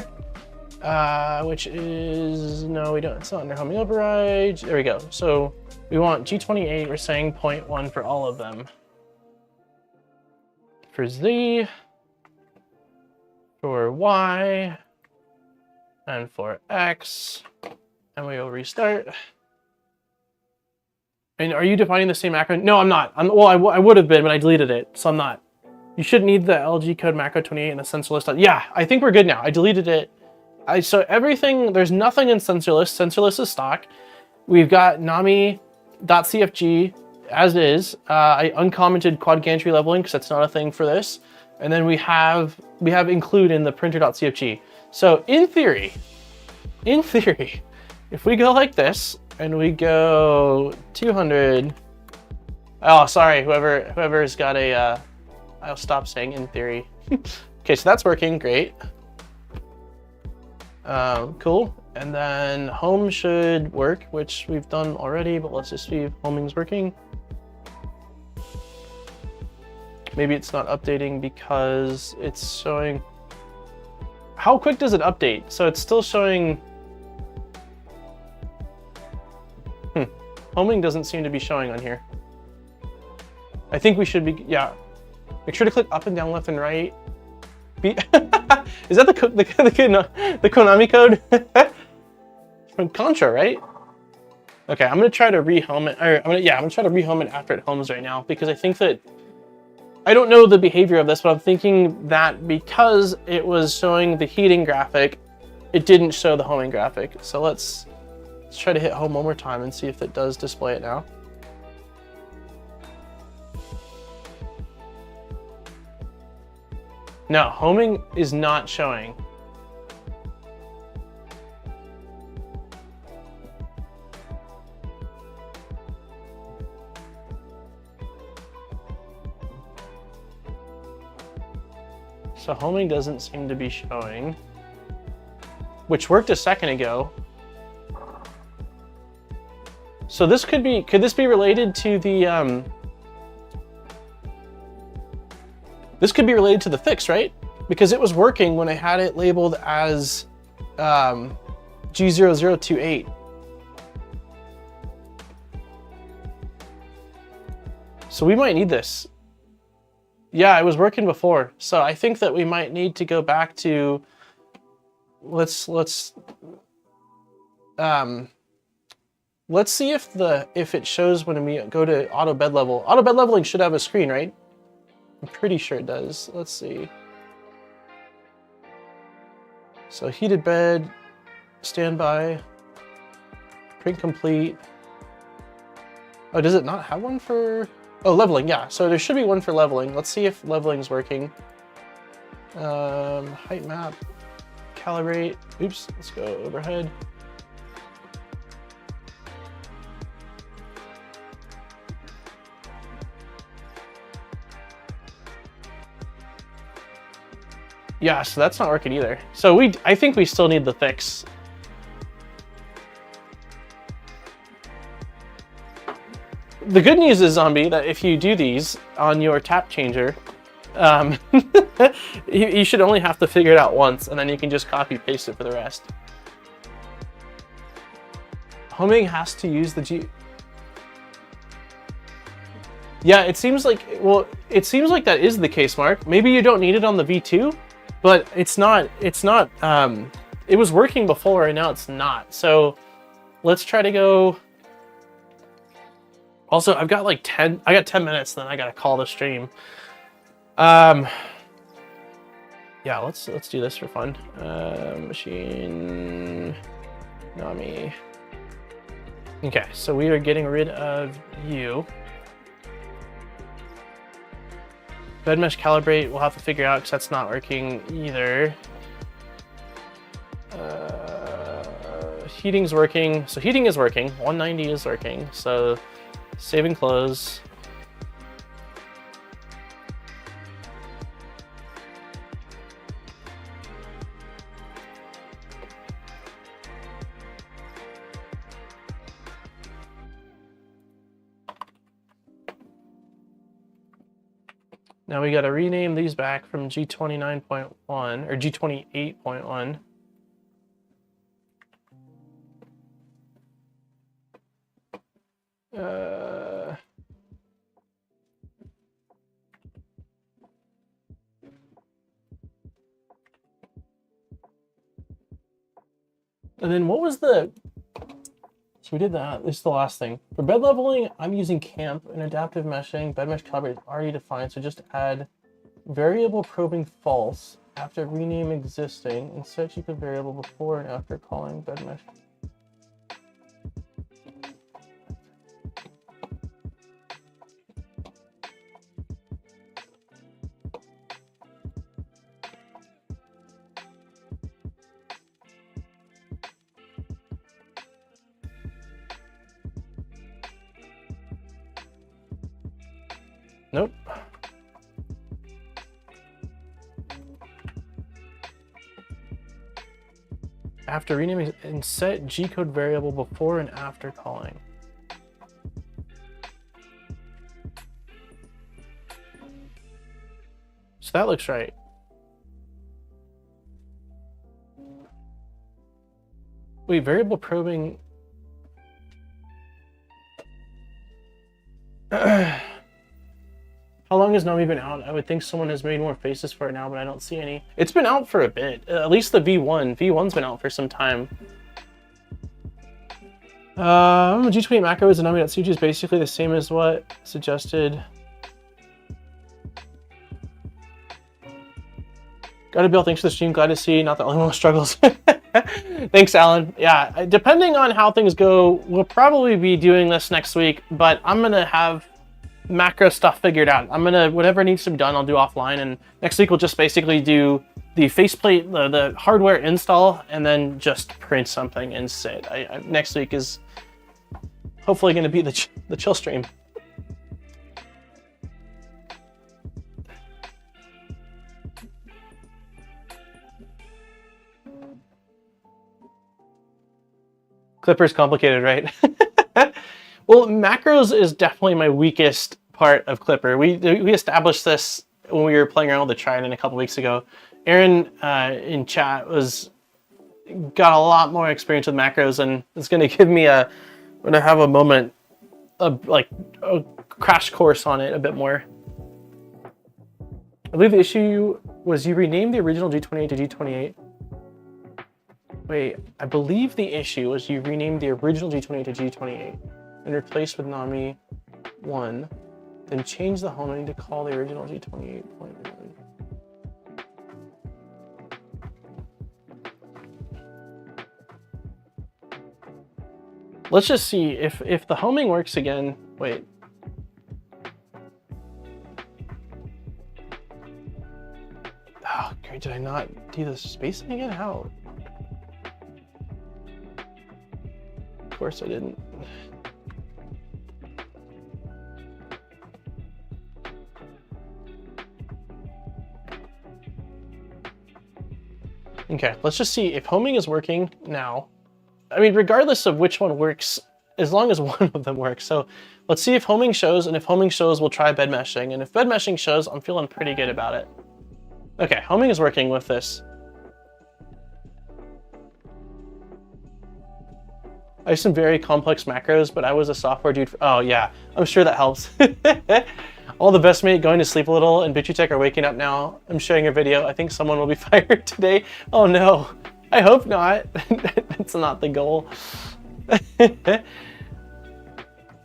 which is, no, we don't, it's not under homing override. There we go. So we want G28, we're saying 0.1 for all of them. For Z, for Y, and for X, and we will restart. And are you defining the same macro? No, I'm not. Well, I would have been, but I deleted it, so I'm not. You should need the LG code macro 28 and the sensor list. Yeah, I think we're good now. I deleted it. So everything, there's nothing in sensor list. Sensor list is stock. We've got Knomi.cfg as is. I uncommented quad gantry leveling because that's not a thing for this. And then we have include in the printer.cfg. So in theory, if we go like this and we go 200, oh, sorry, whoever's got a, I'll stop saying in theory. Okay, so that's working, great. Cool. And then home should work, which we've done already, but let's just see if homing's working. Maybe it's not updating because it's showing. How quick does it update? So it's still showing. Homing doesn't seem to be showing on here. I think we should be, yeah. Make sure to click up and down, left and right. Is that the Konami code? From Contra, right? Okay, I'm gonna try to rehome it. Or I'm gonna try to rehome it after it homes right now because I think that I don't know the behavior of this, but I'm thinking that because it was showing the heating graphic, it didn't show the homing graphic. So let's try to hit home one more time and see if it does display it now. No, homing is not showing. So homing doesn't seem to be showing, which worked a second ago. So this could this be related to the, this could be related to the fix, right? Because it was working when I had it labeled as G0028. So we might need this. Yeah, it was working before. So I think that we might need to go back to, let's see if it shows when we go to auto bed level. Auto bed leveling should have a screen, right? I'm pretty sure it does. Let's see. So heated bed, standby, print complete. Oh, does it not have one for? Oh, leveling, yeah. So there should be one for leveling. Let's see if leveling is working. Height map, calibrate. Oops, let's go overhead. Yeah, so that's not working either. So I think we still need the fix. The good news is, Zombie, that if you do these on your tap changer, you should only have to figure it out once, and then you can just copy paste it for the rest. Homing has to use the G. Yeah, it seems like, well, it seems like that is the case, Mark. Maybe you don't need it on the V2, but it's not, it was working before and now it's not. So let's try to go. Also, I've got like 10 minutes, then I gotta call the stream. Yeah, let's do this for fun. Machine, Knomi. Okay, so we are getting rid of you. Bed mesh calibrate, we'll have to figure out because that's not working either. Heating's working, so heating is working. 190 is working, so save and close. Now we got to rename these back from G29.1 or G28.1. And then what was the... So we did that. This is the last thing. For bed leveling, I'm using camp and adaptive meshing. Bed mesh calibrate is already defined, so just add variable probing false after rename existing and set you the variable before and after calling bed mesh. Nope. After renaming and set G-code variable before and after calling. So that looks right. Wait, variable probing. How long has Knomi been out? I would think someone has made more faces for it now, but I don't see any. It's been out for a bit. At least the V1. V1's been out for some time. G28 macros and Knomi.cg is basically the same as what suggested. Gotta Bill, thanks for the stream. Glad to see not the only one who struggles. Thanks, Alan. Yeah, depending on how things go, we'll probably be doing this next week, but I'm gonna have macro stuff figured out. I'm gonna, whatever needs to be done, I'll do offline, and next week we'll just basically do the faceplate, the hardware install, and then just print something and sit. Next week is hopefully gonna be the chill stream. Clipper's complicated, right? Well, macros is definitely my weakest part of Clipper. We established this when we were playing around with the Trident a couple weeks ago. Aaron in chat got a lot more experience with macros, and it's going to give me I'm going to have a moment of like a crash course on it a bit more. I believe the issue was you renamed the original G28 to G28. Wait, I believe the issue was you renamed the original G28 to G28 and replaced with Knomi 1, then changed the homing to call the original G28.1. Let's just see if the homing works again. Wait. Oh, great, did I not do the spacing again? How? Of course I didn't. Okay, let's just see if homing is working now. I mean, regardless of which one works, as long as one of them works. So let's see if homing shows, and if homing shows, we'll try bed meshing. And if bed meshing shows, I'm feeling pretty good about it. Okay, homing is working with this. I have some very complex macros, but I was a software dude. Oh yeah, I'm sure that helps. All the best, mate. Going to sleep a little, and Bitchy Tech are waking up now. I'm sharing a video. I think someone will be fired today. Oh no, I hope not. That's not the goal.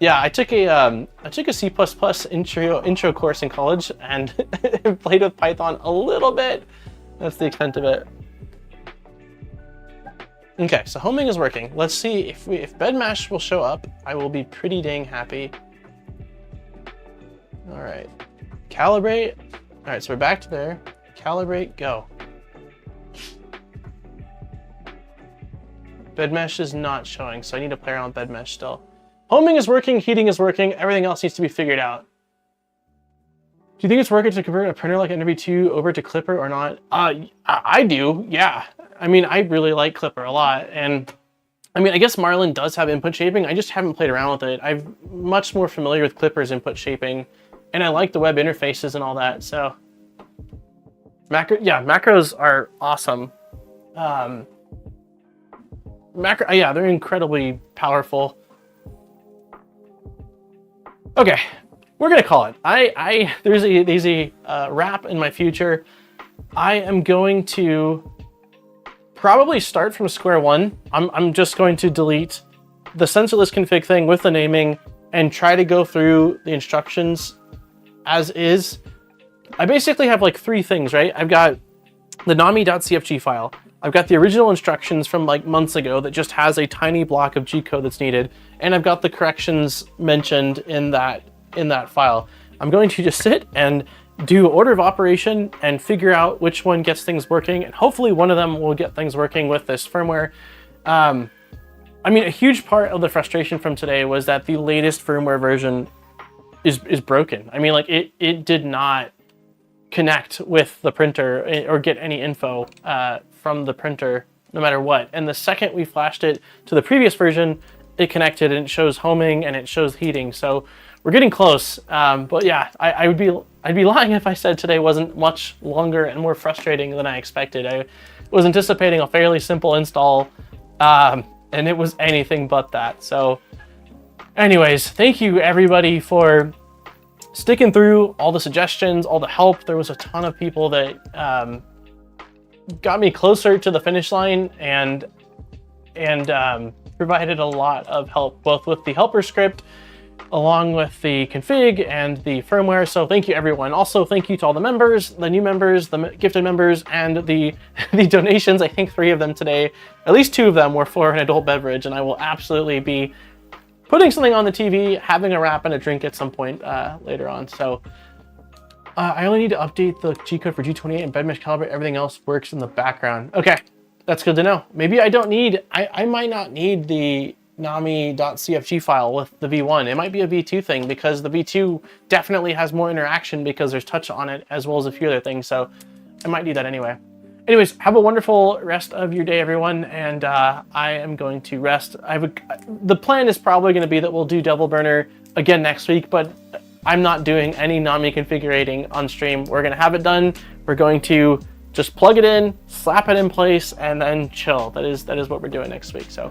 Yeah, I took a C++ intro course in college and played with Python a little bit. That's the extent of it. Okay, so homing is working. Let's see if bed mesh will show up. I will be pretty dang happy. All right, calibrate. All right, so we're back to there. Calibrate, go. Bed mesh is not showing, so I need to play around with bed mesh still. Homing is working, heating is working, everything else needs to be figured out. Do you think it's working to convert a printer like NV2 over to Clipper or not? I do, yeah. I mean, I really like Clipper a lot, and I mean, I guess Marlin does have input shaping. I just haven't played around with it. I'm much more familiar with Clipper's input shaping and I like the web interfaces and all that. So macros are awesome. They're incredibly powerful. Okay, we're gonna call it. There's a wrap in my future. I am going to probably start from square one. I'm just going to delete the sensorless config thing with the naming and try to go through the instructions as is. I basically have like three things, right? I've got the Knomi.cfg file. I've got the original instructions from like months ago that just has a tiny block of G code that's needed. And I've got the corrections mentioned in that file. I'm going to just sit and do order of operation and figure out which one gets things working. And hopefully one of them will get things working with this firmware. I mean, a huge part of the frustration from today was that the latest firmware version is broken. I mean, like it did not connect with the printer or get any info from the printer no matter what. And the second we flashed it to the previous version, it connected and it shows homing and it shows heating. So we're getting close. But yeah, I'd be lying if I said today wasn't much longer and more frustrating than I expected. I was anticipating a fairly simple install, and it was anything but that. So anyways, thank you everybody for sticking through all the suggestions, all the help. There was a ton of people that got me closer to the finish line and provided a lot of help, both with the helper script, along with the config and the firmware. So thank you everyone. Also, thank you to all the members, the new members, the gifted members, and the donations. I think 3 of them today, at least 2 of them were for an adult beverage, and I will absolutely be putting something on the TV, having a wrap and a drink at some point later on. So I only need to update the G code for G28 and bed mesh calibrate. Everything else works in the background. Okay, that's good to know. Maybe I don't need, I might not need the Knomi.cfg file with the V1. It might be a V2 thing because the V2 definitely has more interaction because there's touch on it as well as a few other things. So I might do that anyway. Anyways, have a wonderful rest of your day, everyone. And I am going to rest. The plan is probably going to be that we'll do D3vil Burner again next week, but I'm not doing any Knomi configurating on stream. We're going to have it done. We're going to just plug it in, slap it in place, and then chill. That is what we're doing next week. So